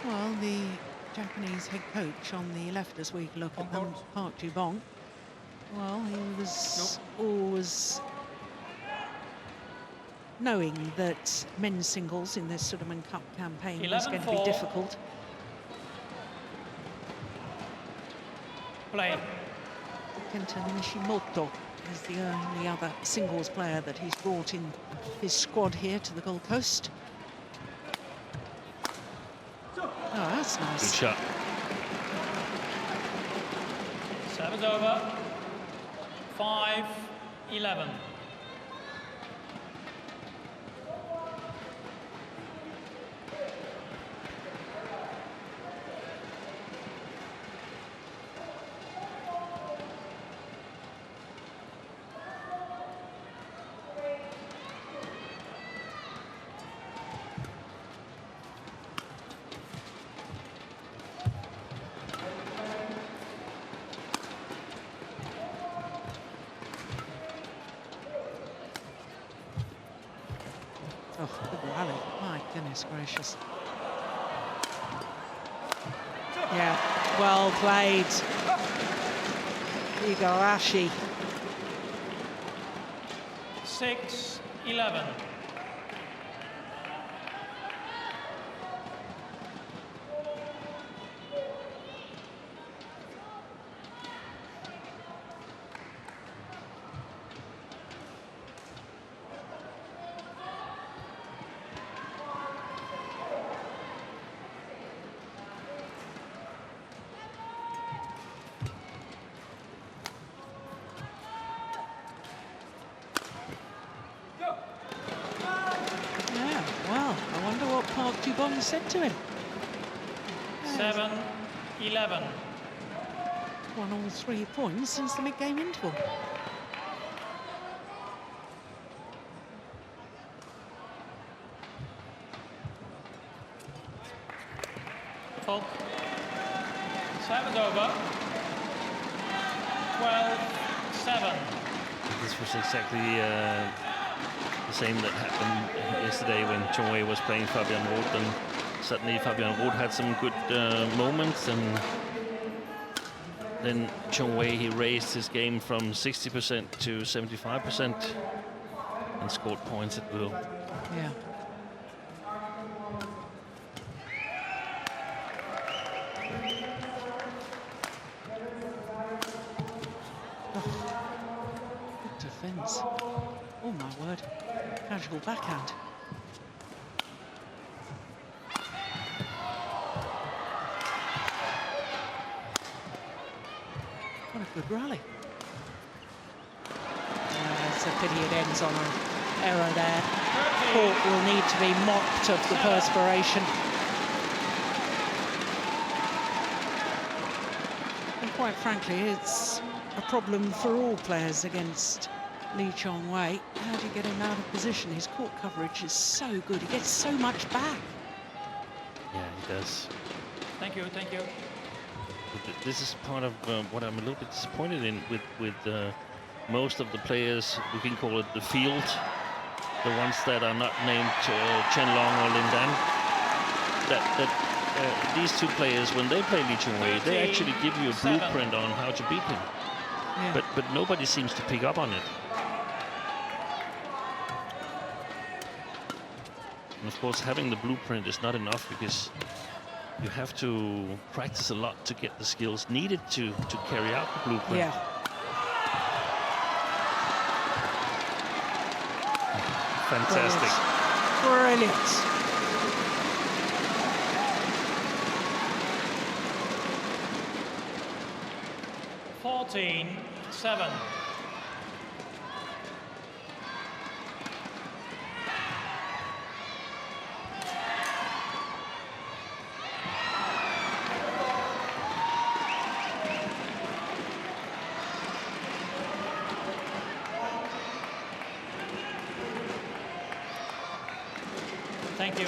Well, the Japanese head coach on the left, as we look at them, Park Ju-bong, well, he was always knowing that men's singles in this Sudirman Cup campaign was going to be 11-4. difficult. Play. Kenta Nishimoto is the only other singles player that he's brought in his squad here to the Gold Coast. Oh, that's Good nice. shot. Service over. 5-11. Oh, good rally. My goodness gracious. Yeah, well played. Igarashi. 6-11. Yeah, well, I wonder what Park Ju-bong said to him. 7-11. Won all 3 points since the mid-game interval. Fault. Serve over. 12-7. This was exactly the same that happened yesterday when Chong was playing Fabian Roth, and suddenly Fabian Roth had some good moments, and then Chong he raised his game from 60% to 75% and scored points at will. Yeah. Good defense. Oh my word. Casual backhand. What a good rally. It's a pity it ends on an error there. Court will need to be mopped of the perspiration. And quite frankly, it's a problem for all players against Lee Chong-wei. How do you get him out of position? His court coverage is so good. He gets so much back. Yeah, he does. Thank you, thank you. This is part of what I'm a little bit disappointed in with most of the players, we can call it the field, the ones that are not named Chen Long or Lin Dan. These two players, when they play Lee Chong-wei, they actually give you a blueprint on how to beat him. Yeah. But nobody seems to pick up on it. And of course, having the blueprint is not enough, because you have to practice a lot to get the skills needed to carry out the blueprint. Yeah. Fantastic. Brilliant. Brilliant. 14-7. Thank you.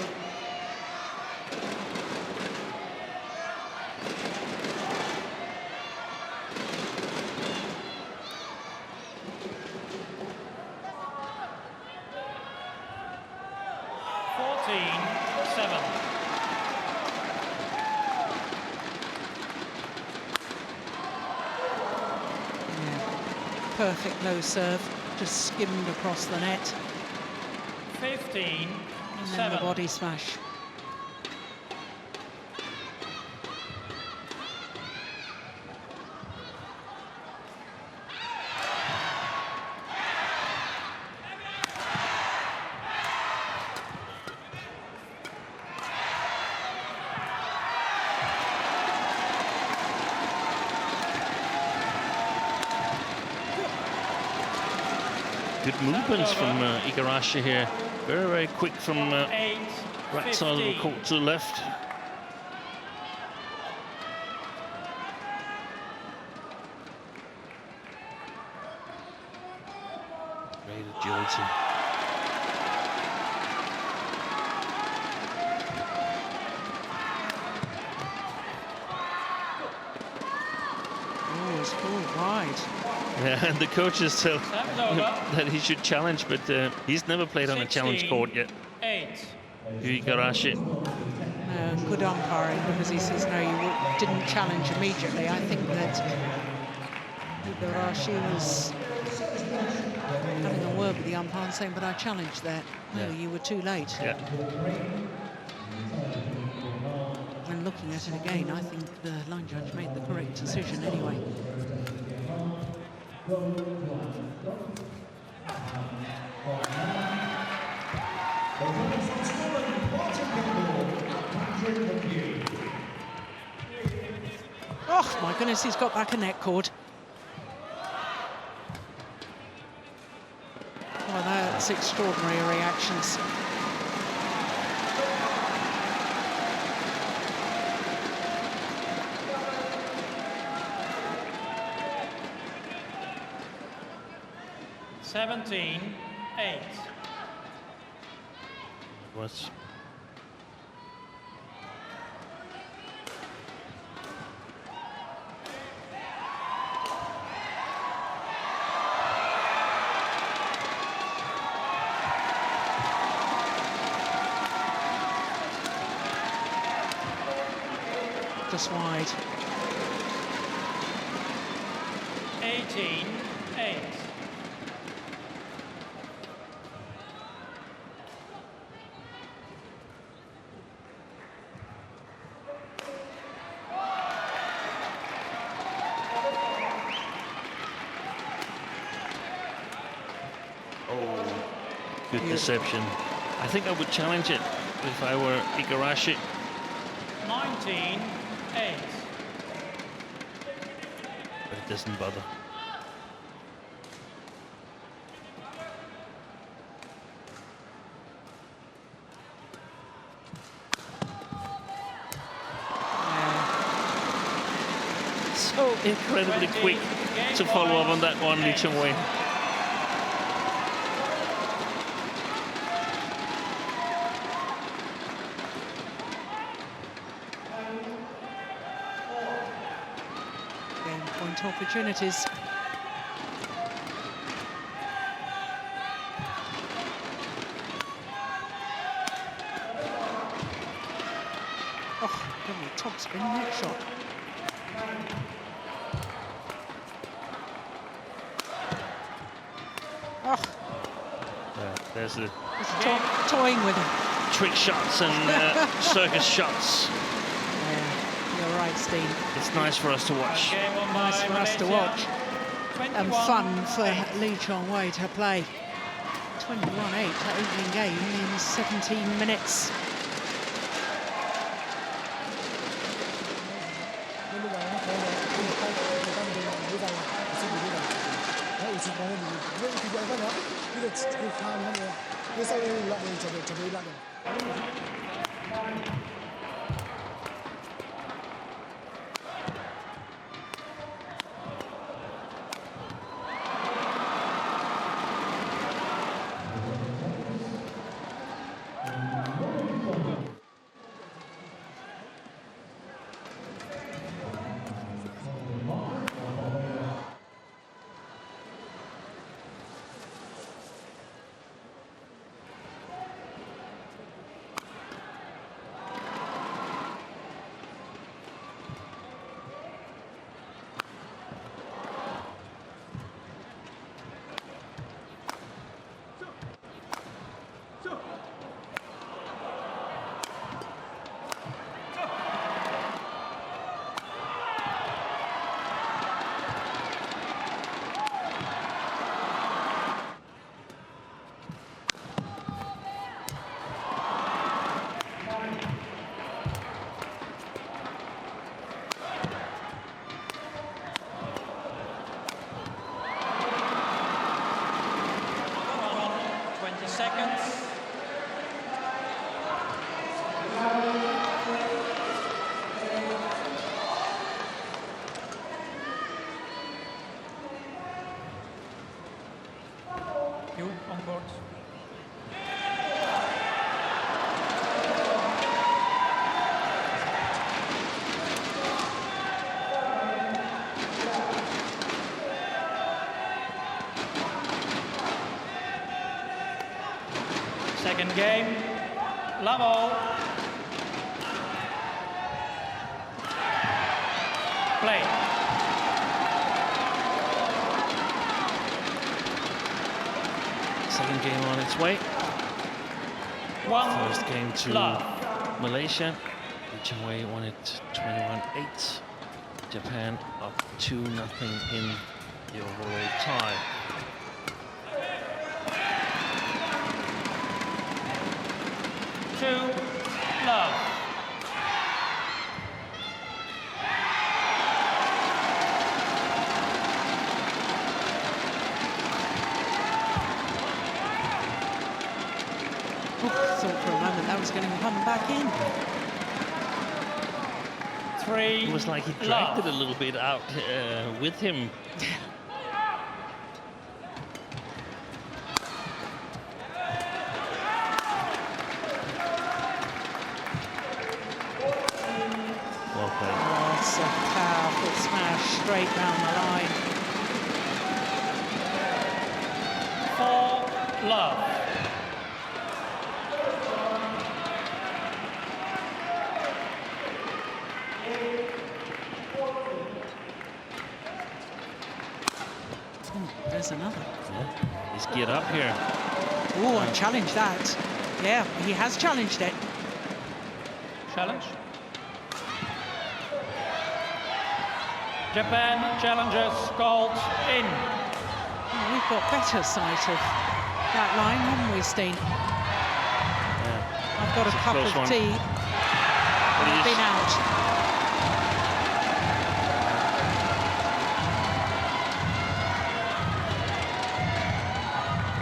Perfect low serve, just skimmed across the net. 15-7. And then the body smash. Good movements from Igarashi here. Very, very quick from right side of the court to the left. Great agility. Oh, it's all wide. Yeah, and the coaches tell that he should challenge, but he's never played on a challenge court yet. 8. Igarashi. Good umpiring, because he says, no, you didn't challenge immediately. I think that Igarashi was having a word with the umpire and saying, but I challenged that. No, you were too late. Yeah. And looking at it again, I think the line judge made the correct decision anyway. Oh my goodness, he's got back a net cord. Well, that's extraordinary reactions. 17-8. Was just wide. 18-8. good deception. I think I would challenge it if I were Igarashi. 19-8. But it doesn't bother. So incredibly quick to follow up on that one, Lee Chong-wei. Game point opportunities. Oh, lovely top spin net shot. Oh, There's the toying with him. trick shots and circus shots. Yeah, you're right, Steve. It's nice for us to watch. Nice for us to watch. And fun for Lee Chong-wei to play. 21-8, opening game in 17 minutes. On court. Second game, level. Play. Second game on its way. One First game to love. Malaysia. Lee Chong-wei won it 21-8. Japan up 2-0 in the overall tie. Two love. Thought for a moment that was going to come back in. Three. It was like he dragged it a little bit out with him. Well played. Oh, it's a powerful smash straight down the line. 4-love. There's another. Yeah, he's geared up here. Oh, and challenged that. Yeah, he has challenged it. Challenge. Japan challenges called in. Oh, we've got better sight of that line, haven't we, Steen? Yeah. I've got a It's a cup close of one. tea. I've been out.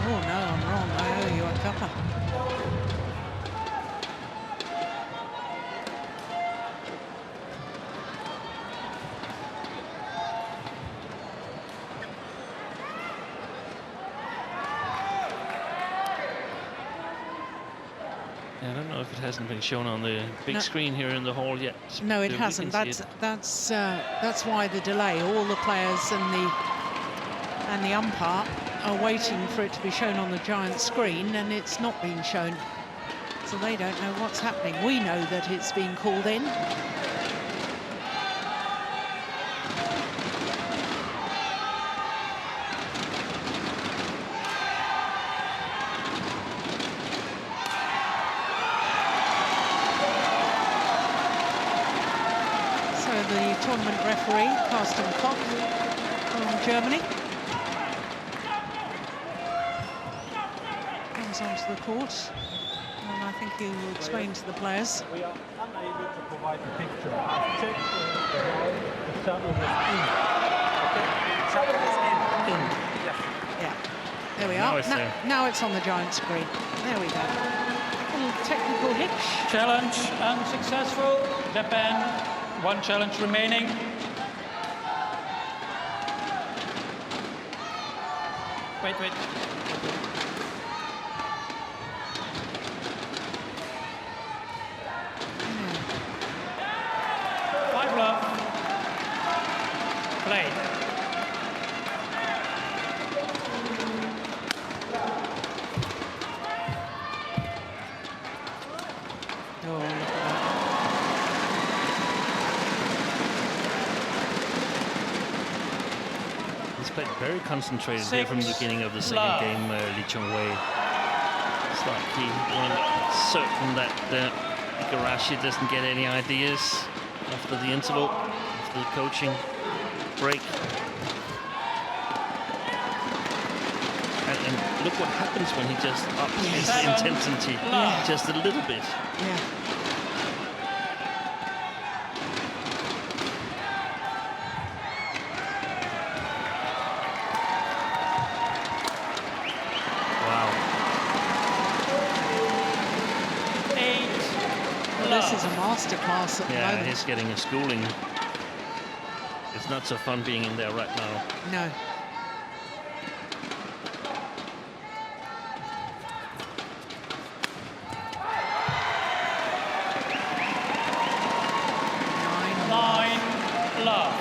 Oh no, I'm wrong. I owe you a cuppa. Yeah, I don't know if it hasn't been shown on the big No. screen here in the hall yet. No, it We hasn't. can see That's why the delay. All the players and the umpire are waiting for it to be shown on the giant screen, and it's not being shown. So they don't know what's happening. We know that it's being called in. So the tournament referee, Carsten Koch from Germany, comes onto the court, and I think he will explain to the players. We are unable to provide the picture. I've checked the shuttle was in. Okay? Shuttle was in. Yes. Yeah, there we Now are. it's there. Now it's on the giant screen. There we go. Little technical hitch. Challenge unsuccessful. Japan, one challenge remaining. Wait. 5-love. Play. Oh, look at that. He's played very concentrated here from the 6 beginning of the second love. game, Lee Chong-wei. It's like he wanted certain that Igarashi doesn't get any ideas after the interval, after the coaching break. And look what happens when he just ups his intensity just a little bit. Yeah. Wow. 8 This is a masterclass at the Yeah, moment. he's getting a schooling. It's not so fun being in there right now. No. Nine. 9-love.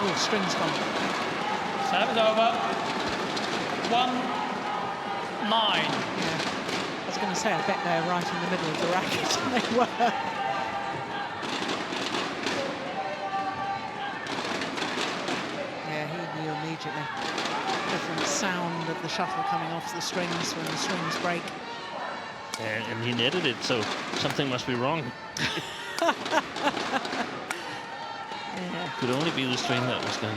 Oh, string's gone. Service over. 1-9. Yeah. I was going to say, I bet they're right in the middle of the racket, and they were. Yeah, he knew immediately. Different sound of the shuttle coming off the strings when the strings break. And he netted it, so something must be wrong. Yeah. Could only be the string that was gone.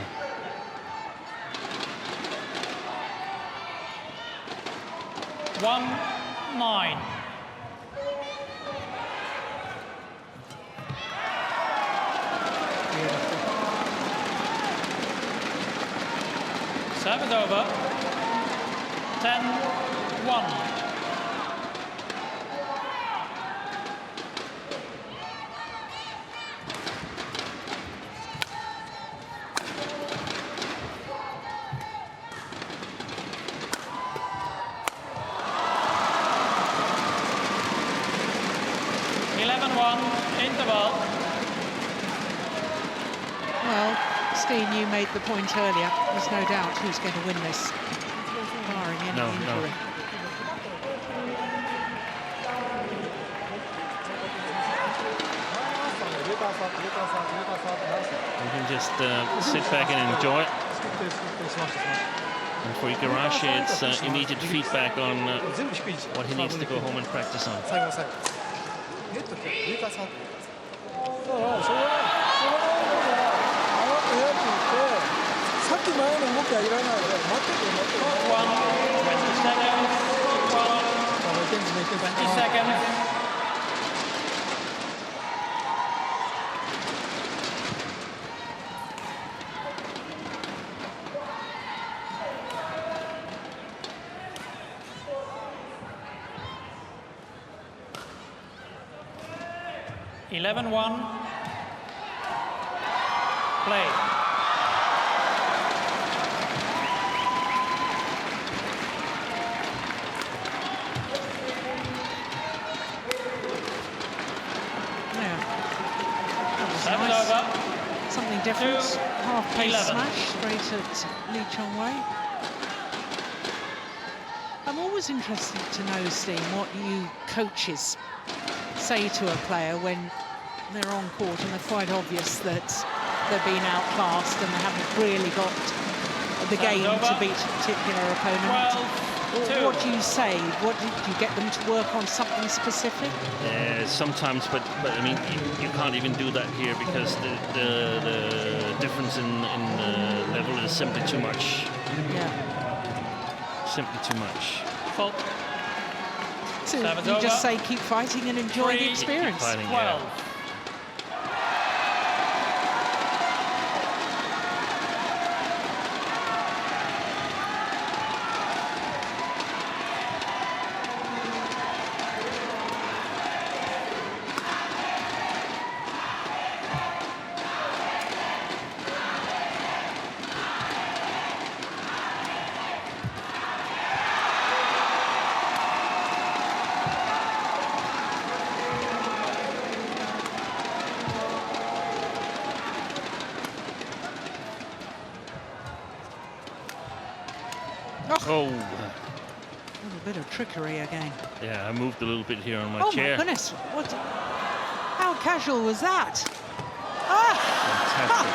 One 9. Beautiful. Service over. 10-1. Steen, you made the point earlier. There's no doubt who's going to win this, barring any injury. You can just sit back and enjoy it. And for Igarashi, it's immediate feedback on what he needs to go home and practice on. Eleven 1. Play. Nice. Something different. Half-pace smash straight at Lee Chong-wei. I'm always interested to know, Steen, what you coaches say to a player when they're on court and they're quite obvious that they're being outclassed and they haven't really got the game to beat a particular opponent. What do you say? What do you get them to work on something specific? Sometimes, but I mean, you can't even do that here because the difference in level is simply too much. Yeah. Simply too much. Fault. So you just say keep fighting and enjoy the experience. Keep fighting, 12. Yeah. Oh, a little bit of trickery again. Yeah, I moved a little bit here on my chair. Oh my goodness! What? How casual was that? Ah! Fantastic.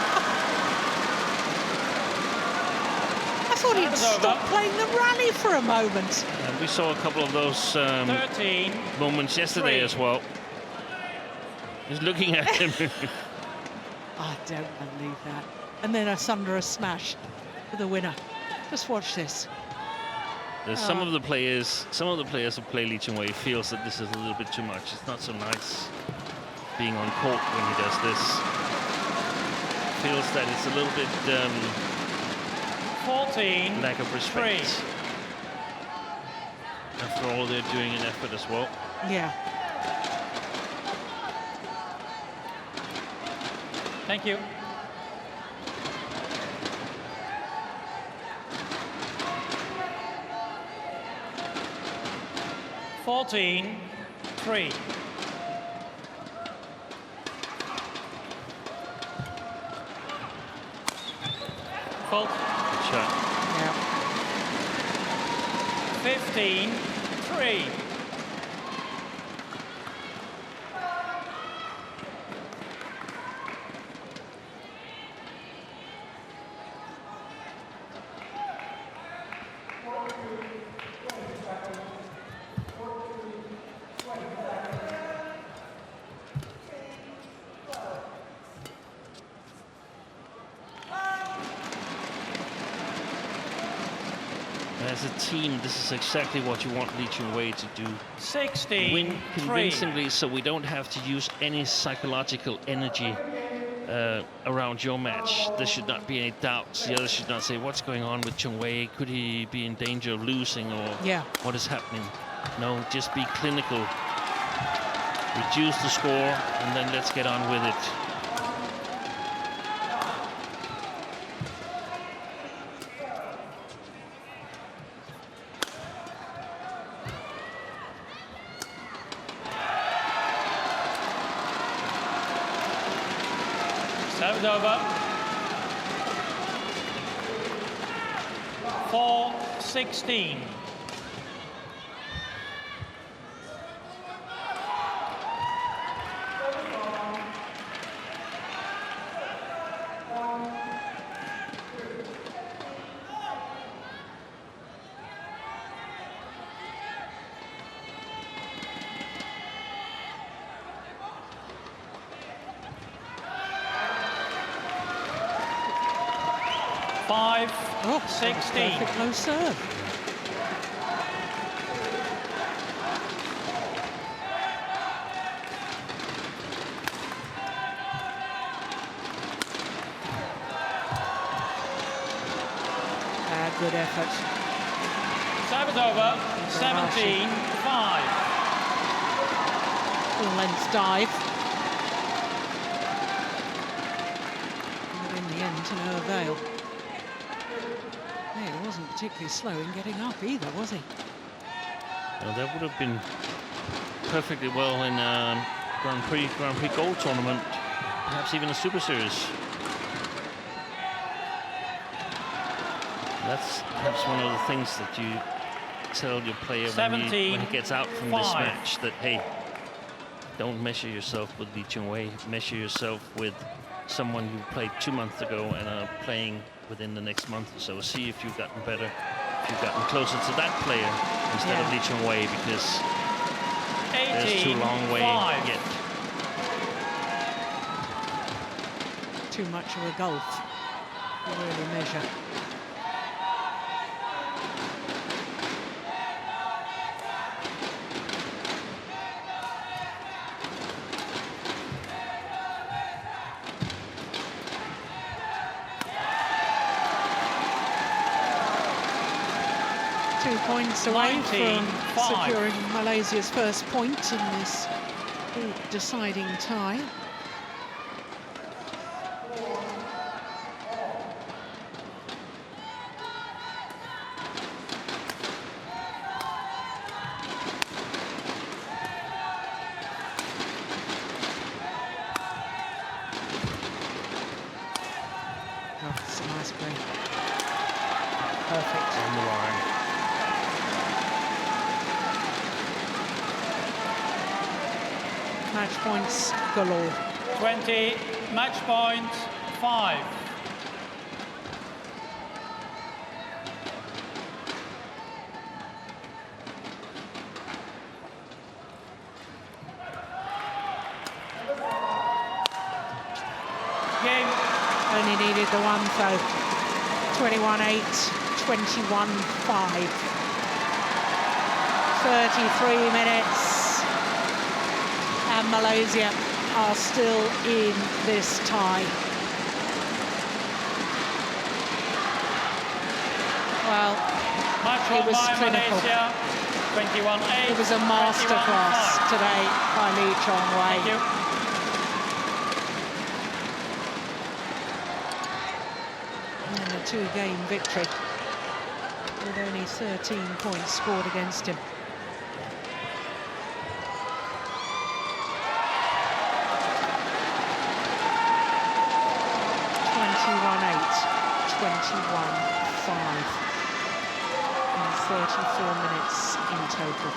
I thought he'd stop playing the rally for a moment. And we saw a couple of those 13 moments yesterday 3. as well. Just looking at him. I don't believe that. And then asunder a smash for the winner. Just watch this. There's some of the players who play Lee Chong-wei feels that this is a little bit too much. It's not so nice being on court when he does this. Feels that it's a little bit 14 lack of respect. 3. After all, they're doing an effort as well. Yeah. Thank you. Fourteen 3. Fault. Good shot. Yeah. 15 3. As a team, this is exactly what you want Lee Chong-wei to do. 16 Win 3. convincingly, so we don't have to use any psychological energy around your match. There should not be any doubts. The others should not say, what's going on with Chong-wei? Could he be in danger of losing, or what is happening? No, just be clinical. Reduce the score, and then let's get on with it. Serve's over. 4-16. Oh, 16. Perfect low serve. Good effort. Serve is over. 17-5. Full length dive. But in the end, to no avail. He wasn't particularly slow in getting up either, was he? Well, that would have been perfectly well in a Grand Prix Gold tournament, perhaps even a Super Series. That's perhaps one of the things that you tell your player when he gets out from this match, that hey, don't measure yourself with Lee Chung-wei, measure yourself with someone you played 2 months ago and are playing within the next month or so. See if you've gotten better, if you've gotten closer to that player instead of Lee Chung-wei, because there's too long way yet. Too much of a gulf to really measure. Points away from securing Malaysia's first point in this deciding tie. Oh, it's a nice play. Perfect. On the line. Match points galore. 20, match point 5. Game. Only needed the one, so 21-8, 21-5. 33 minutes. And Malaysia are still in this tie. Well, it was clinical. 21-8. It was a masterclass today by Lee Chung-wei. Thank you. And a 2-game victory with only 13 points scored against him. 21-5 in 34 minutes in total.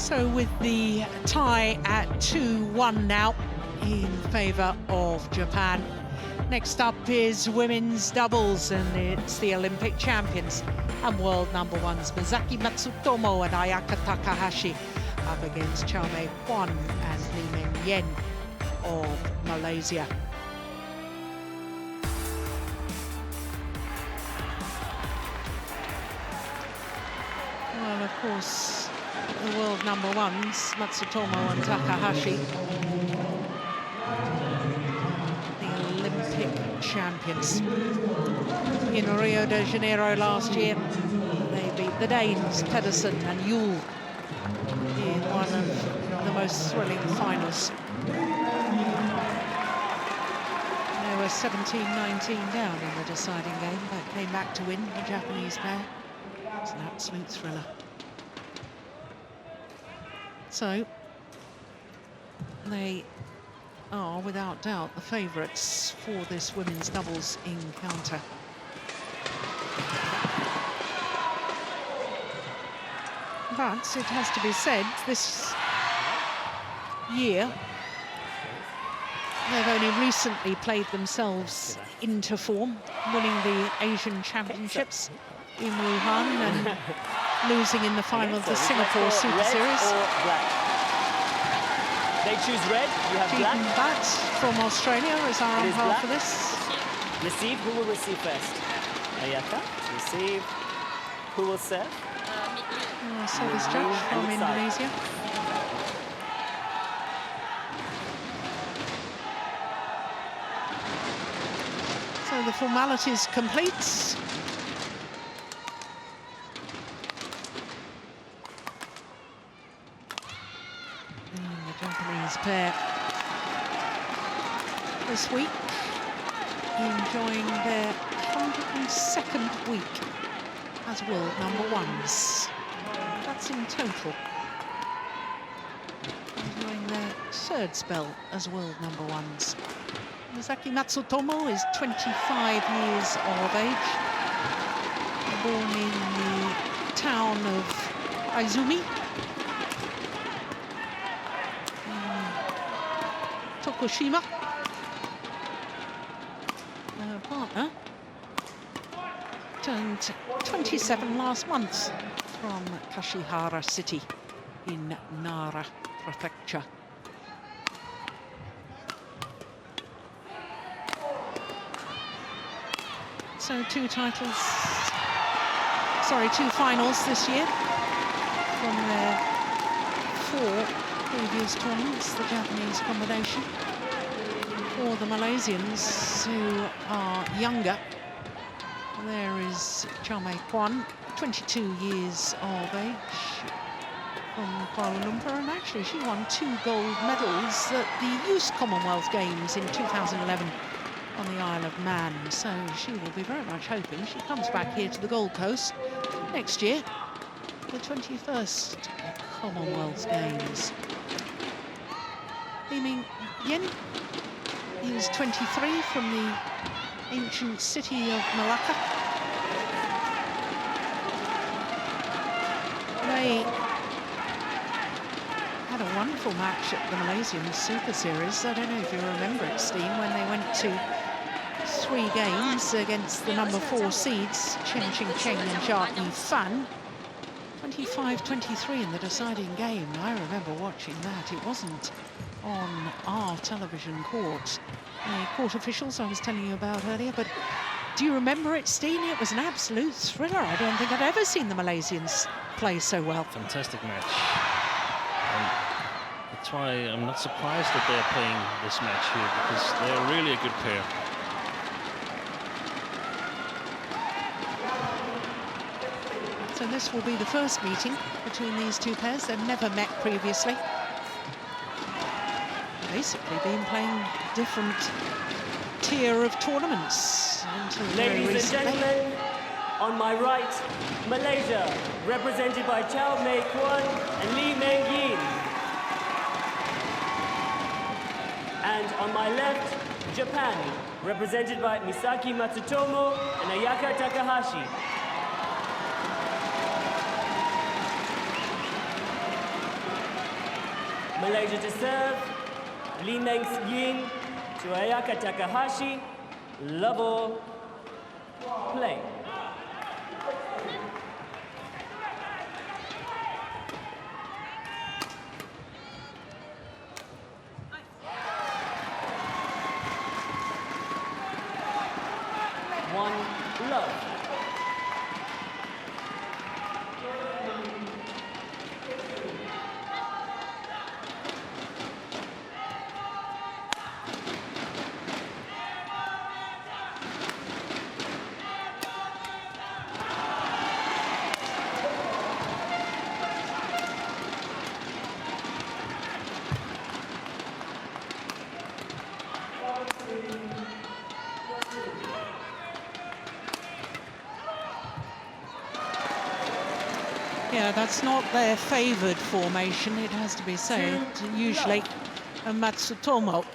So with the tie at 2-1 now in favour of Japan. Next up is women's doubles, and it's the Olympic champions and world number ones Misaki Matsutomo and Ayaka Takahashi up against Chow, Kuan and Yean of Malaysia. Well, of course, the world number ones, Matsutomo and Takahashi, the Olympic champions. In Rio de Janeiro last year, they beat the Danes, Pedersen and Yuta, in one of the most thrilling finals. They were 17-19 down in the deciding game, but came back to win, the Japanese pair. It's an absolute thriller. So, they are without doubt the favourites for this women's doubles encounter. But it has to be said, this year they've only recently played themselves into form, winning the Asian Championships in Wuhan and losing in the final of the Singapore Super Series. They choose red, you have black. Jean Bat from Australia is our umpire for this. Receive, who will receive first? Ayaka, receive. Who will serve? Service judge from Indonesia. So the formalities complete. Japanese pair this week enjoying their 102nd week as world number ones. That's in total. Enjoying their third spell as world number ones. Misaki Matsutomo is 25 years of age, born in the town of Aizumi, Tokushima. Her partner turned 27 last month from Kashihara City in Nara Prefecture. So two finals this year from their 4 previous tournaments, the Japanese combination. For the Malaysians, who are younger, there is Kuan, 22 years of age, from Kuala Lumpur, and actually she won 2 gold medals at the Youth Commonwealth Games in 2011 on the Isle of Man, so she will be very much hoping she comes back here to the Gold Coast next year, the 21st Commonwealth Games. Yean, he was 23 from the ancient city of Malacca. They had a wonderful match at the Malaysian Super Series. I don't know if you remember it, Steen, when they went to 3 games against the number 4 seeds, Chen Cheng and Jia Yifan. 25-23 in the deciding game. I remember watching that. It wasn't on our television court. The court officials I was telling you about earlier, but do you remember it, Steen? It was an absolute thriller. I don't think I'd ever seen the Malaysians play so well. Fantastic match. And that's why I'm not surprised that they're playing this match here, because they're really a good pair. So this will be the first meeting between these two pairs. They've never met previously. Basically been playing different tier of tournaments until very recently. Ladies and gentlemen, on my right, Malaysia, represented by Chow Kuan and Meng Yean. And on my left, Japan, represented by Misaki Matsutomo and Ayaka Takahashi. Malaysia to serve. Meng's Yean to Ayaka Takahashi. Level. Play. One love. Yeah, that's not their favoured formation, it has to be said. Usually, Matsutomo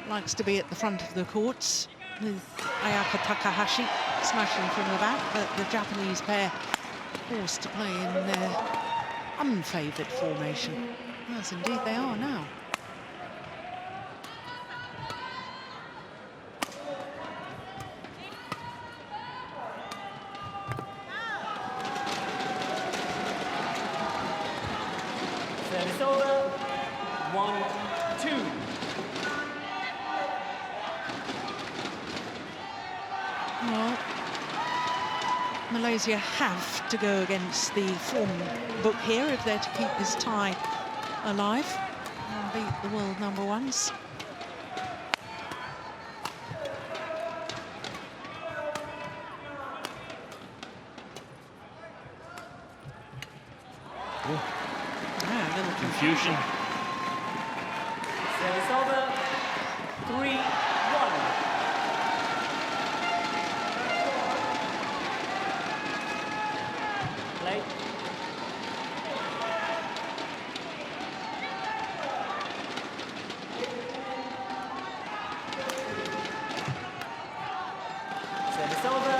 likes to be at the front of the courts with Ayaka Takahashi smashing from the back, but the Japanese pair forced to play in their unfavoured formation. Yes, indeed they are now. Service over. 1-2. Well, Malaysia have to go against the form book here if they're to keep this tie alive and beat the world number ones. Yeah, a little Confusion. Service over. 3-1. Play. Service over.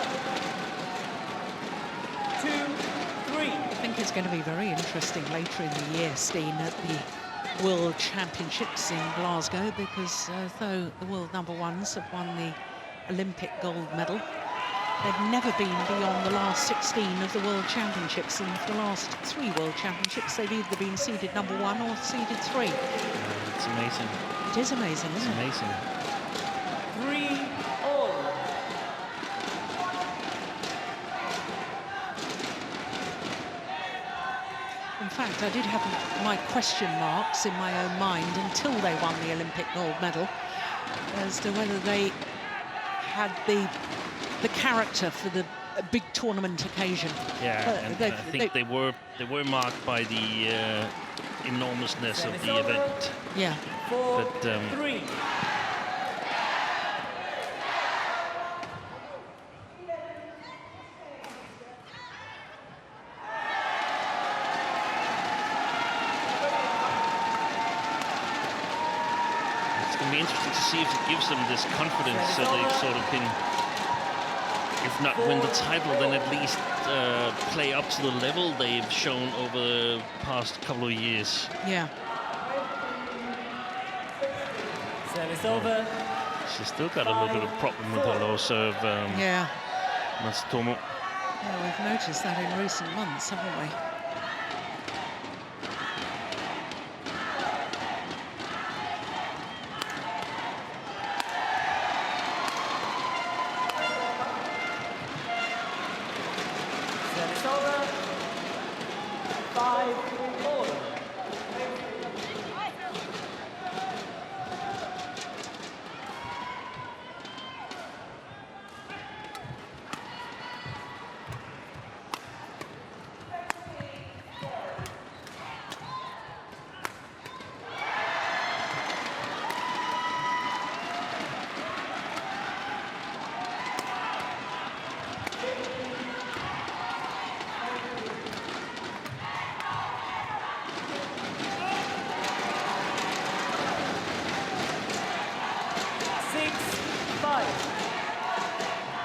2-3. I think it's going to be very interesting later in the year, Steen, at the World Championships in Glasgow, because though the world number ones have won the Olympic gold medal, they've never been beyond the last 16 of the World Championships, and for the last 3 World Championships, they've either been seeded number 1 or seeded 3. It's amazing. It is amazing, isn't it? Amazing. 3-all. In fact, I did have my question marks in my own mind until they won the Olympic gold medal as to whether they had the character for the big tournament occasion. Yeah, But and they've- I think they were marked by the enormousness of the event. Yeah. 4-3. It's going to be interesting to see if it gives them this confidence, so they sort of can, if not win the title, then at least play up to the level they've shown over the past couple of years. Yeah. Service over. She's still got a little bit of problem with her low serve, Yeah. Matsutomo. Yeah, we've noticed that in recent months, haven't we? Service over. 5-all.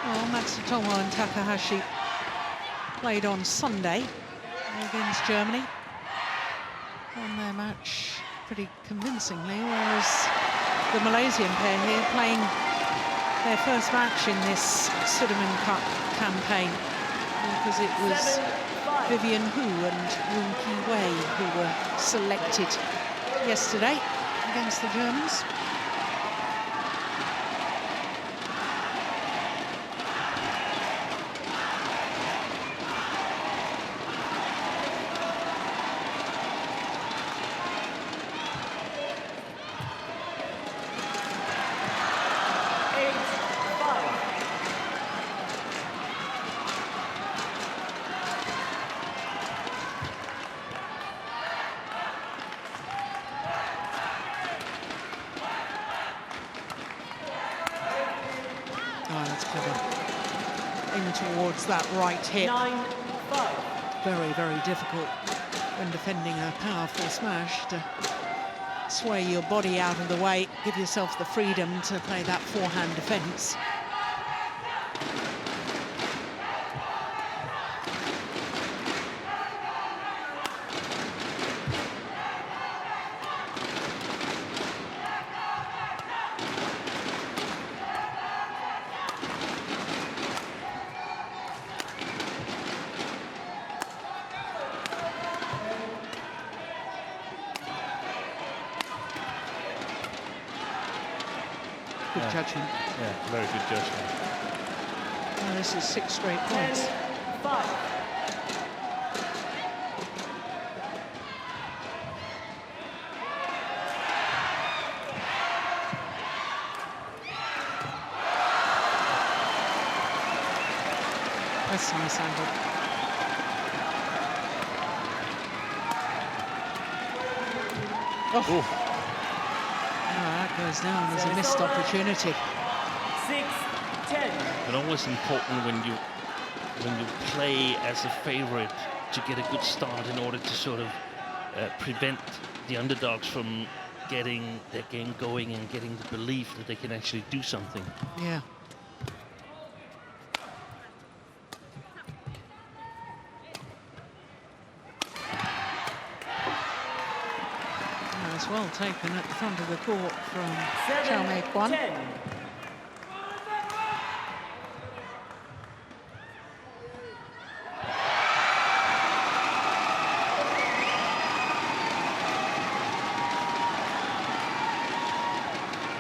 Well, Matsutomo and Takahashi played on Sunday against Germany. Won their match pretty convincingly, whereas the Malaysian pair here playing their first match in this Sudirman Cup campaign, because it was Vivian Hu and Yoon Ki Wei who were selected yesterday against the Germans. That right hip. 9-5. Very, very difficult when defending a powerful smash to sway your body out of the way, give yourself the freedom to play that forehand defense. Good judgment. Yeah, very good judgment. Well, this is 6 straight points. 10-5. That's a nice angle. Oh. That goes down as a missed opportunity. 6-10. But always important when you play as a favorite to get a good start in order to sort of prevent the underdogs from getting their game going and getting the belief that they can actually do something. Yeah. That's well taken at the front of the court from Chow Kuan. 7-10.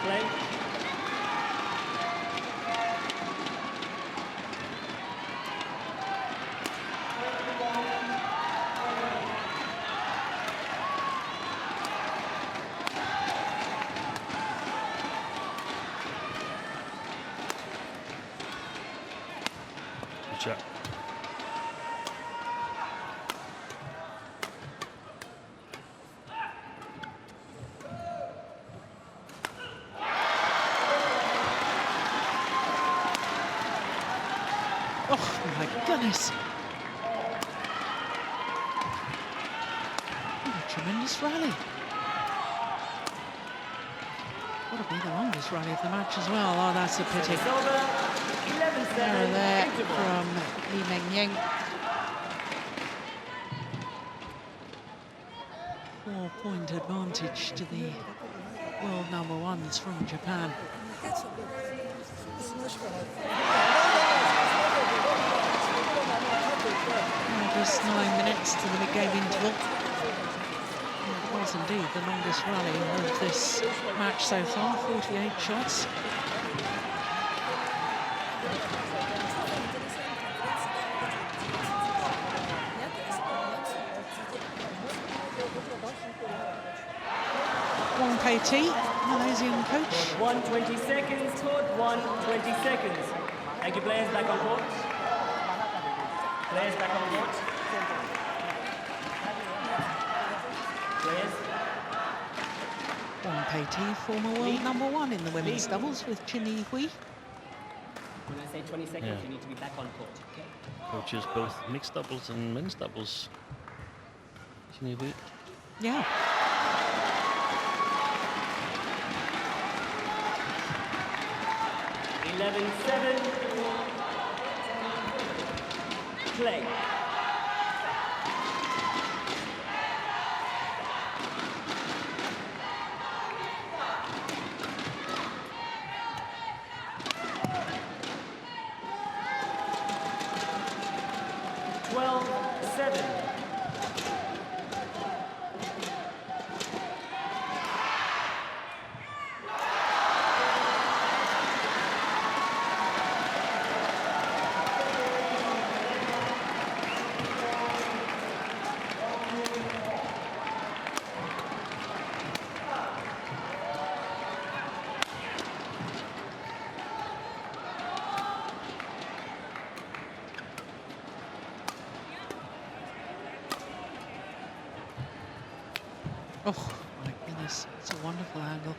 Play. Good shot. Oh my goodness. What a tremendous rally. That'll be the longest rally of the match as well. Oh, that's a pity. It's over. 11-7. Error there Interval. from Meng Yean. 4-point advantage to the world number ones from Japan. Just 9 minutes to the mid-game interval. It was indeed the longest rally of this match so far, 48 shots. Wong Pei-Ti, Malaysian coach. 120 seconds, court, 120 seconds. Thank you, players, back on court. Players back on court. Players. Wong Pei-Ti, former world number one in the women's doubles with Chin Yi-Hui. When I say 20 seconds, Yeah. you need to be back on court, okay? Coaches both mixed doubles and men's doubles. Yeah. (11-7). Play. 7. Oh, my goodness. It's a wonderful angle.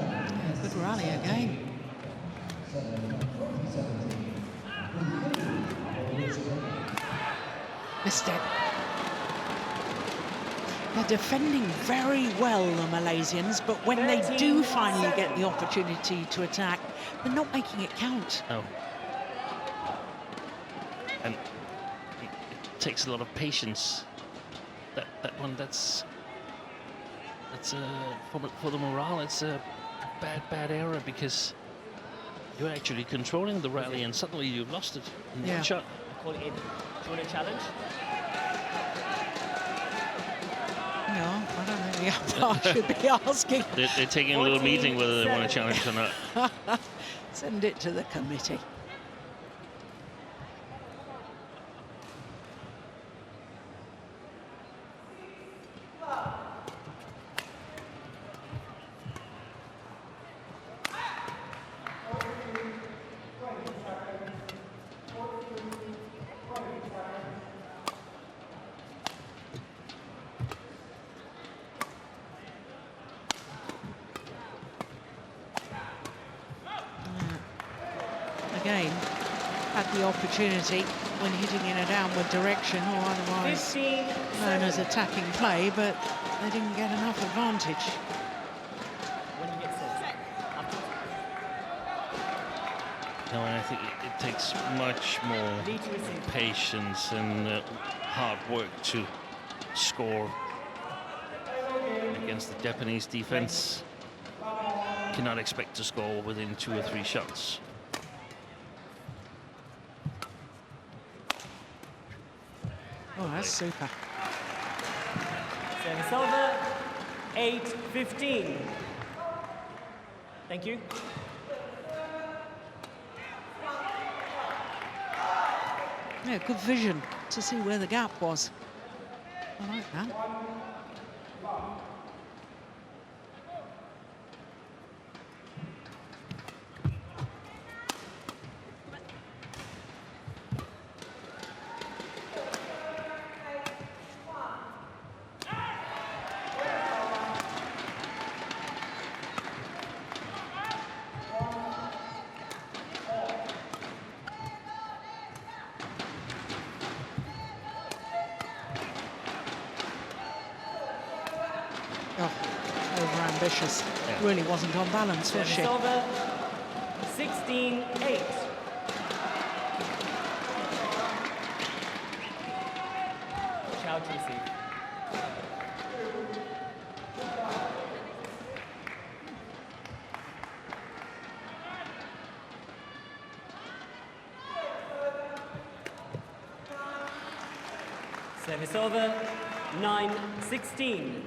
Yeah, good rally again. Missed it. They're defending very well, the Malaysians, but when they do finally get the opportunity to attack, they're not making it count. No. And it takes a lot of patience. That one, that's for the morale, it's a bad error, because you're actually controlling the rally and suddenly you've lost it in one shot. Call it in. Do you want a challenge? No, I don't think the umpire should be asking. They're taking a little meeting whether they want to challenge or not. Send it to the committee. Again, had the opportunity when hitting in a downward direction, or otherwise known as attacking play, but they didn't get enough advantage. When you get set. No, and I think it takes much more patience and hard work to score against the Japanese defense. Cannot expect to score within 2 or 3 shots. Oh, that's super. Service over. 8-15. Thank you. Yeah, good vision to see where the gap was. I like that. Over-ambitious. Yeah. Really wasn't on balance, was she? Service over. 16-8. Chow to receive. Service over. 9-16.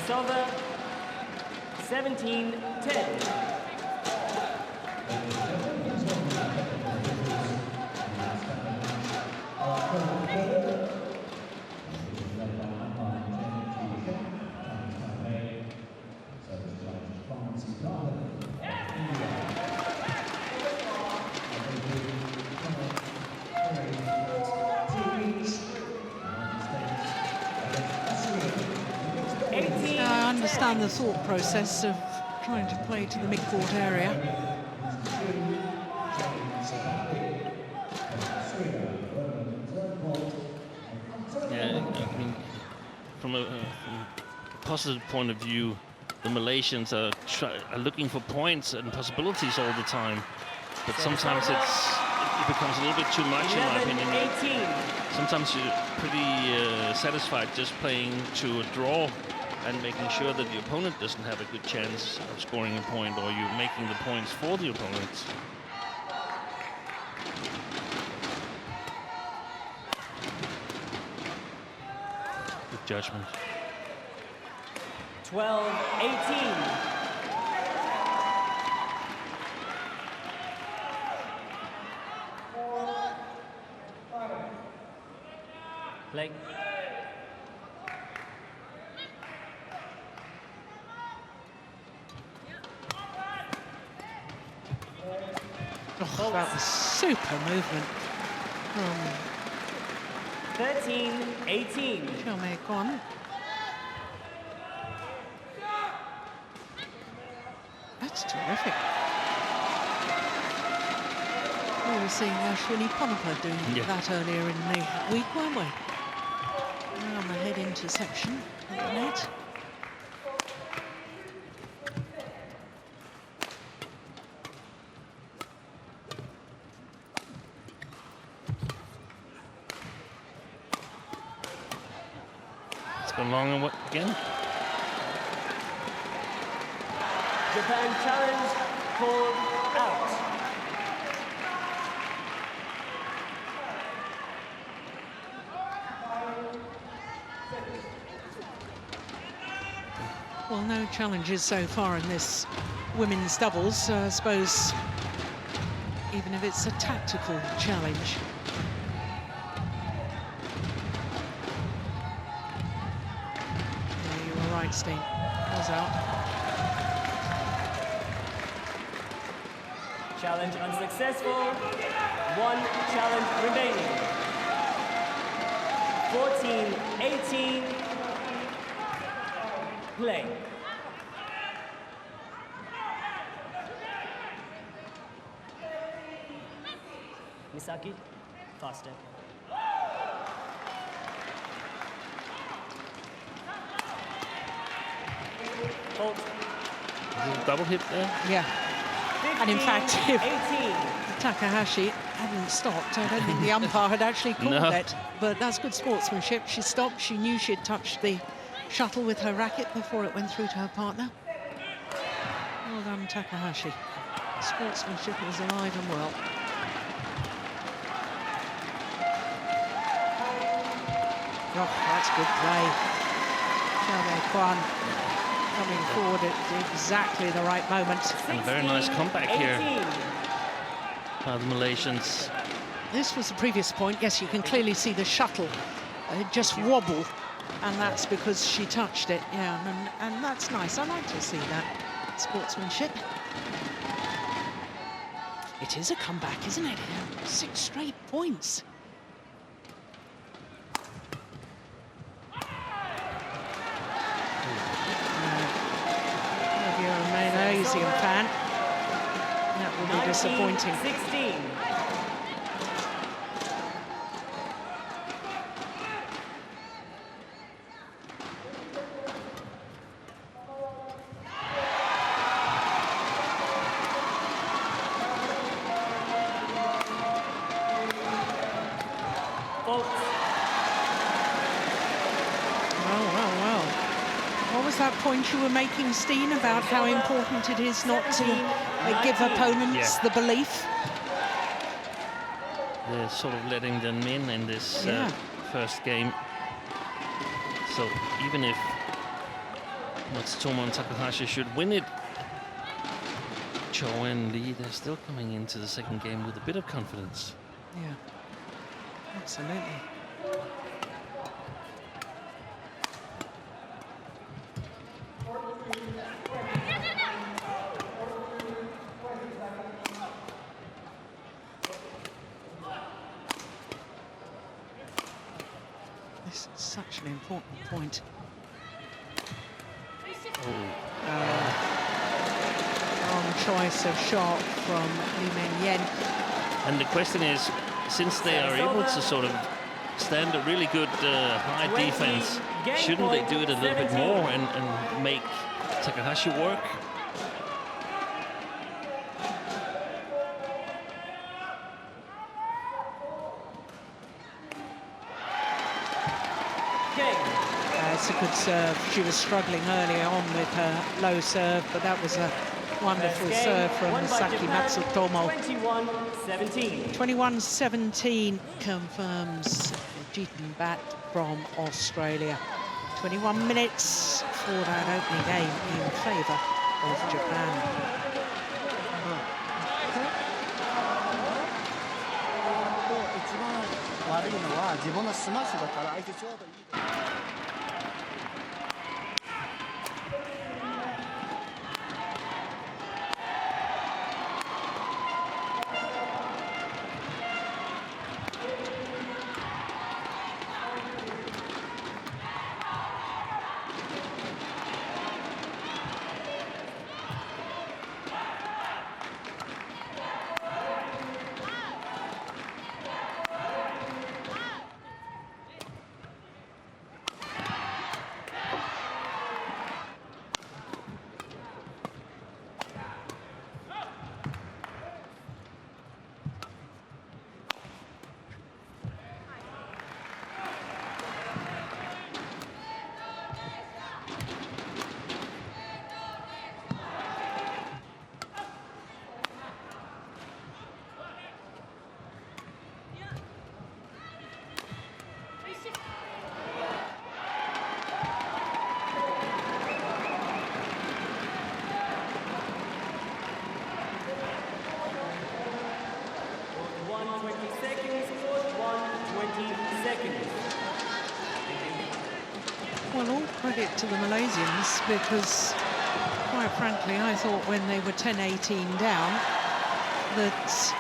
Kosovo, 17-10. I understand the thought process of trying to play to the mid-court area. Yeah, I mean, from a positive point of view, the Malaysians are looking for points and possibilities all the time, but sometimes it becomes a little bit too much, in my opinion. 11-18. Sometimes you're pretty satisfied just playing to a draw and making sure that the opponent doesn't have a good chance of scoring a point, or you're making the points for the opponents. Good judgment. 12-18. Play. Oh, that was super movement from 13-18. Kuan. That's terrific. We were seeing Ashwini Ponapa doing that earlier in the week, weren't we? Around the head intersection of the net. Long and what again? Japan challenge called out. Well, no challenges so far in this women's doubles. I suppose even if it's a tactical challenge. Steen was out. Challenge unsuccessful. One challenge remaining. 14-18. Play. Misaki, faster. Is it a double hit there? Yeah. 15, And in fact, if 18. Takahashi hadn't stopped, I don't think the umpire had actually called it. But that's good sportsmanship. She stopped. She knew she'd touched the shuttle with her racket before it went through to her partner. Well done, Takahashi. Sportsmanship was alive and well. Oh, that's good play. Kuan coming forward at exactly the right moment. And a very nice comeback here by the Malaysians. This was the previous point. Yes, you can clearly see the shuttle just wobble, and that's because she touched it. Yeah, and that's nice. I like to see that sportsmanship. It is a comeback, isn't it? 6 straight points. If you're a Malaysian fan, that will be disappointing. 16. That point you were making, Steen, about how important it is not to give opponents the belief. They're sort of letting them in this first game. So even if Matsutomo and Takahashi should win it. Chow and Lee, they're still coming into the second game with a bit of confidence. Yeah, absolutely. This is such an important point. Wrong choice of shot from Yean. And the question is, since they are able to sort of stand a really good high defense, shouldn't they do it a little bit more and make Takahashi work? It's a good serve. She was struggling early on with her low serve, but that was a wonderful serve from Misaki Matsutomo. 21-17. 21-17 confirms Jeetan bat from Australia. 21 minutes for that opening game in favour of Japan. 20 seconds. Well, all credit to the Malaysians, because quite frankly, I thought when they were 10-18 down that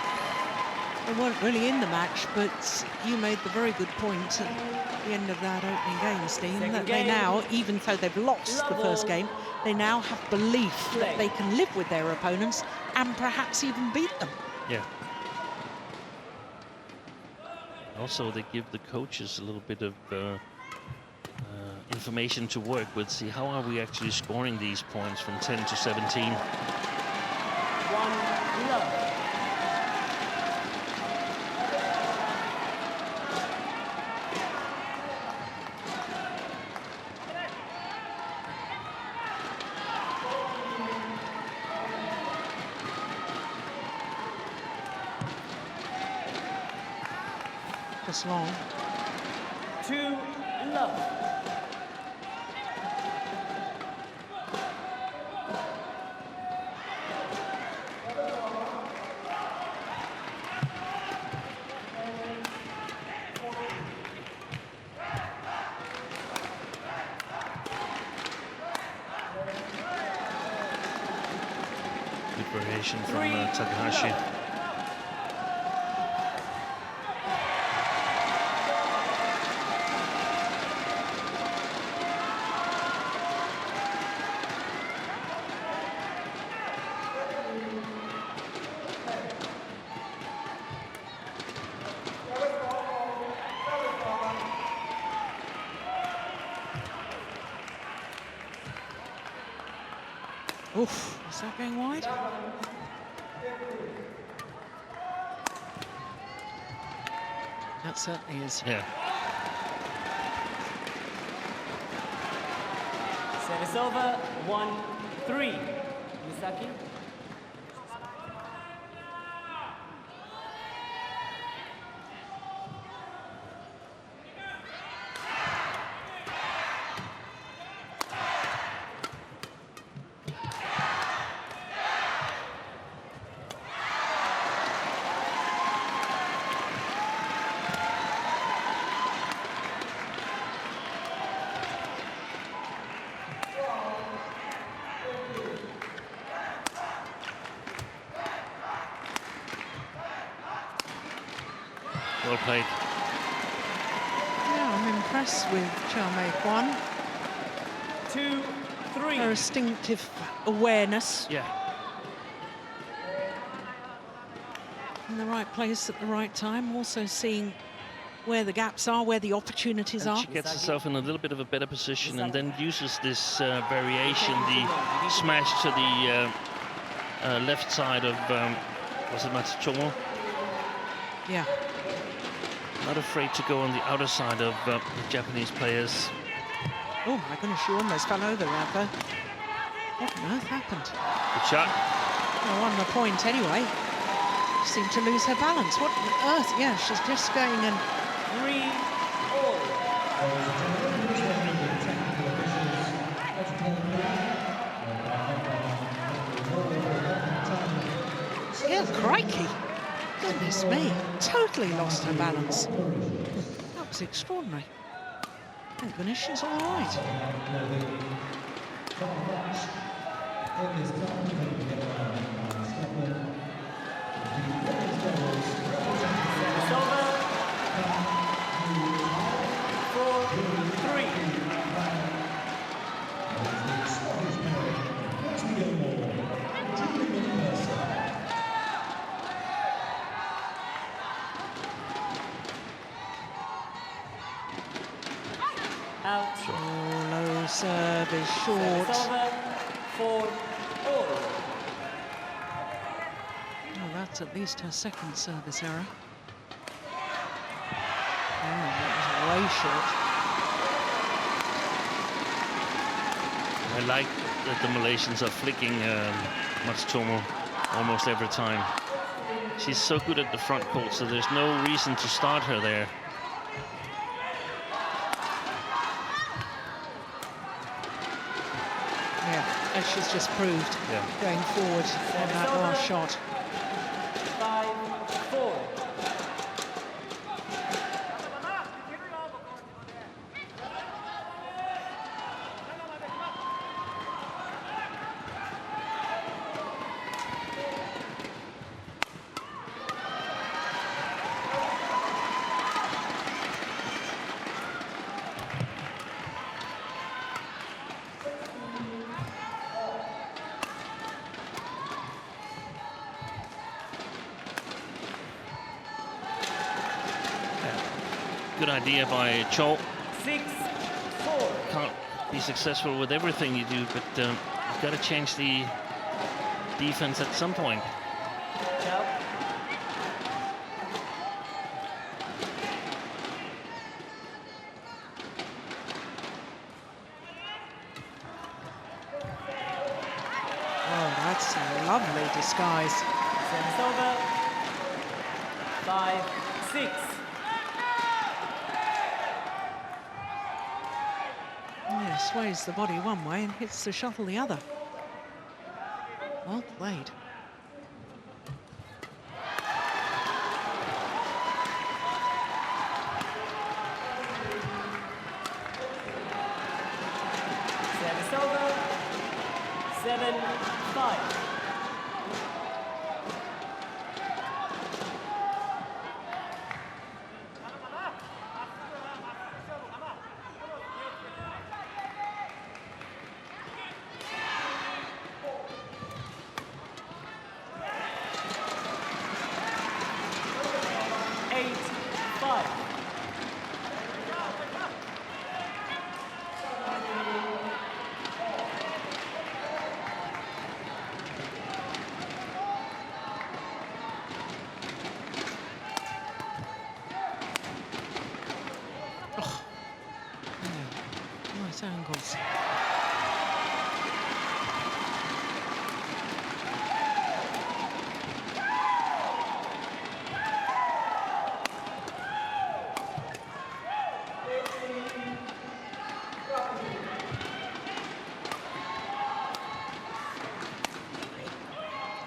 they weren't really in the match, but you made the very good point at the end of that opening game, Steen, that they now, even though they've lost the first game, they now have belief that they can live with their opponents and perhaps even beat them. Yeah. Also, they give the coaches a little bit of information to work with. See, how are we actually scoring these points from 10 to 17? 1 love. Just long. 2 love. Good variation from Takahashi. Oof, is that going wide? That certainly is. Yeah. Service over. 1-3. Misaki. played. Yeah, I'm impressed with Kuan. 2-3. Her instinctive awareness. Yeah. In the right place at the right time, also seeing where the gaps are, where the opportunities And are. she gets herself in a little bit of a better position and then uses this variation, the smash to the left side of, was it Matsutomo? Yeah. Not afraid to go on the outer side of the Japanese players. Oh my goodness, she almost fell over there, though. What on earth happened? Good shot. Well, on the point anyway. She seemed to lose her balance. What on earth? Yeah, she's just going and... 3-all. Yeah, crikey. Goodness me. Totally lost her balance. That was extraordinary. Thank goodness she's all right. It's over. 4-3. Out. Oh, low serve is short. It's over. 4-all. Oh, that's at least her second service error. Oh, that was way short. I like that the Malaysians are flicking Matsutomo almost every time. She's so good at the front court, so there's no reason to start her there. Yeah, as she's just proved, going forward on that last shot. 5-4. Good idea by Chow. 6-4. Can't be successful with everything you do, but you've got to change the defense at some point. Chow. Oh, that's a lovely disguise. Service over. 5-6. Yeah, sways the body one way and hits the shuttle the other. Well played. Service over. 7-5. Nice angles.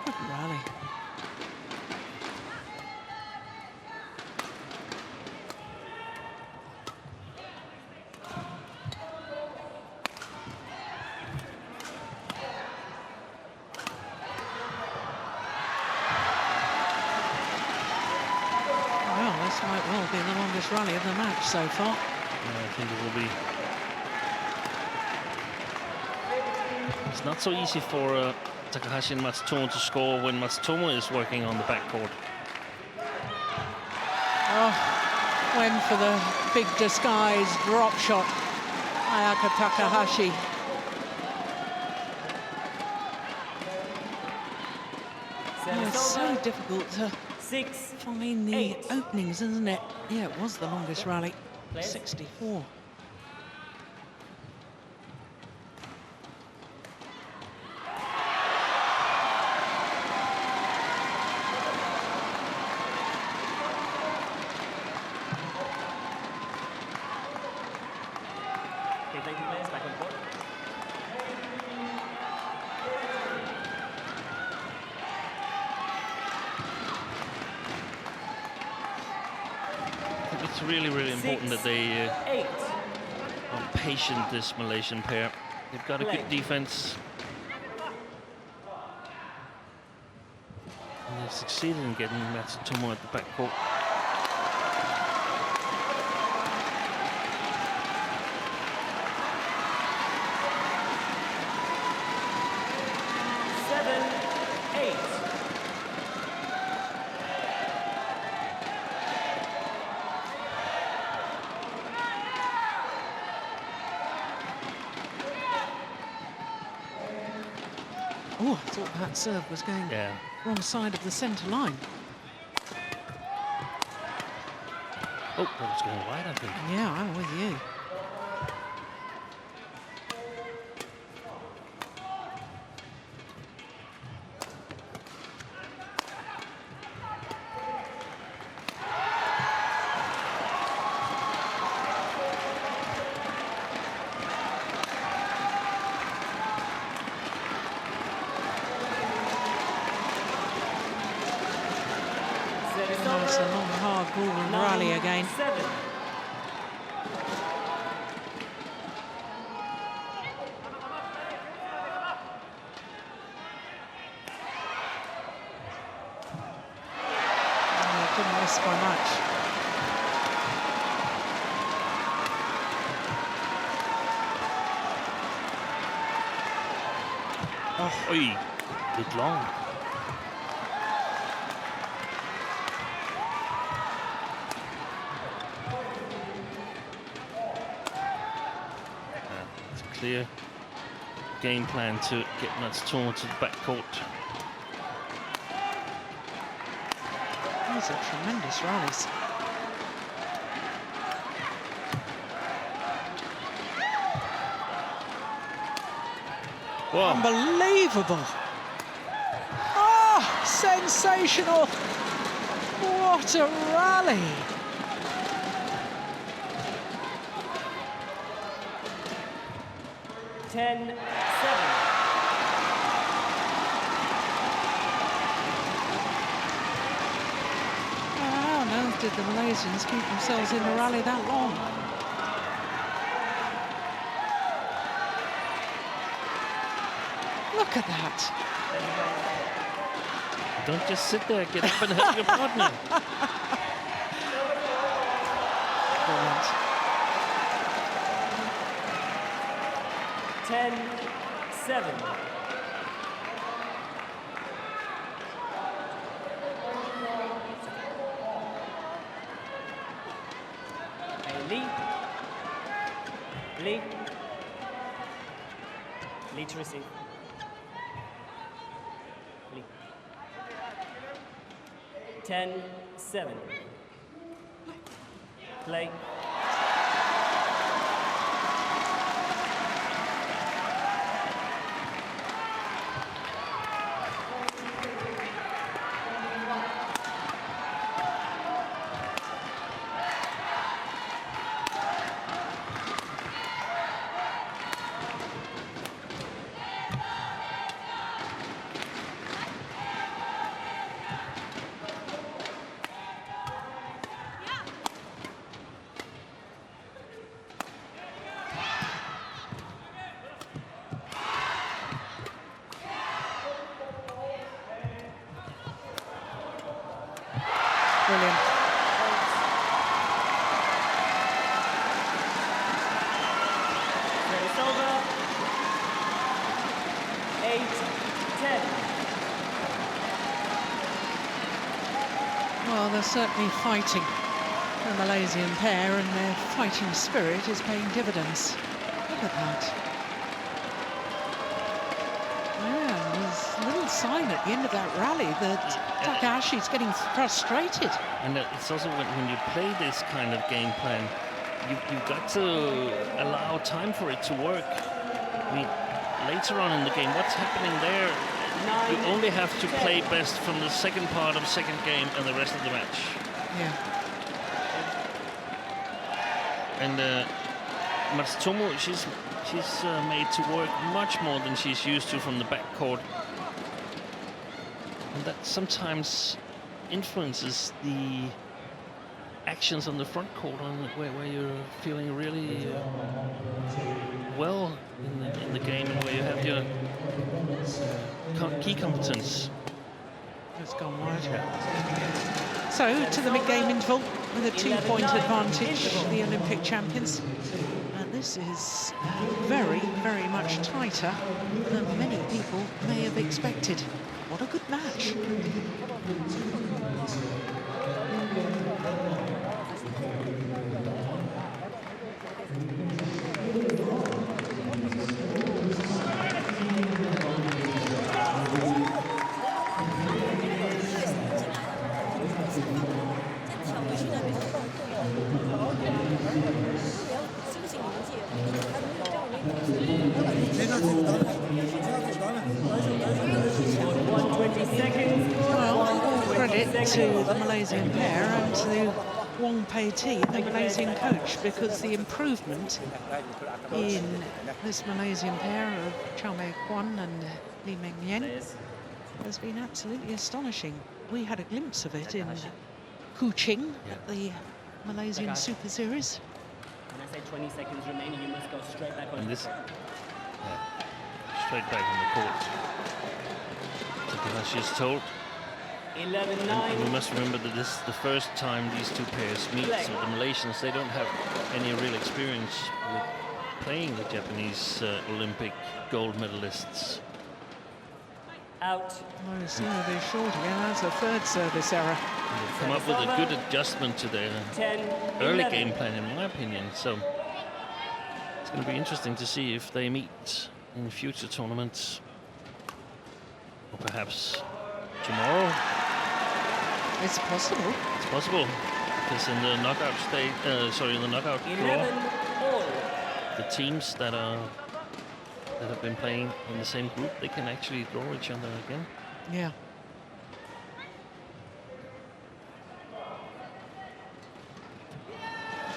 Good rally. longest rally of the match so far. Yeah, I think it will be. It's not so easy for Takahashi and Matsutomo to score when Matsutomo is working on the backcourt. Oh, went for the big disguise drop shot. Ayaka Takahashi. It's so difficult to find the openings, isn't it? Yeah, it was the longest rally, 64. It's really, really important that they are patient, this Malaysian pair. They've got a good defense. And they've succeeded in getting Matsutomo at the backcourt. Oh, I thought that serve was going wrong side of the centre line. Oh, that was going wide, I think. Yeah, I'm with you. It's a long, hard ball and rally again. Oh, couldn't miss by much. Oh, oi, bit long. Clear game plan to get Matsutomo to the backcourt. These are tremendous rallies. Whoa. Unbelievable! Oh, sensational! What a rally! How on earth did the Malaysians keep themselves in the rally that long? Look at that. Don't just sit there, get up and help your partner. Brilliant. 10-7. Lee to receive. Lee. 10-7. Play. are certainly fighting, the Malaysian pair, and their fighting spirit is paying dividends. Look at that. Yeah, there's a little sign at the end of that rally that Takahashi's getting frustrated. And it's also when you play this kind of game plan, you've got to allow time for it to work. I mean, later on in the game, what's happening there? You only have to play best from the second part of second game and the rest of the match. Yeah. And Matsutomo, she's made to work much more than she's used to from the back court. And that sometimes influences the actions on the front court, where you're feeling really well in the game, and where you have your key competence. It's gone wide. So to the mid-game interval with a 2-point advantage, the Olympic champions. And this is very, very much tighter than many people may have expected. What a good match. To the Malaysian pair and to Wong Pei Ti, the Malaysian coach, because the improvement in this Malaysian pair of Chow Kuan and Meng Yean has been absolutely astonishing. We had a glimpse of it in Kuching at the Malaysian Super Series. When I say 20 seconds remaining, you must go straight back on. And this, straight back on the court. Takahashi is told. 11-9. And we must remember that this is the first time these two pairs meet. So the Malaysians, they don't have any real experience with playing the Japanese Olympic gold medalists. Out. Oh, so they're short again. That's a third service error. They've come up with a good adjustment to their early game plan, in my opinion. So it's going to be interesting to see if they meet in future tournaments, or perhaps tomorrow. It's possible. It's possible, because in the knockout stage, in the knockout draw, the teams that have been playing in the same group, they can actually draw each other again. Yeah.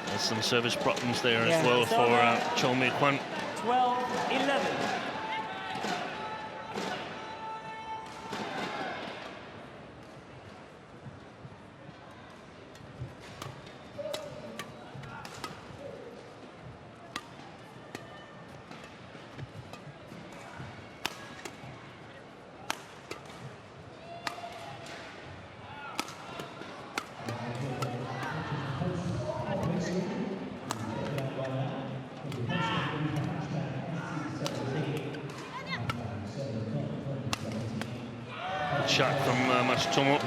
There's some service problems there as well for Chow Kuan. 12-11. Shot from Matsutomo.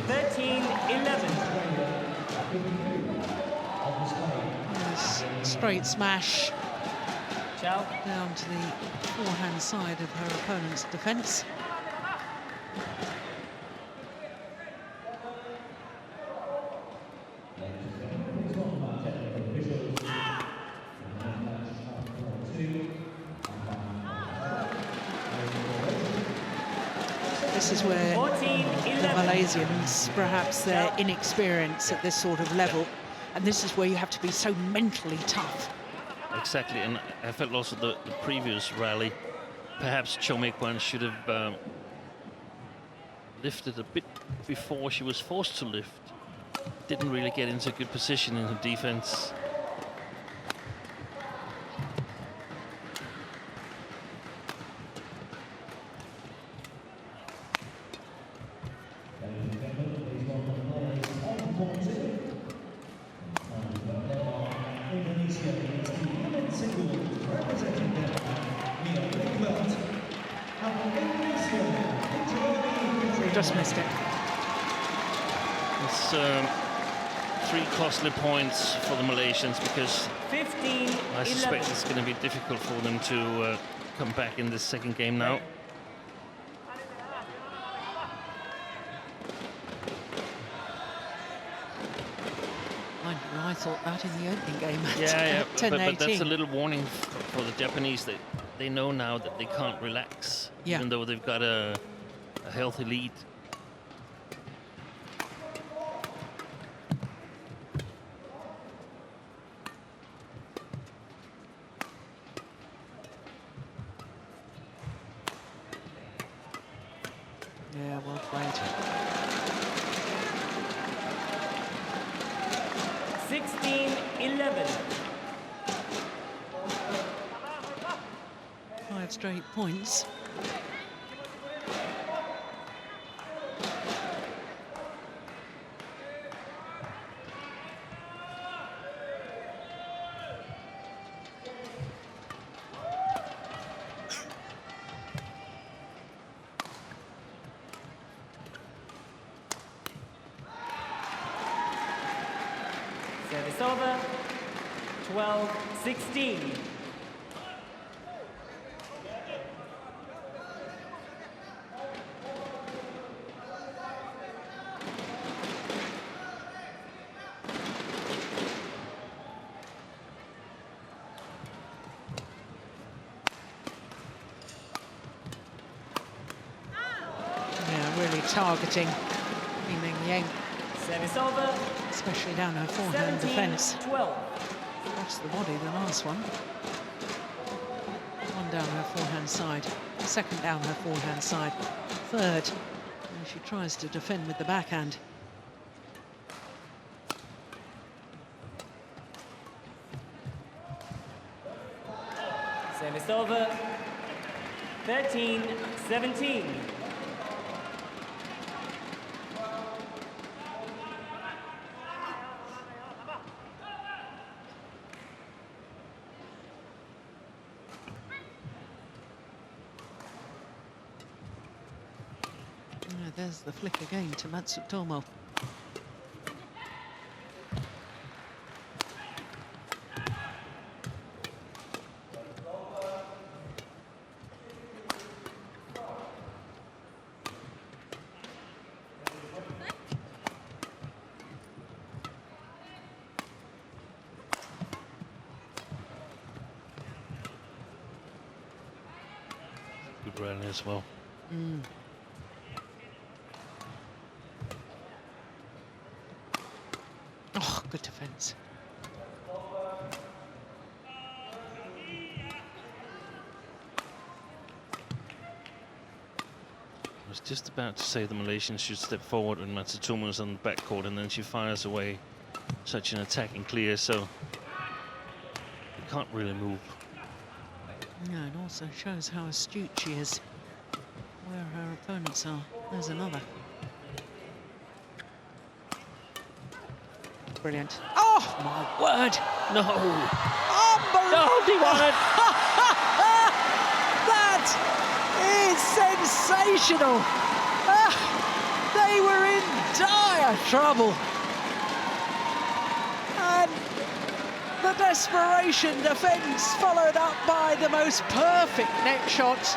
13-11. Straight smash Chow. down to the forehand side of her opponent's defence. This is where the Malaysians, perhaps their inexperience at this sort of level, and this is where you have to be so mentally tough. Exactly, and I felt also the previous rally, perhaps Chow Kuan should have lifted a bit before she was forced to lift. Didn't really get into a good position in her defense. Just missed it. that's 3 costly points for the Malaysians, because 15, I suspect 11. it's going to be difficult for them to come back in this second game now. I thought that in the opening game. Yeah, at but that's a 10-18. little warning for the Japanese. That they know now that they can't relax, Yeah. even though they've got a healthy lead. Yeah, well played. 16-11. 5 straight points. Service over. 12-16. Yeah, really targeting Meng Yean, Service over. especially down her forehand defence. 17-12. That's the body, the last one. One down her forehand side, second down her forehand side, third. And she tries to defend with the backhand. Service over. 13-17. There's the flick again to Matsutomo. Good rally as well. Oh, good defence. I was just about to say the Malaysians should step forward when Matsutomo's on the backcourt, and then she fires away such an attacking clear, so they can't really move. Yeah, it also shows how astute she is, where her opponents are. There's another. Brilliant. Oh, my word. No! Unbelievable. He won it! That is sensational. They were in dire trouble. And the desperation defence followed up by the most perfect net shots.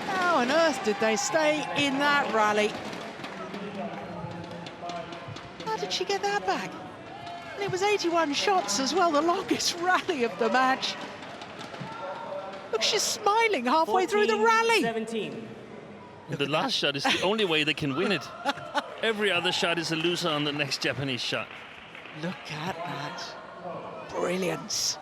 How on earth did they stay in that rally? How did she get that back? And it was 81 shots as well, the longest rally of the match. Look, she's smiling halfway through the rally. 17. The last shot is the only way they can win it. Every other shot is a loser on the next Japanese shot. Look at that. Brilliance.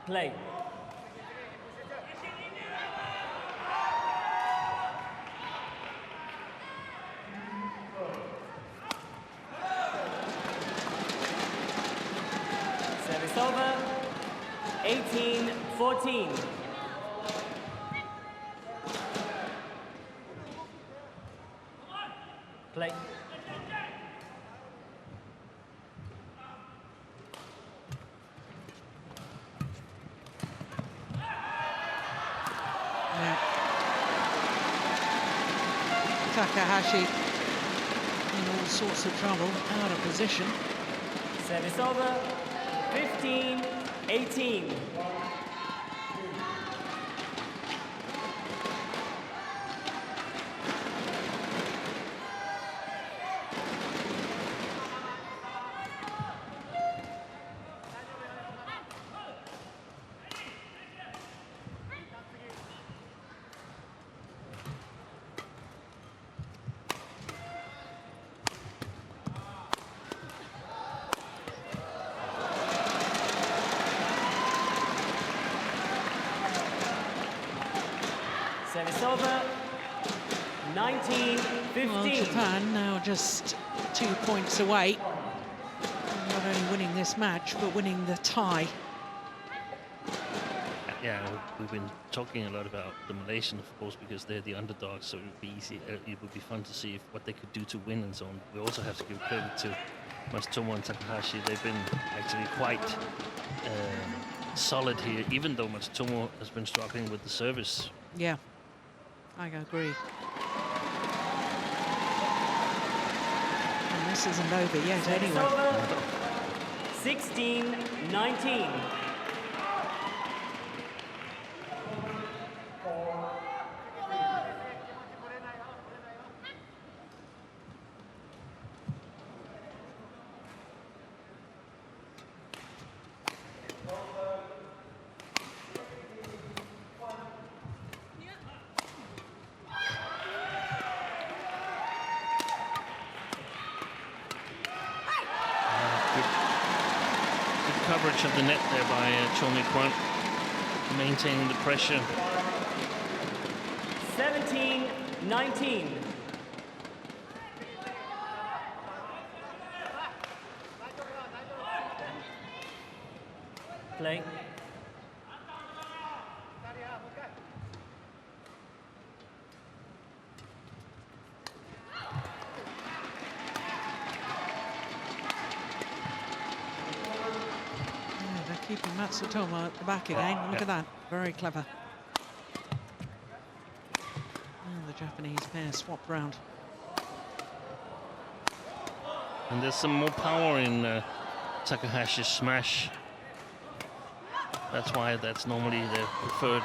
Play. Service over. 18-14. Play. Yeah. Takahashi in all sorts of trouble, out of position. Service over, 15-18. Service over, 19-15. Well, Japan now just 2 points away. Not only winning this match, but winning the tie. Yeah, we've been talking a lot about the Malaysian, of course, because they're the underdogs, so it would be easy. It would be fun to see what they could do to win and so on. We also have to give credit to Matsutomo and Takahashi. They've been actually quite solid here, even though Matsutomo has been struggling with the service. Yeah, I agree. And this isn't over yet anyway. 16-19. Coverage of the net there by Chong and Kuan, maintaining the pressure. 17-19. Play. Keeping Matsutomo at the back again. Look at that. Very clever. And the Japanese pair swapped round. And there's some more power in Takahashi's smash. That's why that's normally the preferred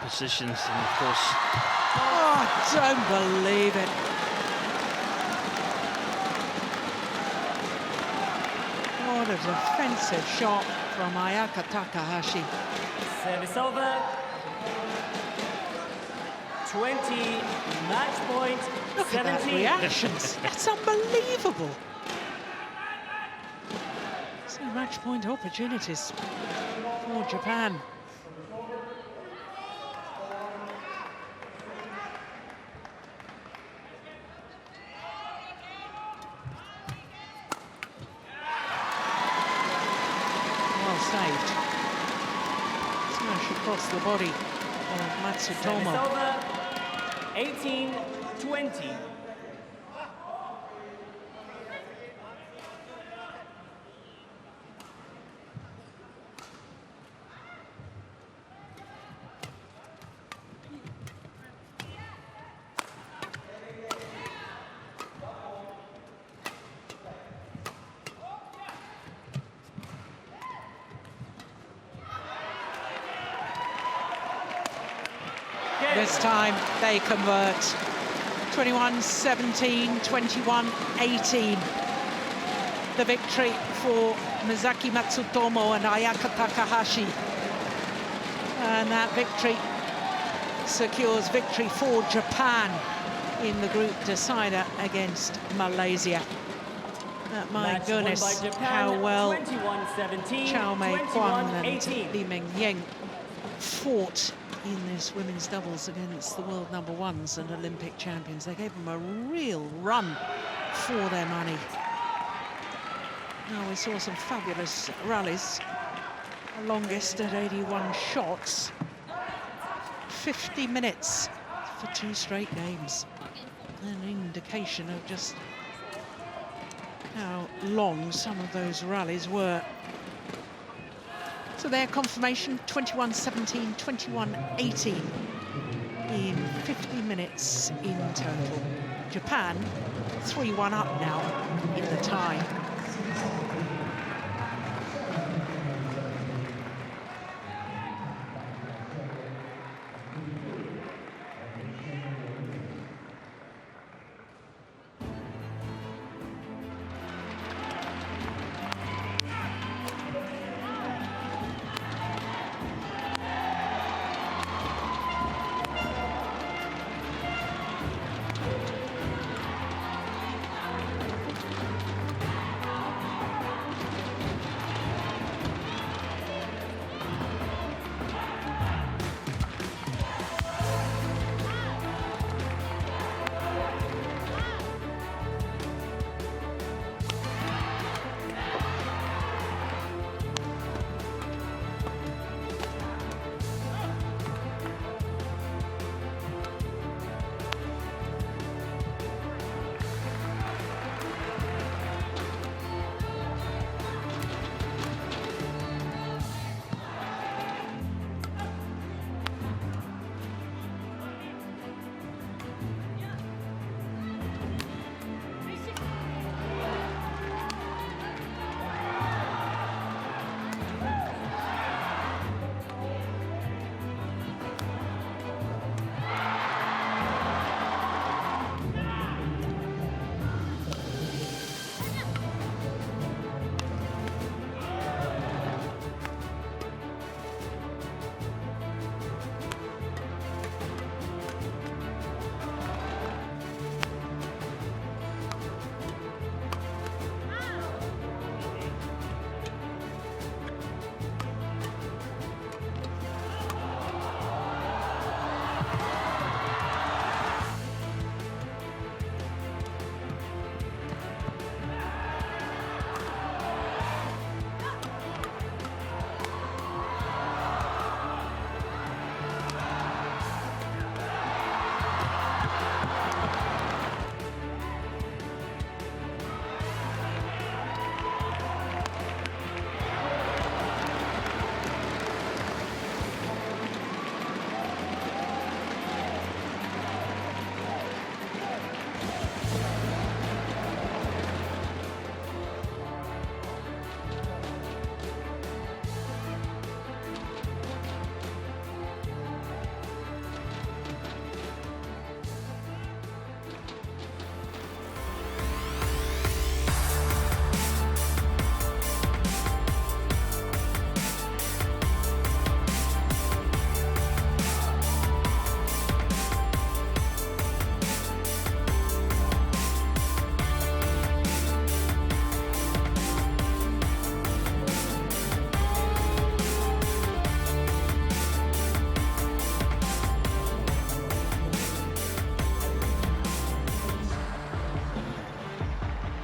positions. And of course... Oh, I don't believe it. What a defensive shot from Ayaka Takahashi. Service over. 20, match point, Look 17. at that reactions. That's unbelievable. So match point opportunities for Japan. Saved. Smash across the body of Matsutomo. Service over, 18-20. This time they convert. 21-17, 21-18. The victory for Misaki Matsutomo and Ayaka Takahashi. And that victory secures victory for Japan in the group decider against Malaysia. My Match goodness, won by Japan, how well 21-17, Chow, Kuan and 21-18. Meng Yean fought in this women's doubles against the world #1s and Olympic champions. They gave them a real run for their money. Now we saw some fabulous rallies, the longest at 81 shots. 50 minutes for 2 straight games. An indication of just how long some of those rallies were. So their confirmation, 21-17, 21-18 in 50 minutes in total. Japan 3-1 up now in the tie.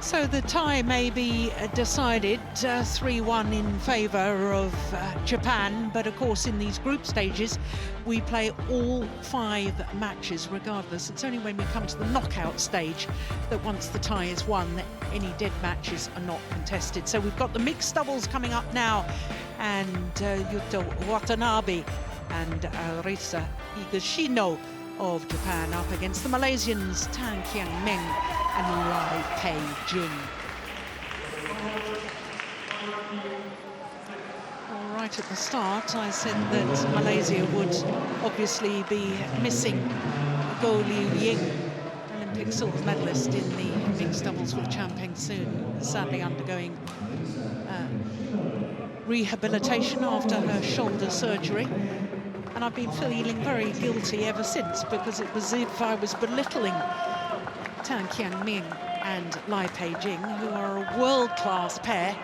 So the tie may be decided 3-1 in favour of Japan, but of course in these group stages we play all 5 matches regardless. It's only when we come to the knockout stage that once the tie is won that any dead matches are not contested. So we've got the mixed doubles coming up now, and Yuta Watanabe and Arisa Higashino of Japan up against the Malaysians Takeshi, Meng and Lai Pei Jing. All right, at the start I said that Malaysia would obviously be missing Go Liu Ying, Olympic silver medalist in the mixed doubles with Chan Peng Soon, sadly undergoing rehabilitation after her shoulder surgery. And I've been feeling very guilty ever since, because it was as if I was belittling Tan Kian Ming and Lai Pei Jing, who are a world-class pair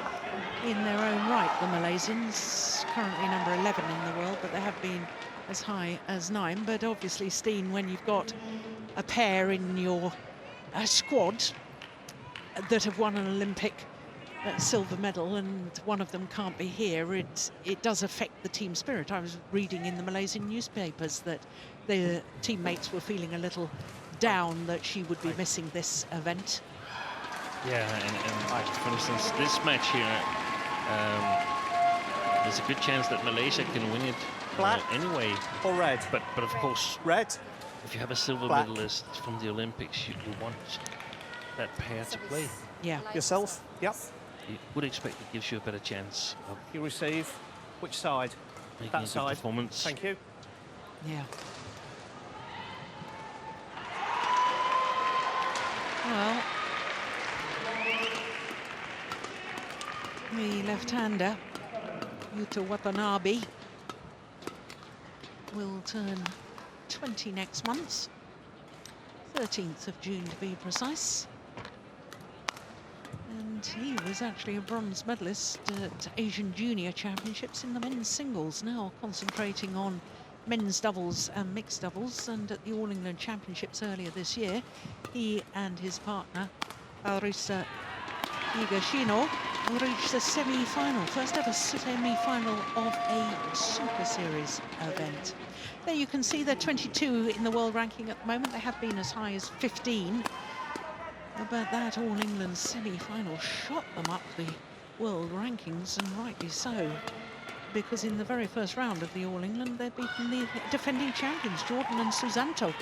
in their own right. The Malaysians, currently number 11 in the world, but they have been as high as 9. But obviously, Steen, when you've got a pair in your squad that have won an Olympic silver medal and one of them can't be here, it does affect the team spirit. I was reading in the Malaysian newspapers that the teammates were feeling a little down that she would be missing this event. Yeah, and for instance, this match here, there's a good chance that Malaysia can win it Black anyway. or red? But of course, Red. if you have a silver Black. medalist from the Olympics, you want that pair to play. Yeah. Yourself? Yep. You would expect it gives you a better chance of You receive. Which side? making a That good side. performance. Thank you. Yeah. Well, the left-hander, Yuta Watanabe, will turn 20 next month, 13th of June to be precise. And he was actually a bronze medalist at Asian Junior Championships in the men's singles, now concentrating on men's doubles and mixed doubles. And at the All England Championships earlier this year, he and his partner, Arisa Higashino, reached the semi-final, first ever semi-final of a Super Series event. There you can see they're 22 in the world ranking at the moment. They have been as high as 15. But that All England semi-final shot them up the world rankings, and rightly so, because in the very first round of the All England, they'd beaten the defending champions, Jordan and Susanto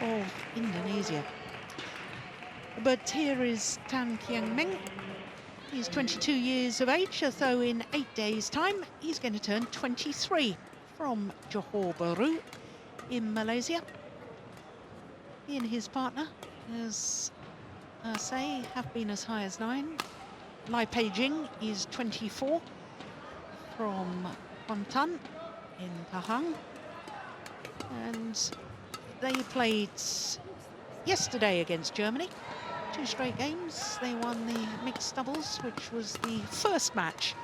of Indonesia. But here is Tan Kiang Meng. He's 22 years of age, so in 8 days' time, he's going to turn 23 from Johor Bahru in Malaysia. He and his partner, as I say, have been as high as 9. Lai Pei-Jing is 24 from Kuantan in Pahang. And they played yesterday against Germany. 2 straight games. They won the mixed doubles, which was the first match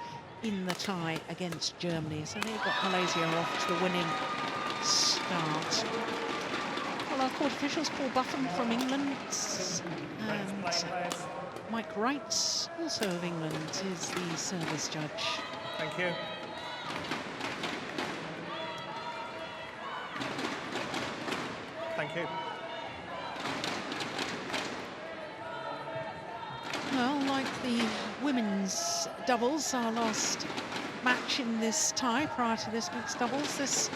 in the tie against Germany. So they've got Malaysia off to the winning start. Well, our court officials, Paul Buffon from England, and Mike Wright, also of England, is the service judge. Thank you. Thank you. Well, like the women's doubles, our last match in this tie prior to this mixed doubles, this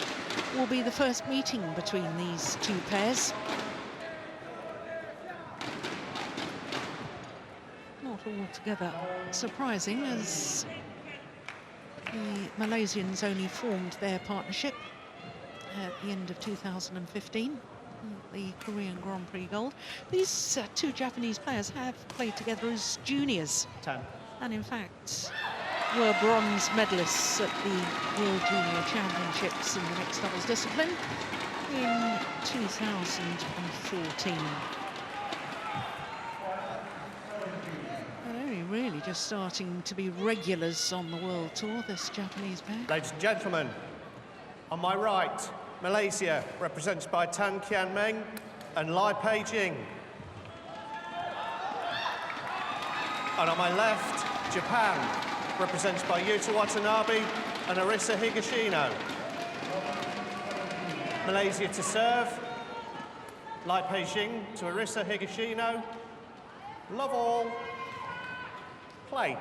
will be the first meeting between these 2 pairs. Not altogether surprising, as the Malaysians only formed their partnership at the end of 2015. The Korean Grand Prix gold. These 2 Japanese players have played together as juniors, 10. and in fact were bronze medalists at the World Junior Championships in the mixed doubles discipline in 2014. They're only really just starting to be regulars on the world tour, this Japanese pair. Ladies and gentlemen, on my right, Malaysia, represented by Tan Kian Meng and Lai Pei-Jing. And on my left, Japan, represented by Yuta Watanabe and Arisa Higashino. Malaysia to serve, Lai Pei-Jing to Arisa Higashino. Love all. Play.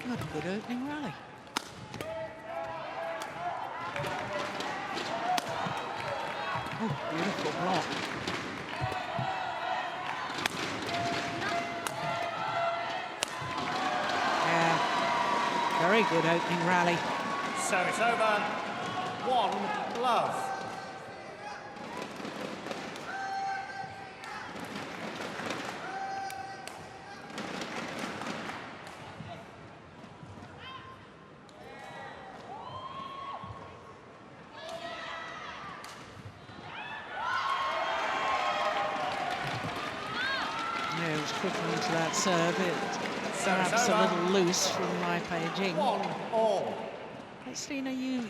What a good opening rally. Oh, beautiful block. Yeah, very good opening rally. So it's over. 1 love. Yeah, it was quick into that serve. It perhaps a little loose from Lai Pei-Jing. 1-1. Christina, you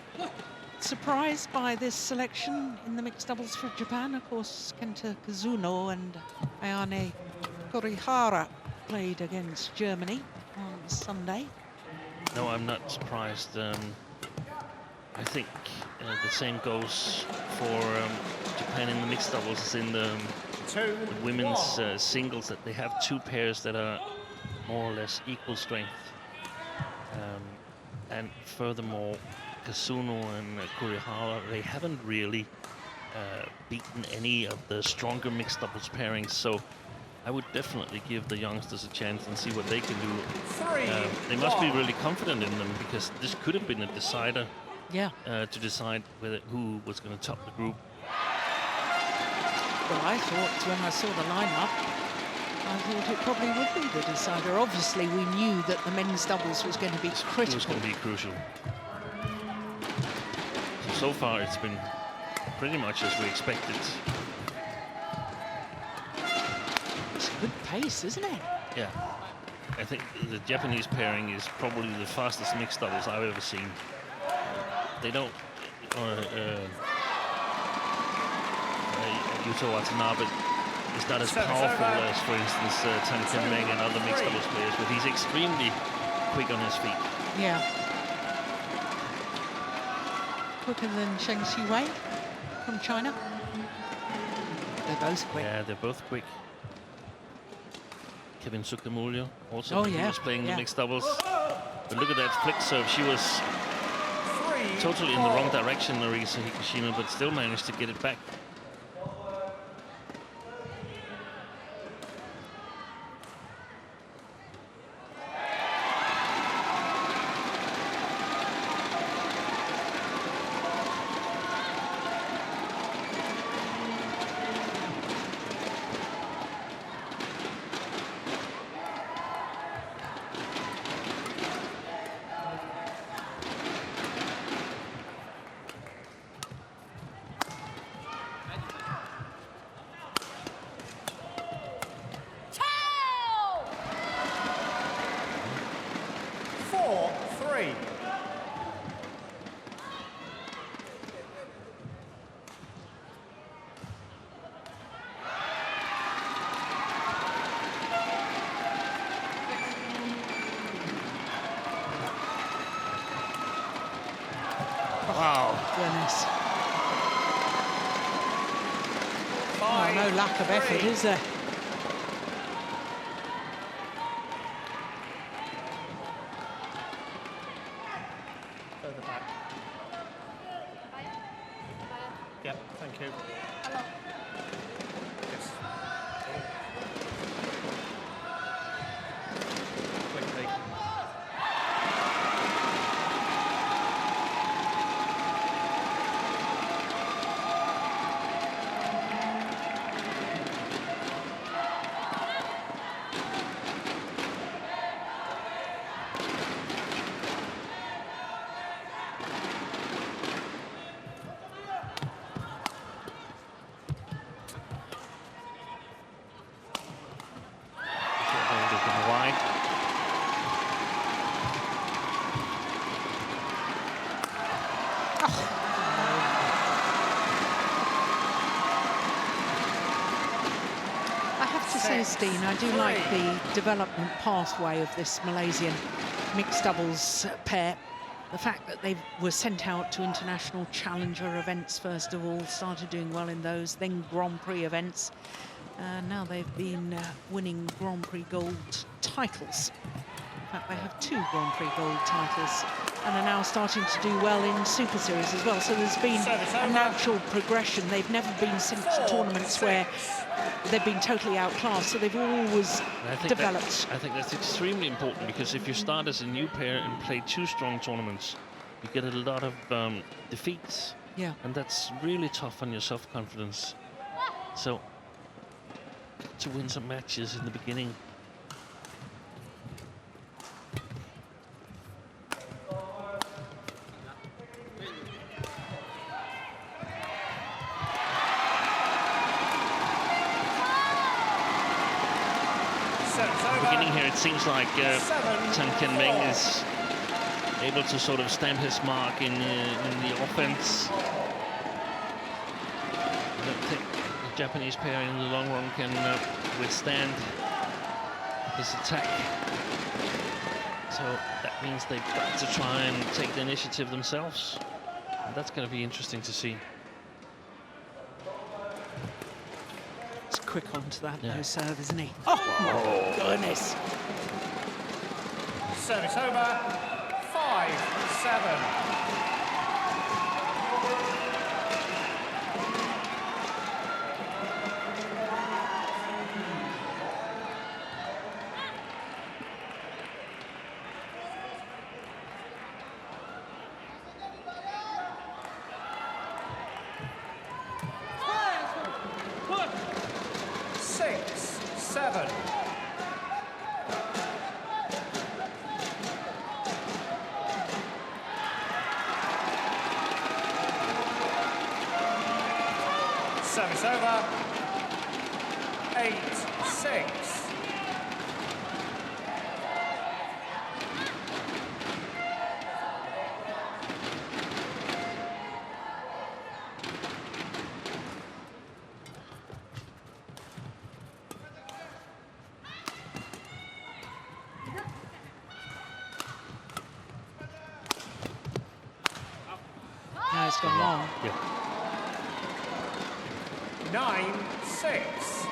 surprised by this selection in the mixed doubles for Japan? Of course, Kenta Kazuno and Ayane Kurihara played against Germany on Sunday. No, I'm not surprised. I think the same goes for Japan in the mixed doubles as in the women's singles, that they have two pairs that are more or less equal strength. And furthermore, Kasuno and Kurihara, they haven't really beaten any of the stronger mixed doubles pairings, so I would definitely give the youngsters a chance and see what they can do. They must be really confident in them, because this could have been a decider. Yeah. To decide who was going to top the group. Well, I thought when I saw the lineup, I thought it probably would be the decider. Obviously, we knew that the men's doubles was going to be critical. It was going to be crucial. So far, it's been pretty much as we expected. It's a good pace, isn't it? Yeah. I think the Japanese pairing is probably the fastest mixed doubles I've ever seen. They don't, Yuta Watanabe is not as powerful as, for instance, Meng and other mixed doubles players, but he's extremely quick on his feet. Yeah. Quicker than Sheng Xiwei from China. They're both quick. Yeah, they're both quick. Kevin Sukamulio also was playing the mixed doubles. But look at that flick serve. She was totally in the wrong direction, Arisa Higashino, but still managed to get it back. Goodness. Oh, no lack of effort, is there? Further back. Yep, thank you. Yes. Quickly. Dean, I do like the development pathway of this Malaysian mixed doubles pair. The fact that they were sent out to international challenger events first of all, started doing well in those, then Grand Prix events. Now they've been winning Grand Prix gold titles. In fact, they have 2 Grand Prix gold titles and are now starting to do well in Super Series as well. So there's been a natural progression. They've never been sent to tournaments where they've been totally outclassed, so they've always developed. I think that's extremely important, because if you start as a new pair and play 2 strong tournaments, you get a lot of defeats. Yeah. And that's really tough on your self-confidence. So to win some matches in the beginning. Beginning here, it seems like Meng is able to sort of stamp his mark in the offense. I don't think the Japanese pair in the long run can withstand this attack. So that means they've got to try and take the initiative themselves. And that's going to be interesting to see. It's quick onto that low serve, isn't he? Oh, goodness. Service over. 5-7. Service over. 8-6. Now it's gone long. Yeah. 9-6.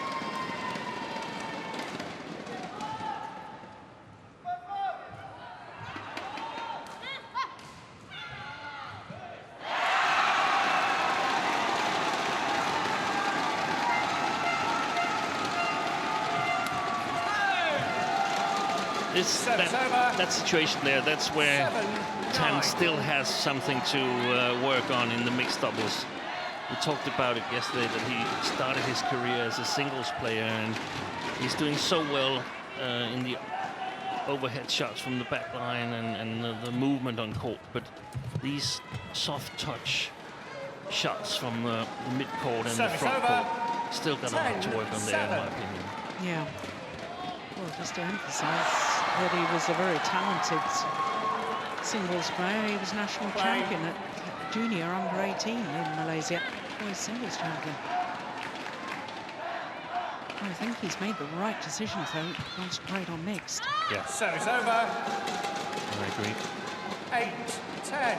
That situation there, that's where Tan still has something to work on in the mixed doubles. We talked about it yesterday that he started his career as a singles player, and he's doing so well in the overhead shots from the back line and the movement on court. But these soft touch shots from the mid-court and the front court still got a lot to work on there, in my opinion. Yeah. Well, just to emphasise that he was a very talented singles player. He was national champion at junior under 18 in Malaysia. Boys singles champion. I think he's made the right decision, though, to concentrate on mixed. Yeah. Service over. I agree. 8-10.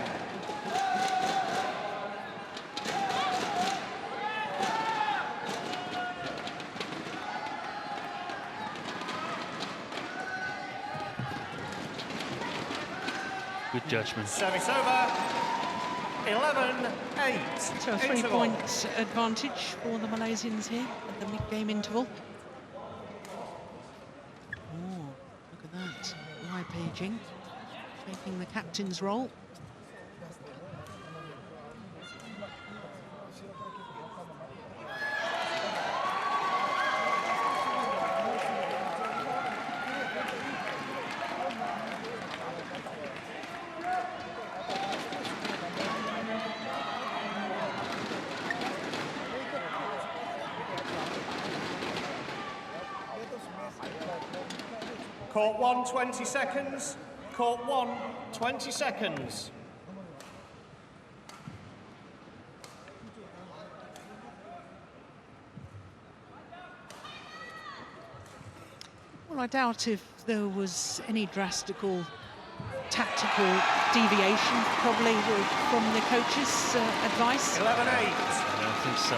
Good judgment. Service over. 11-8. So a 3-point advantage for the Malaysians here at the mid-game interval. Oh, look at that. Jing taking the captain's role. Court 1, 20 seconds. Court 1, 20 seconds. Well, I doubt if there was any drastical tactical deviation, probably from the coach's advice. 11-8. I don't think so.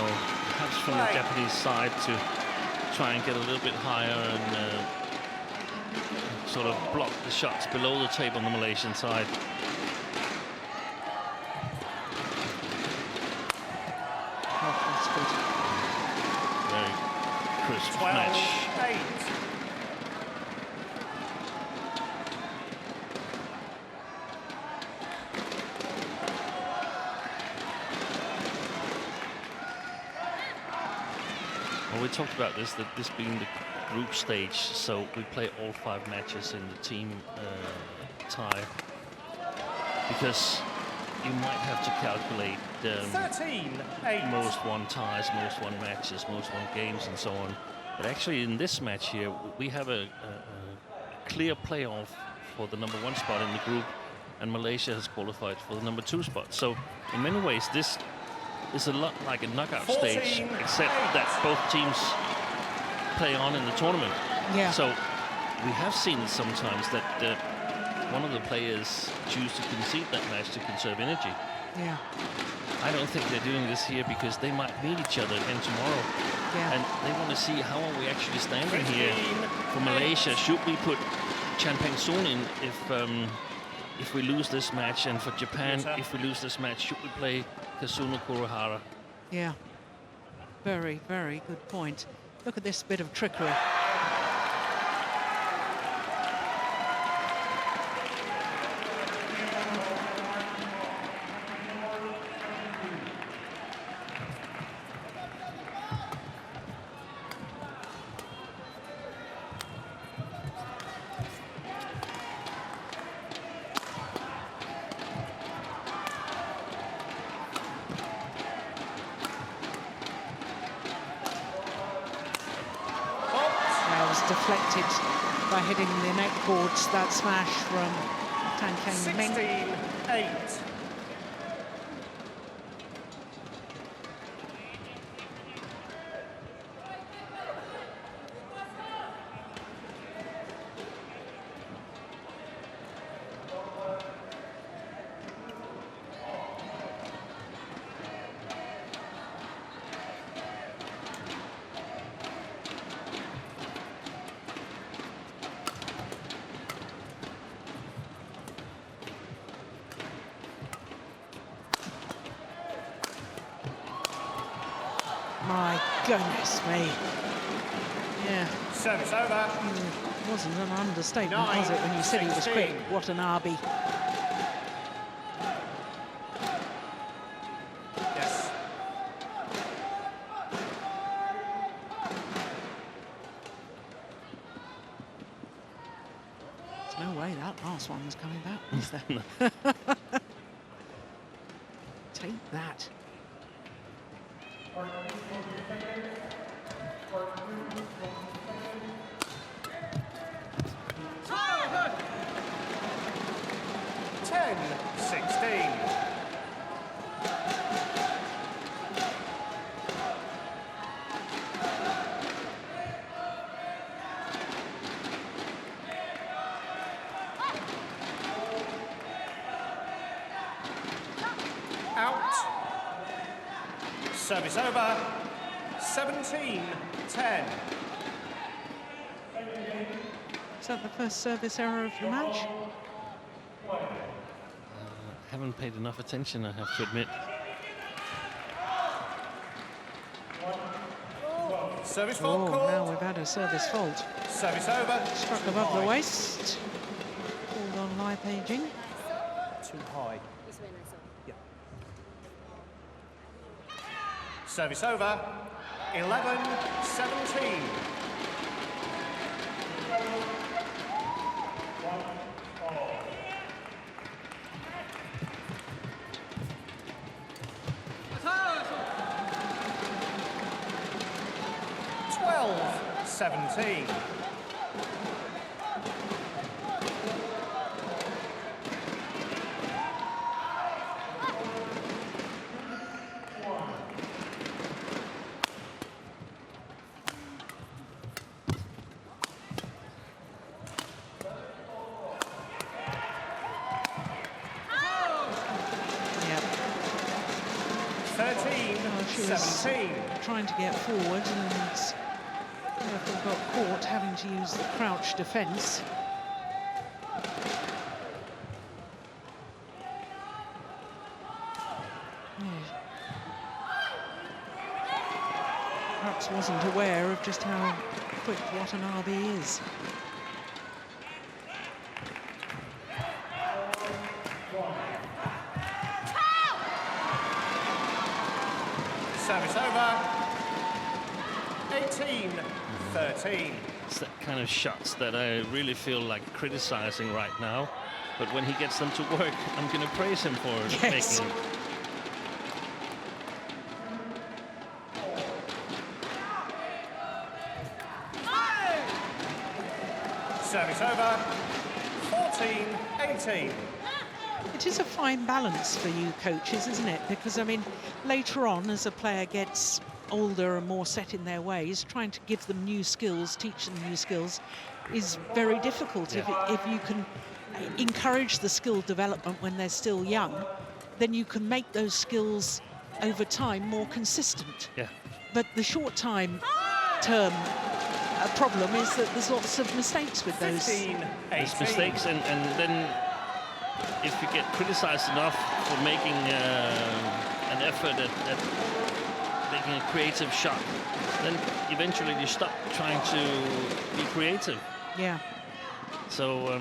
Perhaps from the Japanese side to try and get a little bit higher and sort of block the shots below the tape on the Malaysian side. Oh, that's good. Very crisp 12-8. match. Well, we talked about this, that this being the group stage, so we play all 5 matches in the team tie, because you might have to calculate 13-8. most won ties, most won matches, most won games, and so on. But actually, in this match here, we have a clear playoff for the #1 spot in the group, and Malaysia has qualified for the #2 spot. So, in many ways, this is a lot like a knockout stage, except that both teams play on in the tournament. Yeah. So we have seen it sometimes that one of the players choose to concede that match to conserve energy. Yeah. I don't think they're doing this here because they might meet each other again tomorrow. Yeah. And they want to see how are we actually standing here for Malaysia. Should we put Chan Peng Soon in if we lose this match? And for Japan, if we lose this match, should we play Kazuna Kurohara? Yeah. Very, very good point. Look at this bit of trickery. Deflected by hitting the net cords, that smash from Tan Kang Meng. 16-8. My goodness me. Yeah. Service over. It wasn't an understatement, was it, when you said he was quick? Watanabe. Yes. There's no way that last one was coming back, was there? Take that. Service over, 17-10. Is that the first service error of the match? Haven't paid enough attention, I have to admit. Service fault called. Now we've had a service fault. Service over. Struck above the waist. Called on Lai Pei-Jing. Too high. Yeah. Service over, 11-17. Seventeen. Yep. 13-17. Trying to get forward and therefore got caught having to use the crouch defence. Perhaps wasn't aware of just how quick Watanabe is. Service over. 18-13. It's that kind of shots that I really feel like criticizing right now. But when he gets them to work, I'm going to praise him for making them. Service over. 14-18. It is a fine balance for you coaches, isn't it? Because, I mean, later on, as a player gets older and more set in their ways, trying to give them new skills, teach them new skills, is very difficult. If you can encourage the skill development when they're still young, then you can make those skills over time more consistent. Yeah. But the short term problem is that there's lots of mistakes with those. There's mistakes, and then if you get criticized enough for making an effort at making a creative shot, then eventually you stop trying to be creative. Yeah. So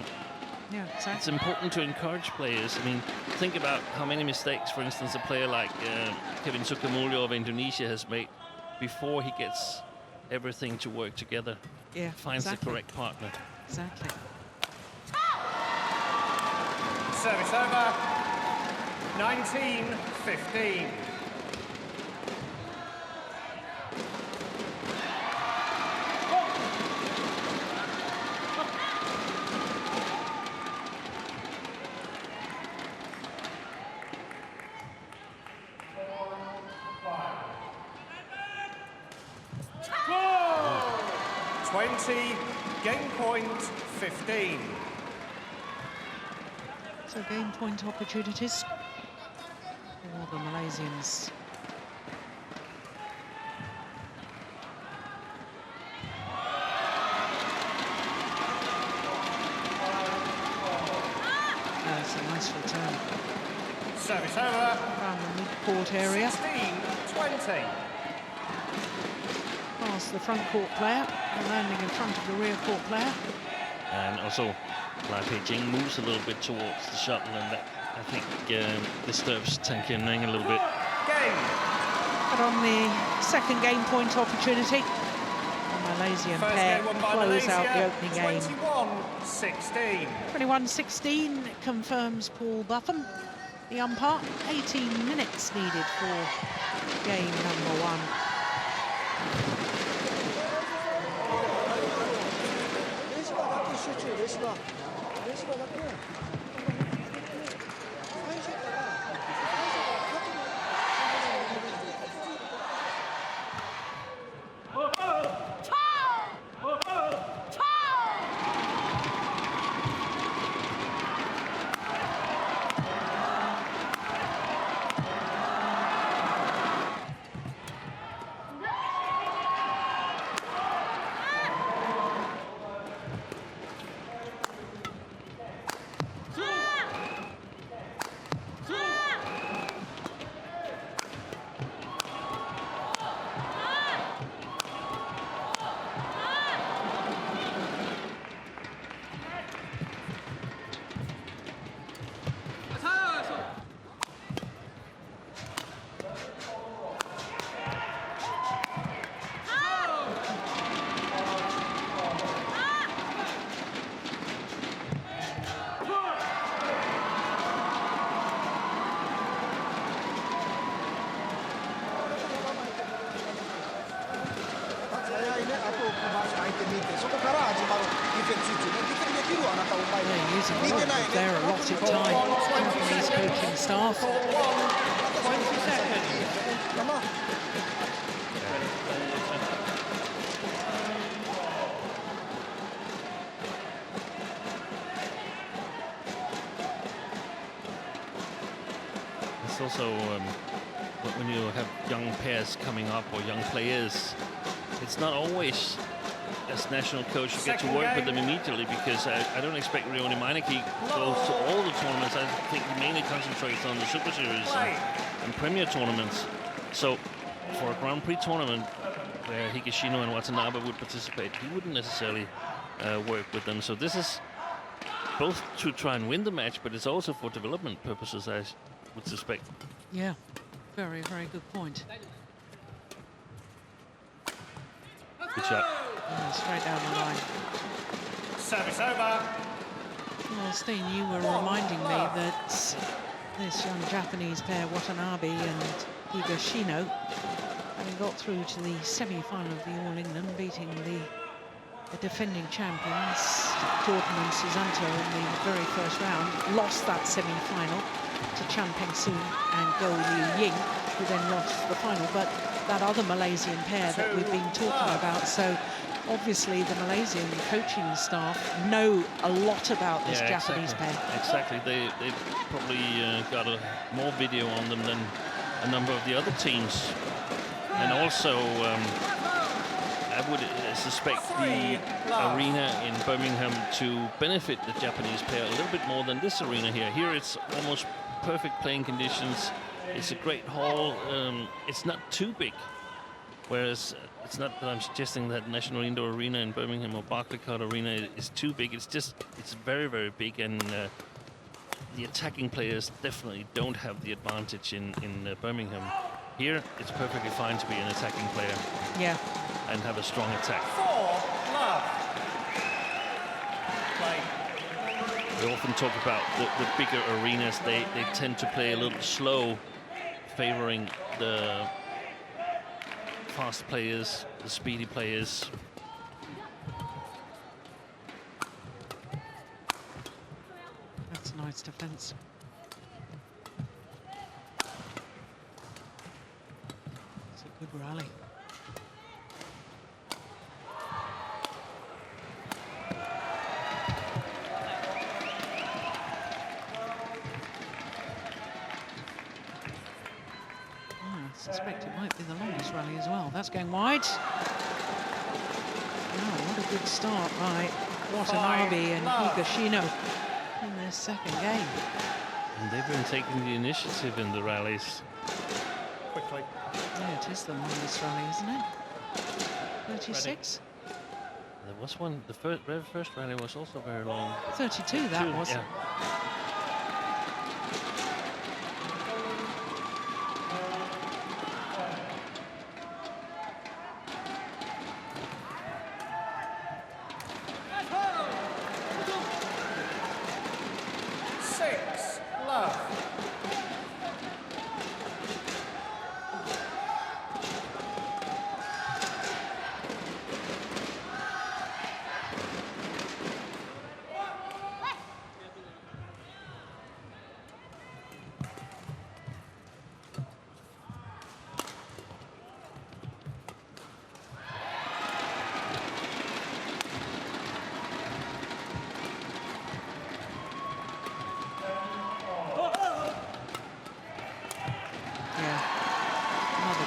yeah, exactly. It's important to encourage players. I mean, think about how many mistakes, for instance, a player like Kevin Sukamuljo of Indonesia has made before he gets everything to work together. Yeah, finds the correct partner. Exactly. Service over. 19-15. Game point 15. So game point opportunities for the Malaysians. That's a nice return. Service over. Around the mid-court area. 16-20. Past the front court player, and landing in front of the rear court player. And also, like Jing moves a little bit towards the shuttle, and that, I think, disturbs Meng a little bit. Game. But on the second game point opportunity, the Malaysian pair close out the opening game. 21-16. 21-16 confirms Paul Buffum, the umpire. 18 minutes needed for game number one. They're using a lot of their allotted time, Japanese coaching staff. 20 seconds. It's also when you have young pairs coming up or young players, it's not always, as national coach, you get to work with them immediately, because I don't expect Rioni Meineke goes to all the tournaments. I think he mainly concentrates on the Super Series and Premier tournaments. So for a Grand Prix tournament where Higashino and Watanabe would participate, he wouldn't necessarily work with them. So this is both to try and win the match, but it's also for development purposes, I would suspect. Yeah, very, very good point. Good shot. Yeah, straight down the line. Service over. Well, Steen, you were reminding me that this young Japanese pair, Watanabe and Higashino, having got through to the semi-final of the All England, beating the defending champions, Jordan and Susanto, in the very first round, lost that semi-final to Chan Peng-soon and Go Liu Ying, who then lost the final. But that other Malaysian pair that we've been talking about, so obviously the Malaysian coaching staff know a lot about this Japanese exactly. pen. Exactly. They probably got more video on them than a number of the other teams. And also, I would suspect the arena in Birmingham to benefit the Japanese pair a little bit more than this arena here. Here it's almost perfect playing conditions. It's a great hall. It's not too big. Whereas it's not that I'm suggesting that National Indoor Arena in Birmingham or Barclaycard Arena is too big. It's just, it's very, very big, and the attacking players definitely don't have the advantage in Birmingham. Here, it's perfectly fine to be an attacking player. Yeah. And have a strong attack. 4 love. Play. We often talk about the bigger arenas. They tend to play a little slow, favoring the fast players, the speedy players. That's a nice defense. It's a good rally. I suspect it might be the longest rally as well. That's going wide. Oh, what a good start by Watanabe and Higashino in their second game. And they've been taking the initiative in the rallies. Quickly. Yeah, it is the longest rally, isn't it? 36? There was one, the very first rally was also very long. 32 that was. Yeah.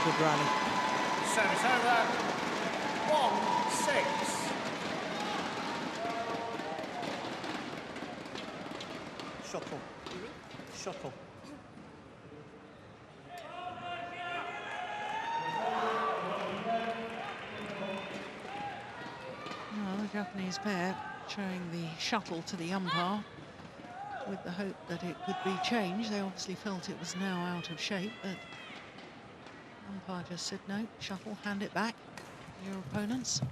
Good rally. Service over. 1-6. Shuttle. Shuttle. Well, the Japanese pair showing the shuttle to the umpire with the hope that it could be changed. They obviously felt it was now out of shape, but umpire just said no, shuttle, hand it back to your opponents.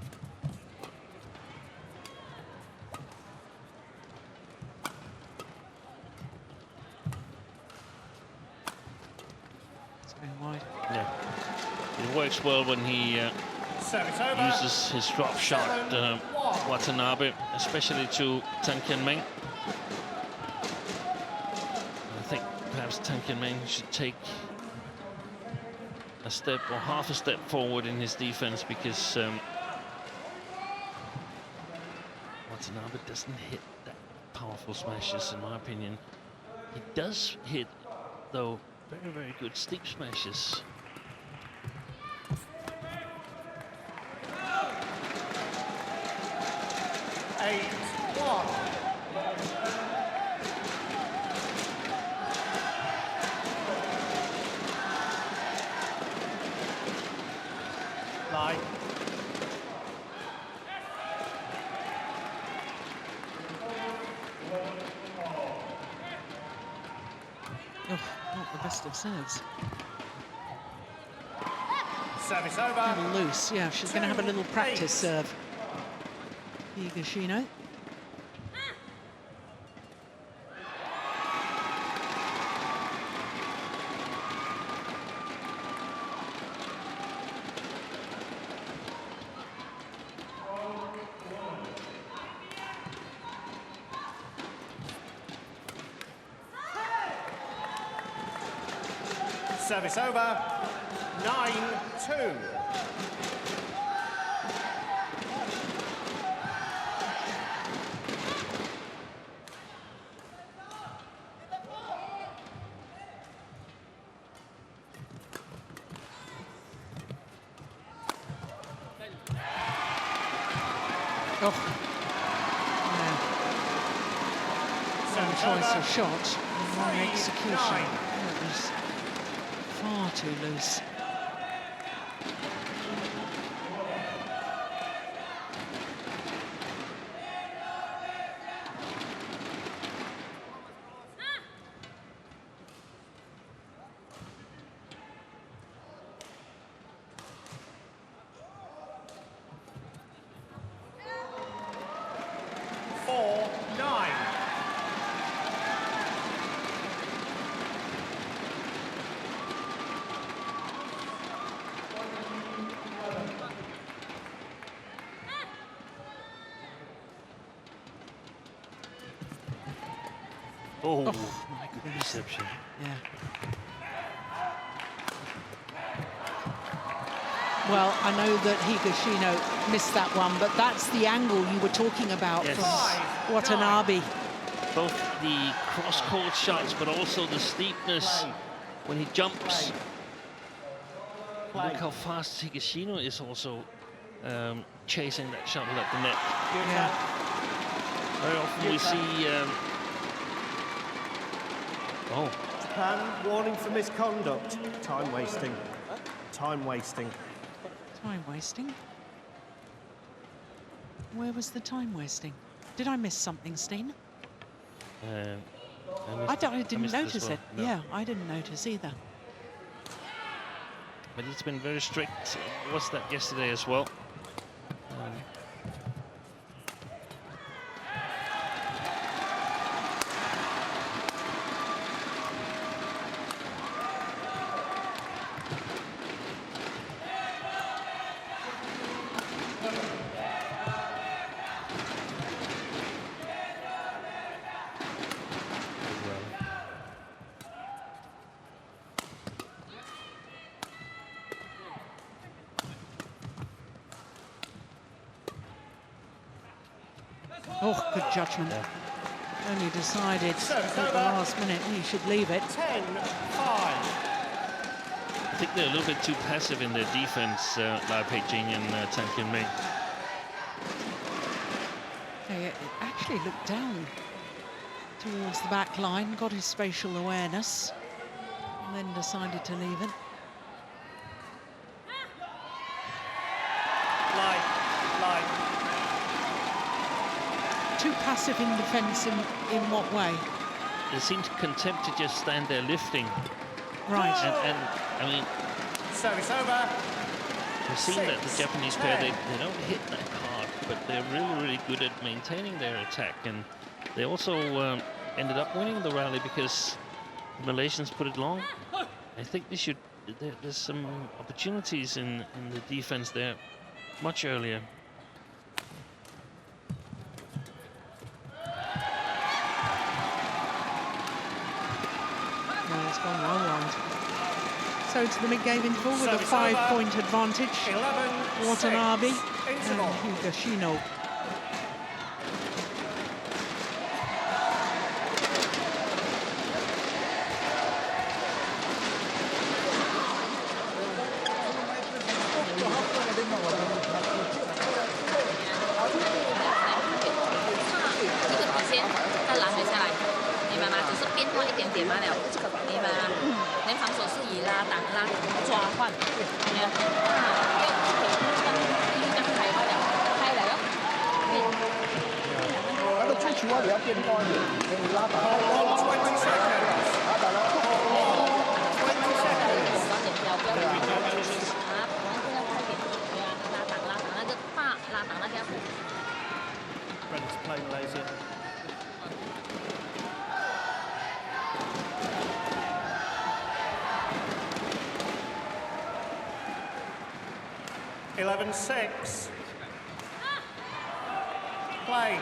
It's going wide. Yeah. It works well when he uses his drop shot, Watanabe, especially to Meng. I think perhaps Meng should take a step or half a step forward in his defense, because Watanabe doesn't hit that powerful smashes, in my opinion. He does hit, though, very, very good steep smashes. Not the best of serves. Service over. A little loose, yeah, she's going to have a little practice serve. Higashino. Service over. 9-2. Oh. Yeah. Wrong choice of shot, wrong execution. It was far too loose. Oh, Oh, my goodness. reception. Yeah. Well, I know that Higashino missed that one, but that's the angle you were talking about Yes. from Watanabe. Both the cross-court shots, but also the steepness when he jumps. Look how fast Higashino is also chasing that shuttle at the net. Yeah. Very often we see... Japan, warning for misconduct. Time wasting. Time wasting. Time wasting? Where was the time wasting? Did I miss something, Steen? I didn't missed as notice well. it. No. Yeah, I didn't notice either. But it's been very strict. Was that yesterday as well? Oh, good judgment. Only decided at the last minute he should leave it. 10-5. I think they're a little bit too passive in their defense, Jing and Tang Meng. He actually looked down towards the back line, got his spatial awareness, and then decided to leave it. Line. Too passive in defence in what way? They seem content to just stand there lifting. Right. And I mean, Service over. we've seen that the Japanese pair, they don't hit that hard, but they're really good at maintaining their attack. And they also ended up winning the rally because the Malaysians put it long. I think they should, there's some opportunities in the defense there much earlier. No, it's gone well wide. So to the mid-game interval with a Service 5-point advantage. 11-6. Watanabe and Interval. Higashino. Ready to play Malaysia. (11-6). Play.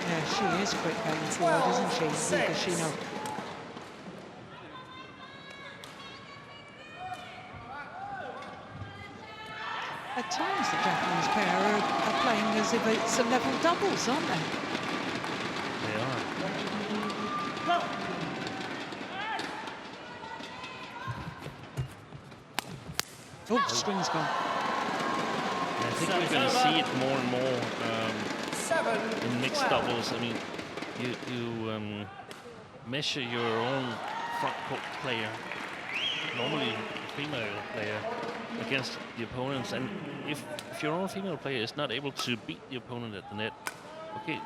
Yeah, she is quick going forward, isn't she, Higashino? At times, the Japanese pair are playing as if it's a level doubles, aren't they? They are. Oh, string's gone. I think we're going to see it more and more in mixed doubles. I mean, you measure your own front court player, normally a female player, against the opponents, and if your own female player is not able to beat the opponent at the net, okay,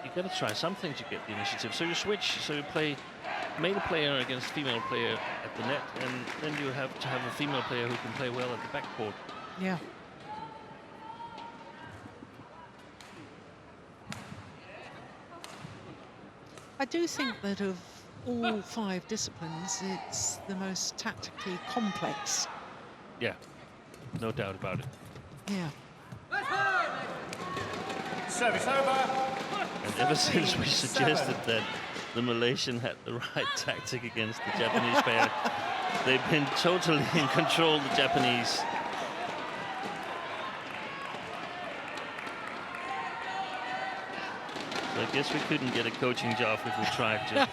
you got to try something to get the initiative. So you switch, so you play male player against female player at the net, and then you have to have a female player who can play well at the backcourt. Yeah. I do think that of all 5 disciplines, it's the most tactically complex. Yeah, no doubt about it. Yeah. Service over. And ever since we suggested that the Malaysian had the right tactic against the Japanese pair, they've been totally in control, the Japanese. So I guess we couldn't get a coaching job if we tried to.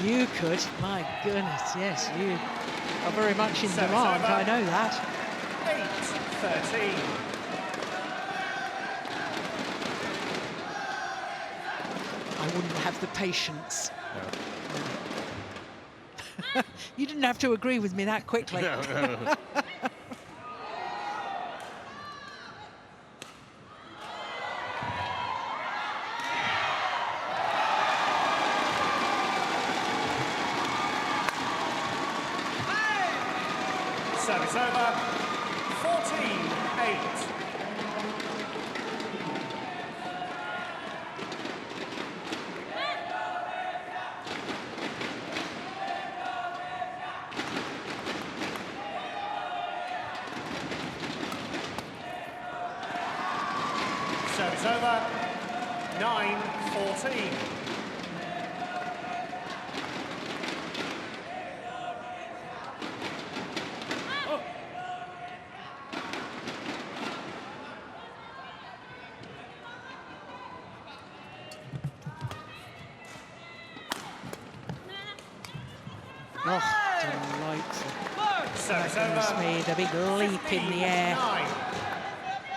You could, my goodness, yes, you are very much in demand, I know that. 8-13. I wouldn't have the patience. You didn't have to agree with me that quickly. No. Service over. 14-8. Service over. 9-14. Oh, delightful. Service Goodness over. me, the big leap in the air. 9.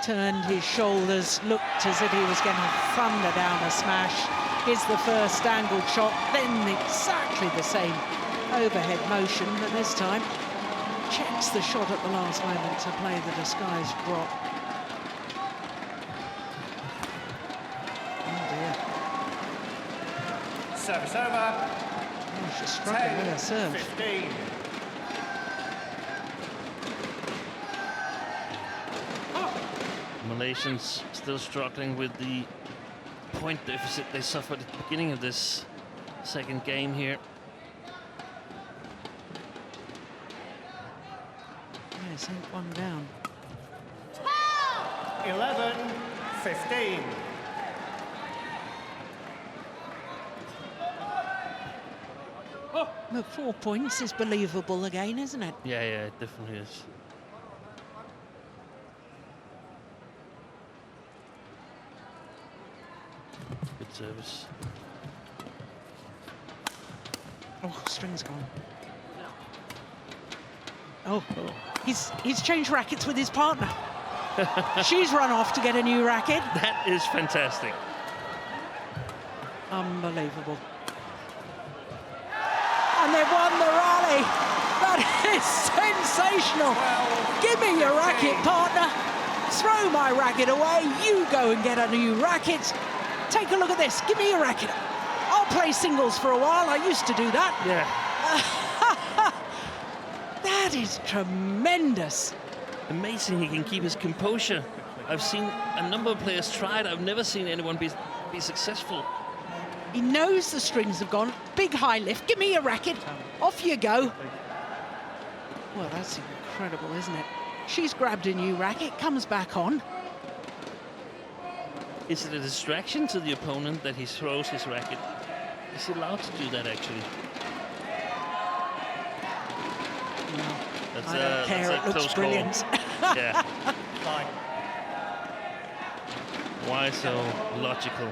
Turned his shoulders, looked as if he was going to thunder down a smash. Here's the first angled shot, then exactly the same overhead motion, but this time checks the shot at the last moment to play the disguised drop. Oh dear. Service over. Oh, she's struggling with her serve. 10-15. Malaysians still struggling with the point deficit they suffered at the beginning of this second game here. Yes, ain't one down. 11-15. Look, 4 points is believable again, isn't it? Yeah, it definitely is. Good service. Oh, string's gone. Oh, he's changed rackets with his partner. She's run off to get a new racket. That is fantastic. Unbelievable. And they've won the rally. That is sensational. Give me your racket, partner. Throw my racket away. You go and get a new racket. Take a look at this. Give me your racket. I'll play singles for a while. I used to do that. Yeah. That is tremendous. Amazing he can keep his composure. I've seen a number of players try it. I've never seen anyone be successful. He knows the strings have gone. Big high lift. Give me your racket. Off you go. Well, that's incredible, isn't it? She's grabbed a new racket, comes back on. Is it a distraction to the opponent that he throws his racket? Is he allowed to do that, actually? No, That's I don't care. It looks close brilliant. call. Yeah. Fine. Why so logical?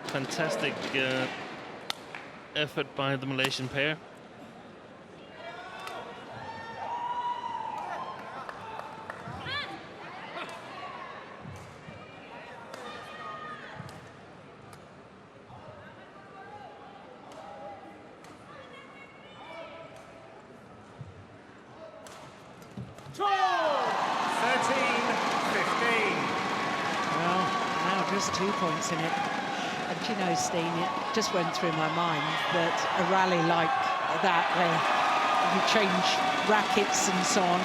Fantastic effort by the Malaysian pair. Just 2 points in it. And you know, Steen, it just went through my mind that a rally like that, where you change rackets and so on,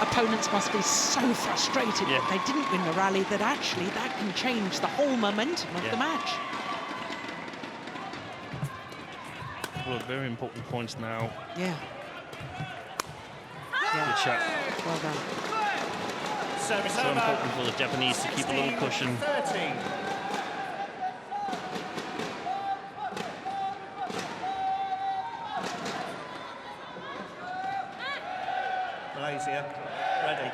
opponents must be so frustrated that they didn't win the rally, that actually that can change the whole momentum of the match. Well, very important points now. Yeah. Good shot. Well done. So important for the Japanese to keep a little cushion. 13. Malaysia, ready.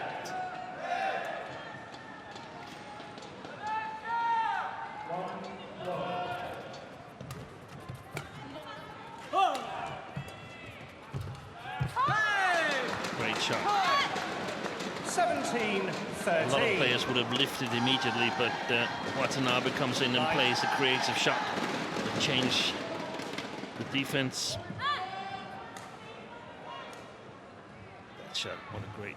Great shot. 17-13. A lot of players would have lifted immediately, but Watanabe comes in and plays a creative shot to change the defense. That shot, what a great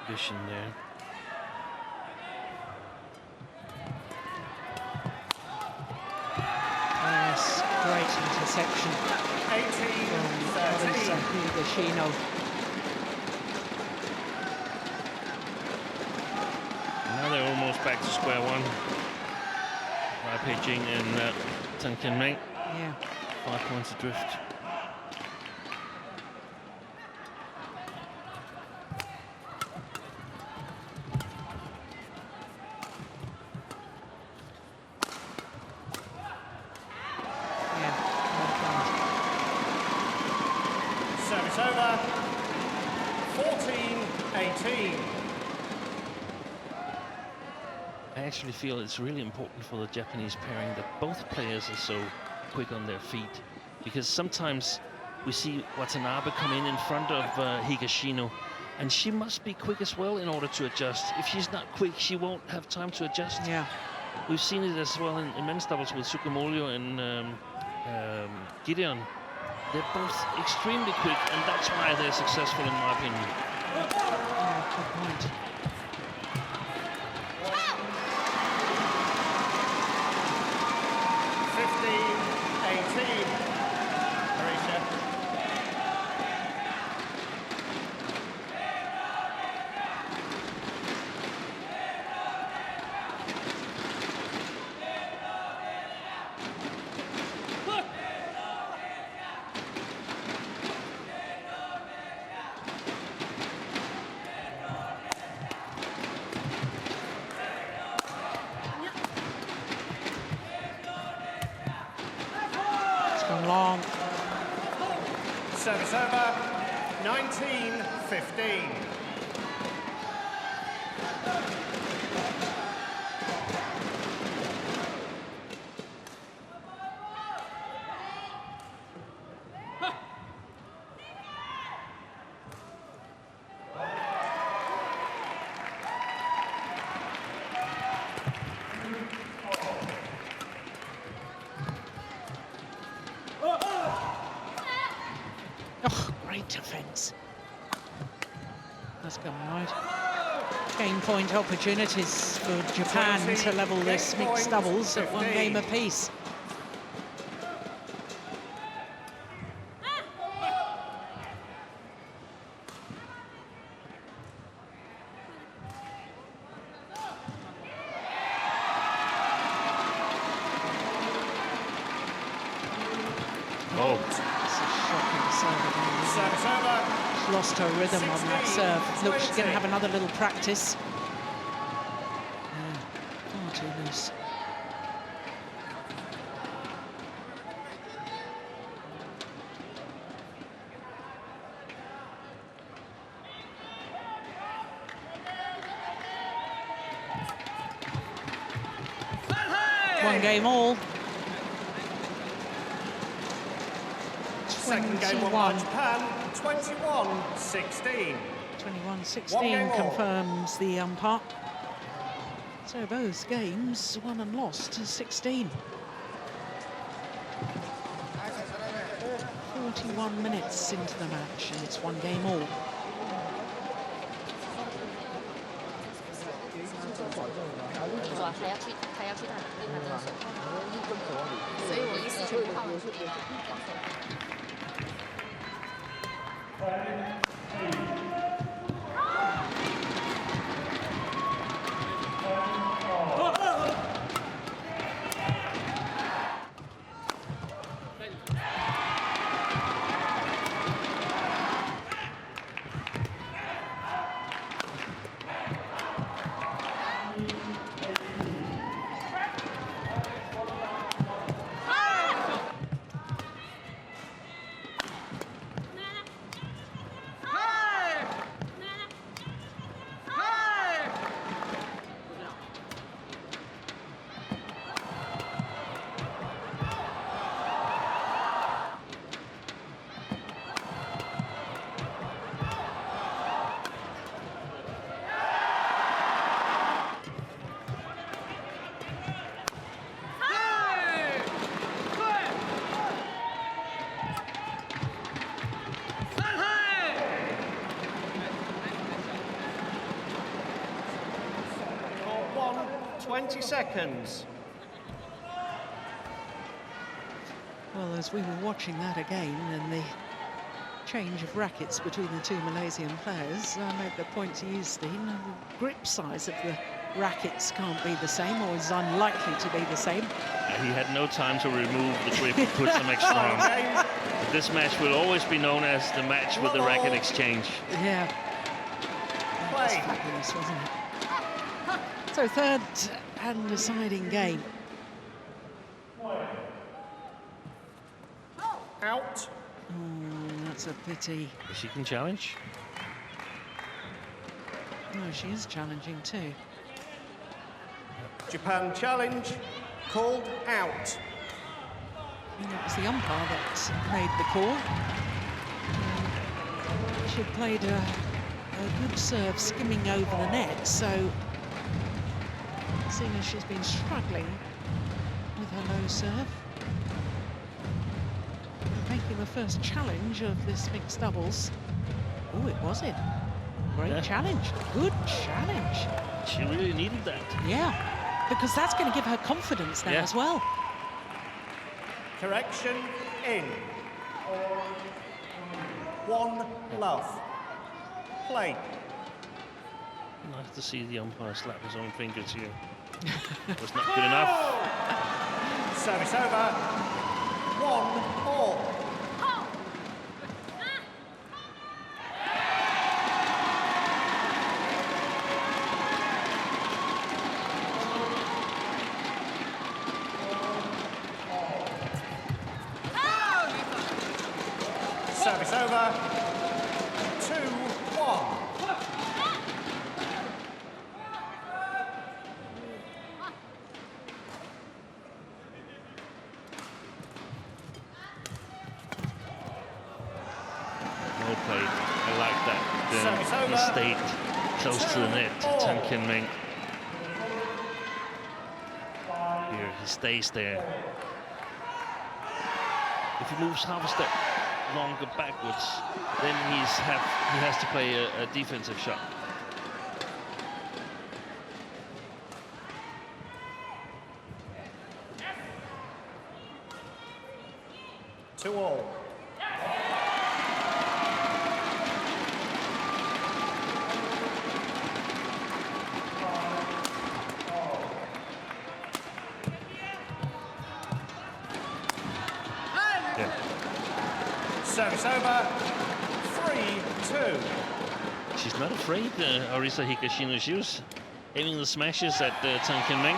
vision there. Yes, great interception. 18-13. Higashino. Now they're almost back to square one. Jing and Meng. Yeah. 5 points adrift. Service over. 14-18. I actually feel it's really important for the Japanese pairing that both players are so quick on their feet, because sometimes we see Watanabe come in front of Higashino, and she must be quick as well in order to adjust. If she's not quick, she won't have time to adjust. Yeah. We've seen it as well in men's doubles with Sukamuljo and Gideon. They're both extremely quick, and that's why they're successful in my opinion. Yeah, good point. Arisa. Long. Service over. 19-15. Defense. That's gone wide. Game point opportunities for Japan to level this mixed doubles at 1 game apiece. Lost her rhythm on that serve. Look, she's going to have another little practice. Yeah, far too loose. one game all. Second game won by Japan, 21-16. 21-16 confirms the umpire. So both games won and lost to 16. 41 minutes into the match, and it's one game all. For 20 seconds. Well, as we were watching that again, and the change of rackets between the two Malaysian players, I made the point to you, Steen, the grip size of the rackets can't be the same, or is unlikely to be the same. He had no time to remove the grip and put some extra on. This match will always be known as the match with the racket exchange. Yeah. That was fabulous, wasn't it? So third and deciding game. Out. That's a pity. She can challenge. No, she is challenging too. Japan challenge called out. And it was the umpire that made the call. She played a good serve skimming over the net, so seeing as she's been struggling with her low serve, making the first challenge of this mixed doubles. Oh, it was in. Great challenge. Good challenge. She really needed that. Yeah, because that's going to give her confidence now as well. Correction in. 1 love. Play. Nice to see the umpire slap his own fingers here. Was not good enough. Service over. 1-all. Service over. 2-1. Well played. I like that. He stayed close to the net, Tang Meng. Here, he stays there. If he moves half a step longer backwards, then he has to play a defensive shot. Two all. Service over. 3-2. She's not afraid, Arisa Higashino. She was aiming the smashes at Tang Meng.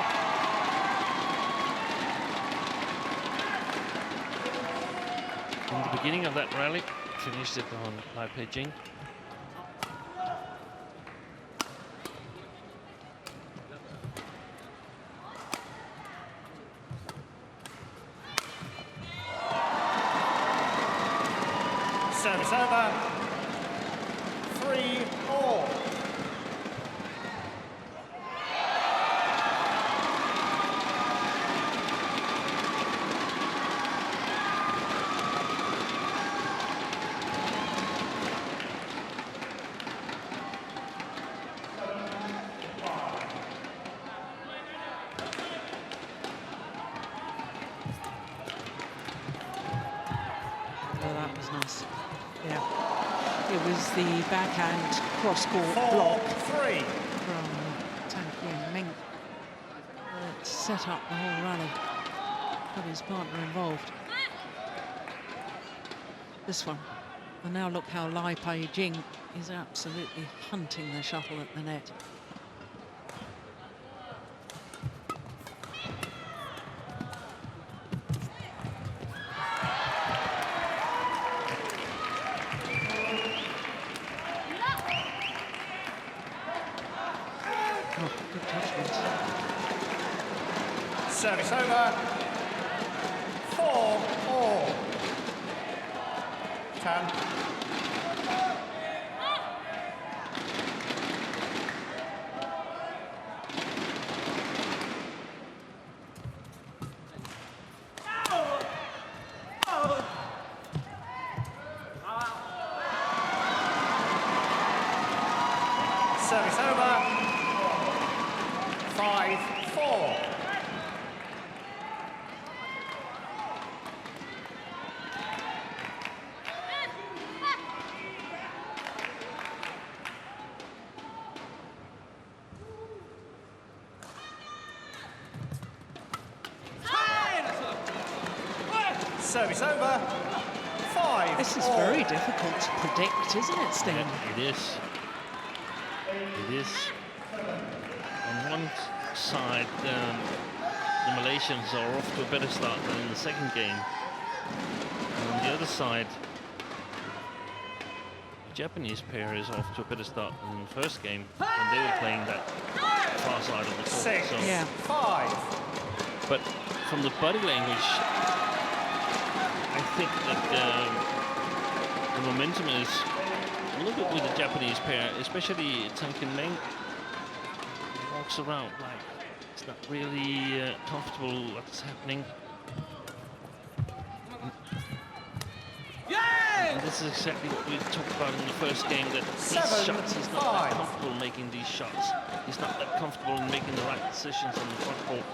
In the beginning of that rally, finished it on Lai Pei-Jing. Service over. 3-all. The backhand cross-court block 4-3. from Takeshi and Meng that set up the whole rally. Got his partner involved. This one. And now look how Lai Pei Jing is absolutely hunting the shuttle at the net. Service over. 4-all. 10. Service over. 5-4. Service over. 5. This is very difficult to predict, isn't it, Steen? Yeah, it is. It is. On one side, the Malaysians are off to a better start than in the second game. And on the other side, the Japanese pair is off to a better start than in the first game when they were playing that far side of the court. 6. So, Yeah. 5. but from the body language, I think that the momentum is a little bit with the Japanese pair, especially Takeshi and Meng. He walks around like it's not really comfortable what's happening. And this is exactly what we talked about in the first game, that these shots, he's not that comfortable making these shots. He's not that comfortable in making the right decisions on the front court.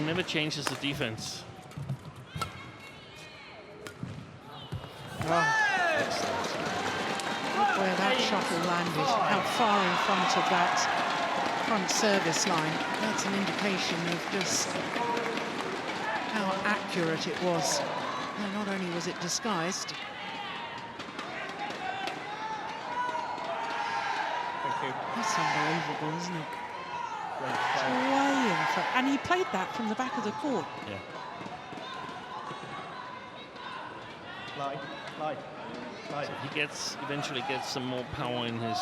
Never changes the defense. Look where that shuttle landed, how far in front of that front service line. That's an indication of just how accurate it was. And not only was it disguised. Thank you. That's unbelievable, isn't it? It's way in front. And he played that from the back of the court. Yeah. So he eventually gets some more power in his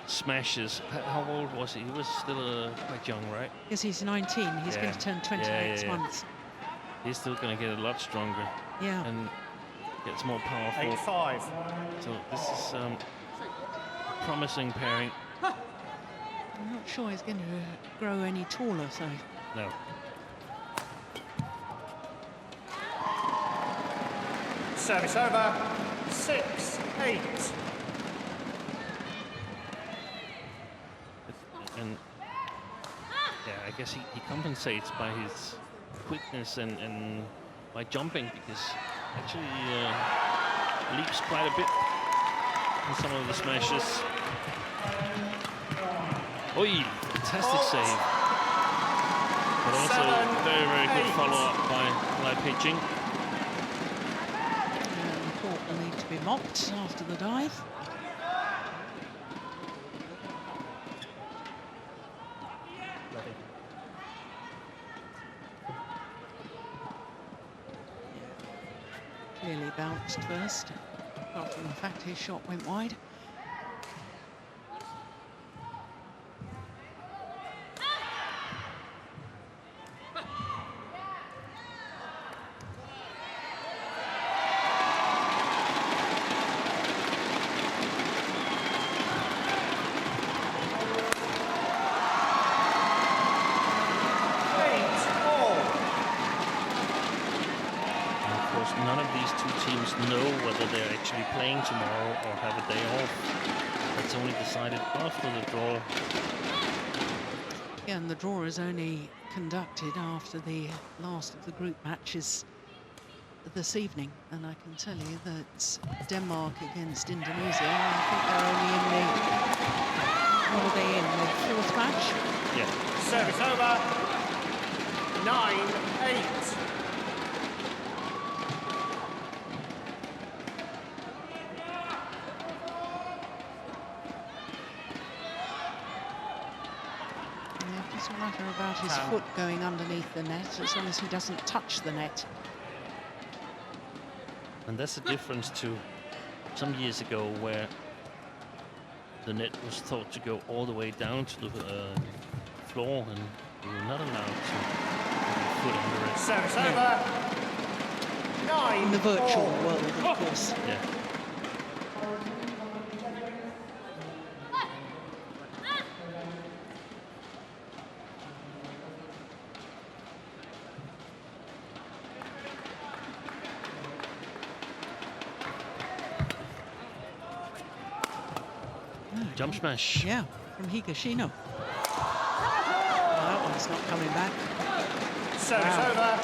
smashes. How old was he? He was still quite young, right? Yes, he's 19. He's going to turn 20 next month. He's still going to get a lot stronger. Yeah. And gets more powerful. 8-5. So this is promising pairing. I'm not sure he's going to grow any taller, so. No. Service over. 6-8. And yeah, I guess he compensates by his quickness and by jumping, because actually leaps quite a bit in some of the smashes. Oi, fantastic save. But also very, very good follow-up by Lai Pei Jing. The court will need to be mopped after the dive. clearly bounced first, apart from the fact his shot went wide. Playing tomorrow or have a day off. That's only decided after the draw. Yeah, and the draw is only conducted after the last of the group matches this evening. And I can tell you that Denmark against Indonesia, I think they're only in the, what are they in, the fourth match? Yeah. Service over. 9-8. About his foot going underneath the net, as long as he doesn't touch the net. And that's the difference to some years ago, where the net was thought to go all the way down to the floor, and you were not allowed to put your foot under it. Service over. 9-4. In the virtual world, of course. Yeah. Jump smash. Yeah, from Higashino. Oh, that one's not coming back. Service over.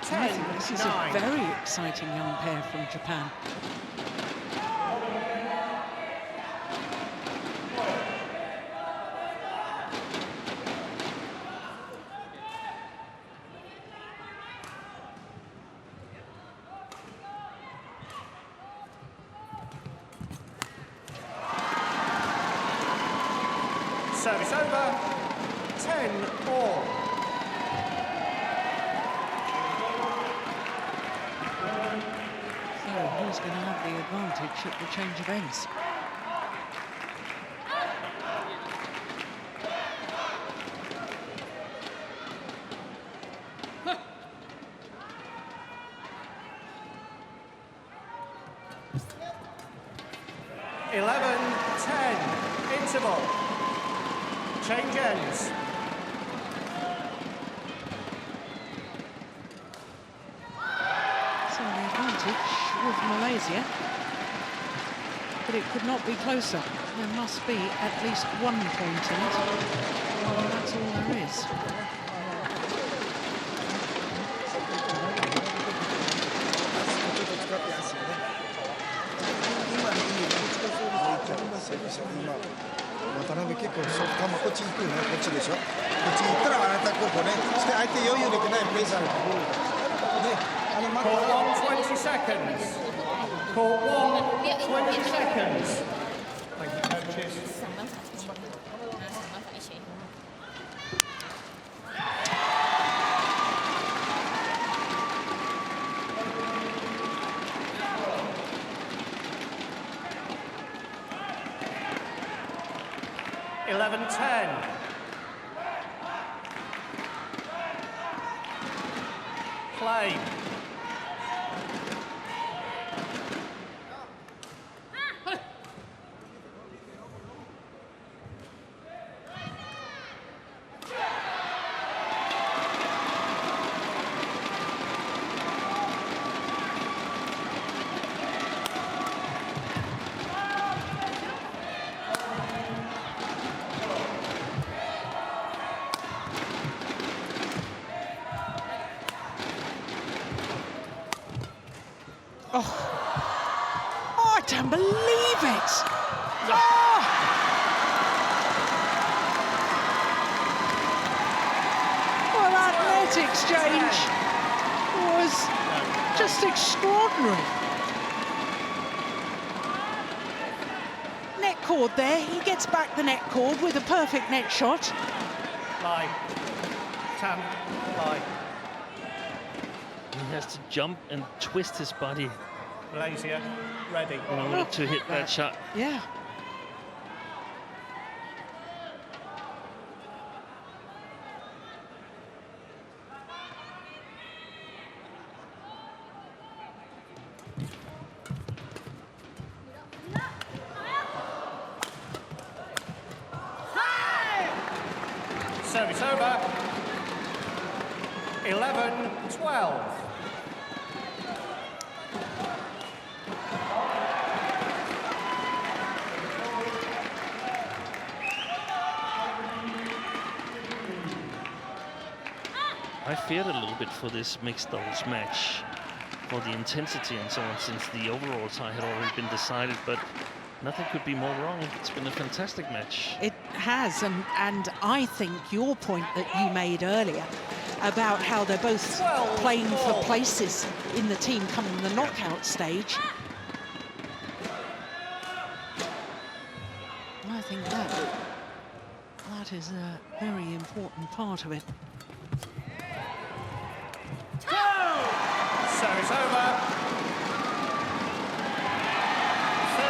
10-9. This is a very exciting young pair from Japan. Service over. 10-all. So who's going to have the advantage at the change of ends? Interval. Change ends. So the advantage with Malaysia, but it could not be closer. There must be at least 1 point in it. Well, that's all there is. Watanabe 結構ソフトもこっち行くね、こっちでしょ。こっち行ったらあなたここね、して相手余裕できないプレッシャーが来る。ね、Call 1 20 seconds. Call 1 20 seconds. Thank you, coaches. Play. Oh, I don't believe it! Oh! Well, that net exchange was just extraordinary. Net cord there, he gets back the net cord with a perfect net shot. Lie. Tam, lie. He has to jump and twist his body Malaysia, ready. in order to hit that shot. Yeah. Service over. 11-12. I feared a little bit for this mixed doubles match, for the intensity and so on, since the overall tie had already been decided, but nothing could be more wrong. It's been a fantastic match. It has, and I think your point that you made earlier about how they're both playing for places in the team coming the knockout stage, I think that is a very important part of it. Service over. 13-12.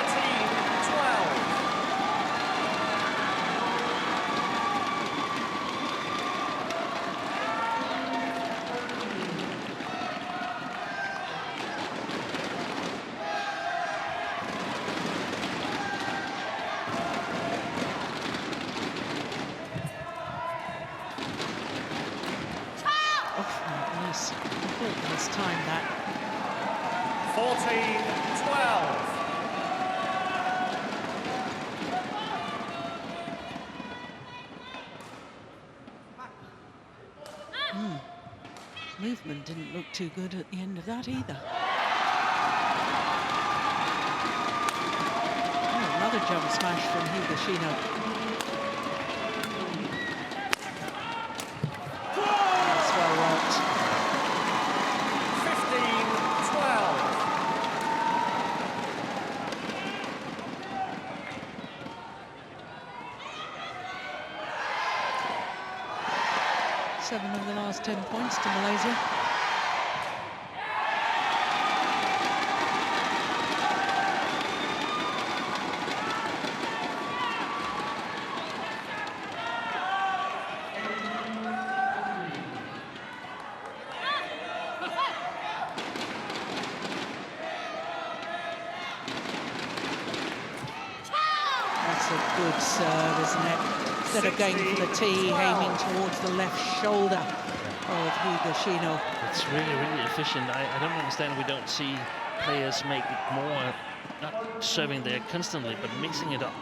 This time that 14-12. Movement didn't look too good at the end of that either. Oh, another jump smash from Higashino. That's well worked. 7 of the last 10 points to Malaysia. That's a good serve, isn't it? Instead of going for the tee, aiming towards the left shoulder of Higashino. It's really, really efficient. I don't understand we don't see players make it more, not serving there constantly, but mixing it up.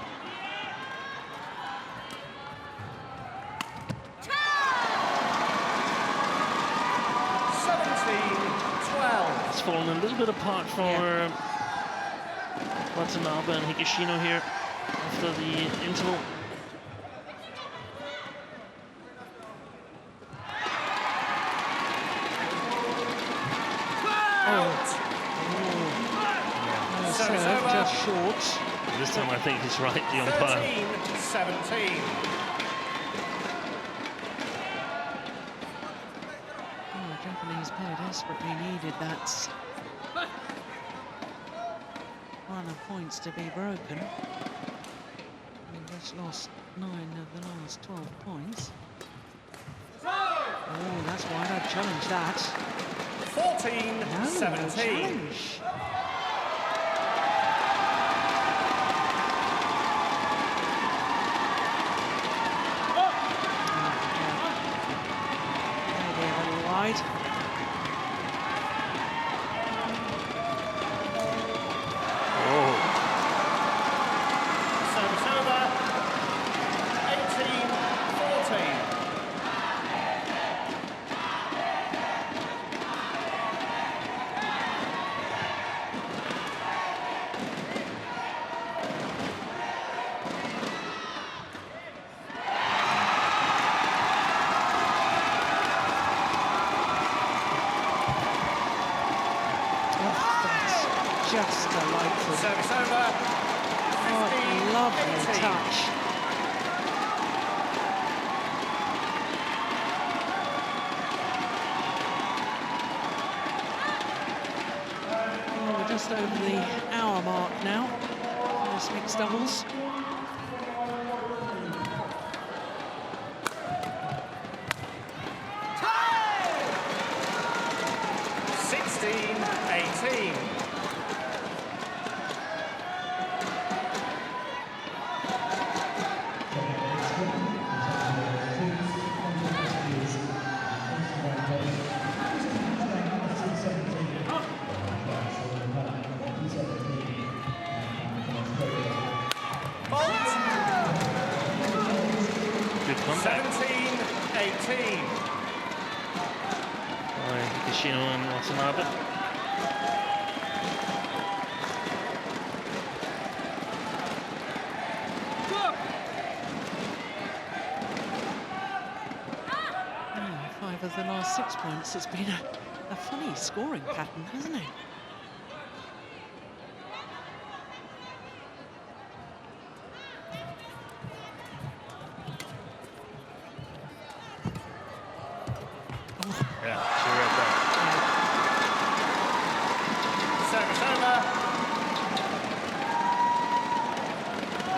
It's fallen a little bit apart for Watanabe and Higashino here after the interval. Just short. This time I think he's right, the umpire. 13-17. Oh, Japanese player desperately needed that run of points to be broken. He just lost 9 of the last 12 points. Oh, that's why I'd challenge that. 14-17. Just delightful. Service over. 15, lovely 18. touch. over the hour mark now. This mixed doubles. Time! 16-18. Good comeback 17-18. by Higashino and Watanabe. Five of the last 6 points. It's been a funny scoring pattern, hasn't it? Yeah, she read that. Service over.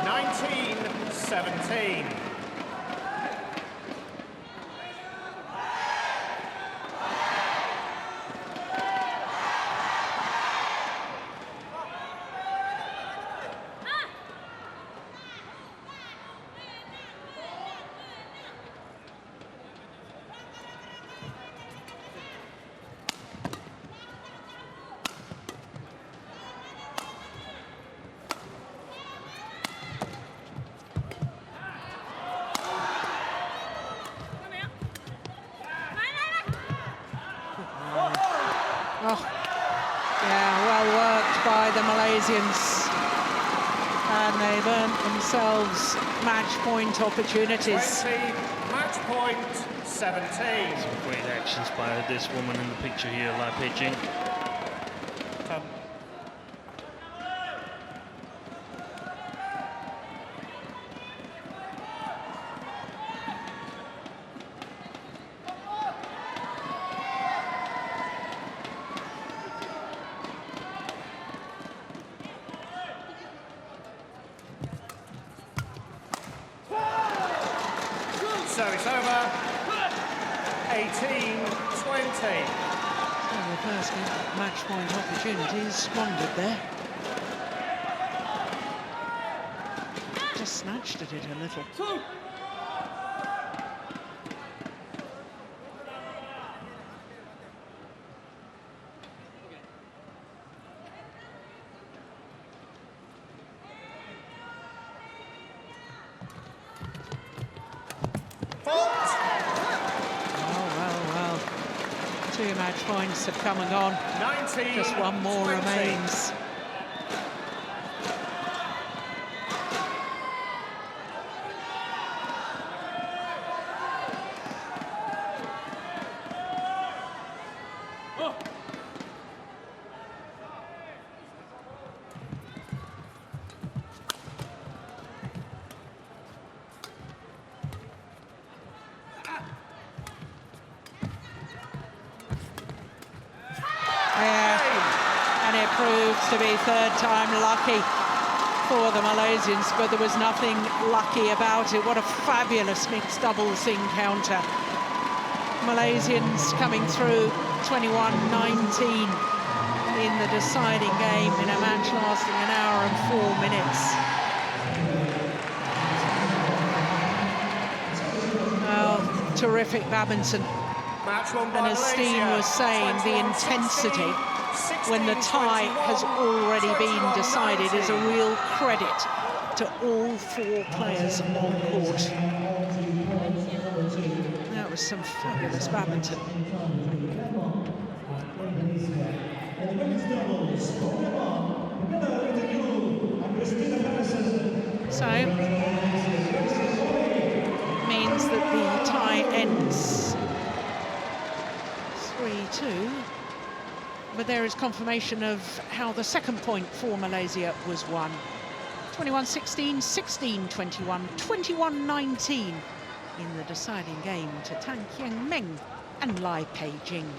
19-17. Oh, yeah, well worked by the Malaysians. And they've earned themselves match point opportunities. 20, match point 17. Some great actions by this woman in the picture here, Lai Jing. Service over. 18-20. So the first match point opportunities squandered there. Just snatched at it a little. Two match points have come and gone. 19, just one more 20. remains. To be third time lucky for the Malaysians, but there was nothing lucky about it. What a fabulous mixed doubles encounter. Malaysians coming through 21-19 in the deciding game in a match lasting an hour and 4 minutes. Oh, terrific badminton. Match won by And as Steen Malaysia, was saying, the 21-16. intensity when the tie has already been decided is a real credit to all four players on court. That was some fabulous badminton. So, means that the tie ends 3-2. But there is confirmation of how the second point for Malaysia was won. 21-16, 16-21, 21-19 in the deciding game to Kian, Meng and Lai Jing.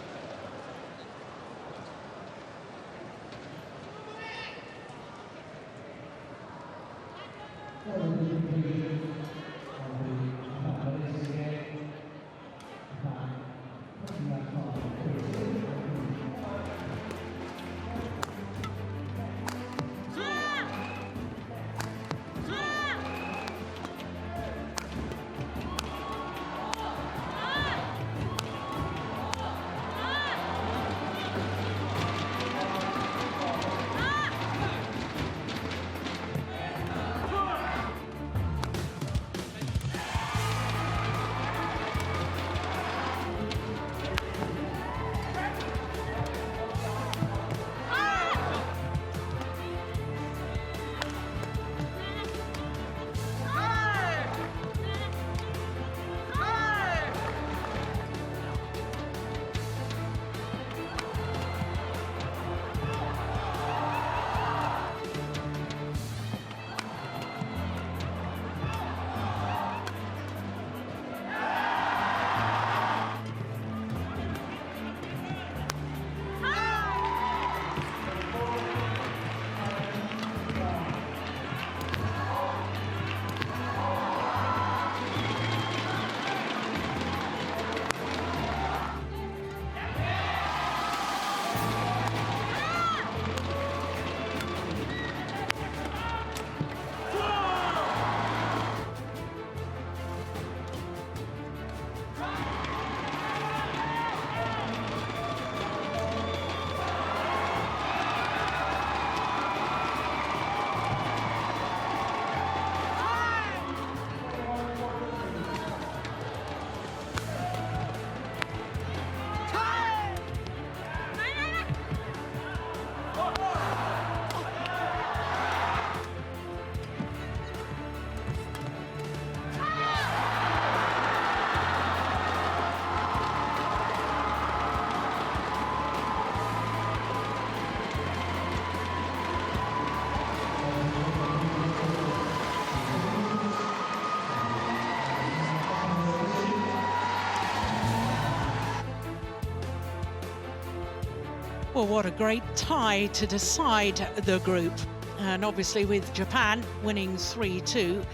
Well, what a great tie to decide the group. And obviously with Japan winning 3-2,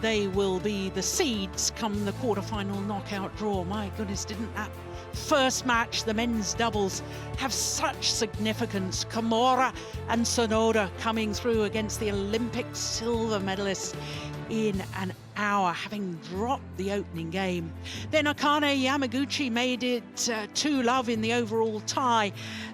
they will be the seeds come the quarterfinal knockout draw. My goodness, didn't that first match, the men's doubles, have such significance? Kamura and Sonoda coming through against the Olympic silver medalists in an hour, having dropped the opening game. Then Akane Yamaguchi made it 2-love in the overall tie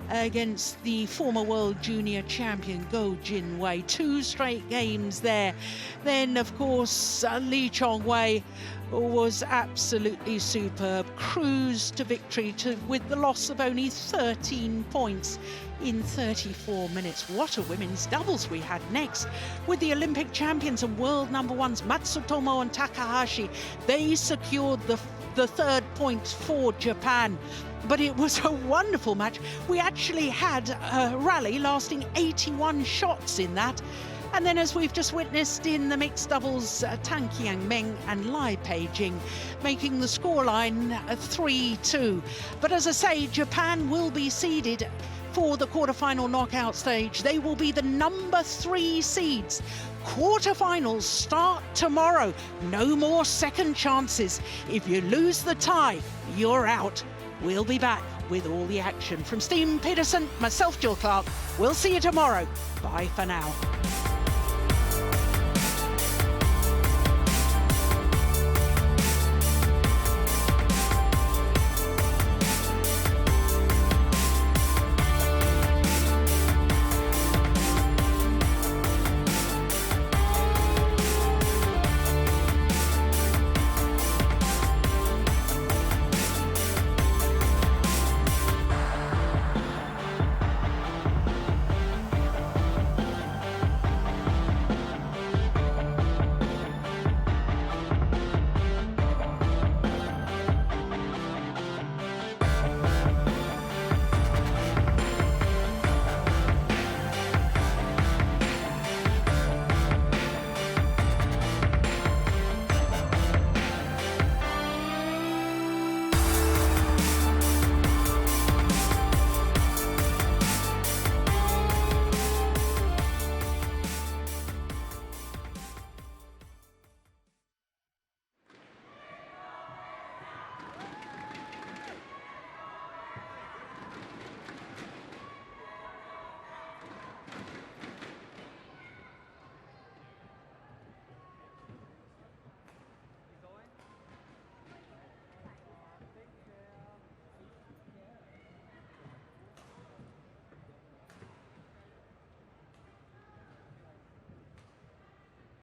against the former world junior champion Go Jinwei. 2 straight games there. Then, of course, Lee Chong-wei was absolutely superb. Cruised to victory with the loss of only 13 points in 34 minutes. What a women's doubles we had next with the Olympic champions and world number ones Matsutomo and Takahashi. They secured the 3rd point for Japan. But it was a wonderful match. We actually had a rally lasting 81 shots in that. And then, as we've just witnessed in the mixed doubles, Kian, Meng and Lai Jing making the scoreline 3-2. But as I say, Japan will be seeded for the quarterfinal knockout stage. They will be the number 3 seeds. Quarterfinals start tomorrow. No more second chances. If you lose the tie, you're out. We'll be back with all the action. From Steve Peterson, myself, Jill Clark. We'll see you tomorrow. Bye for now.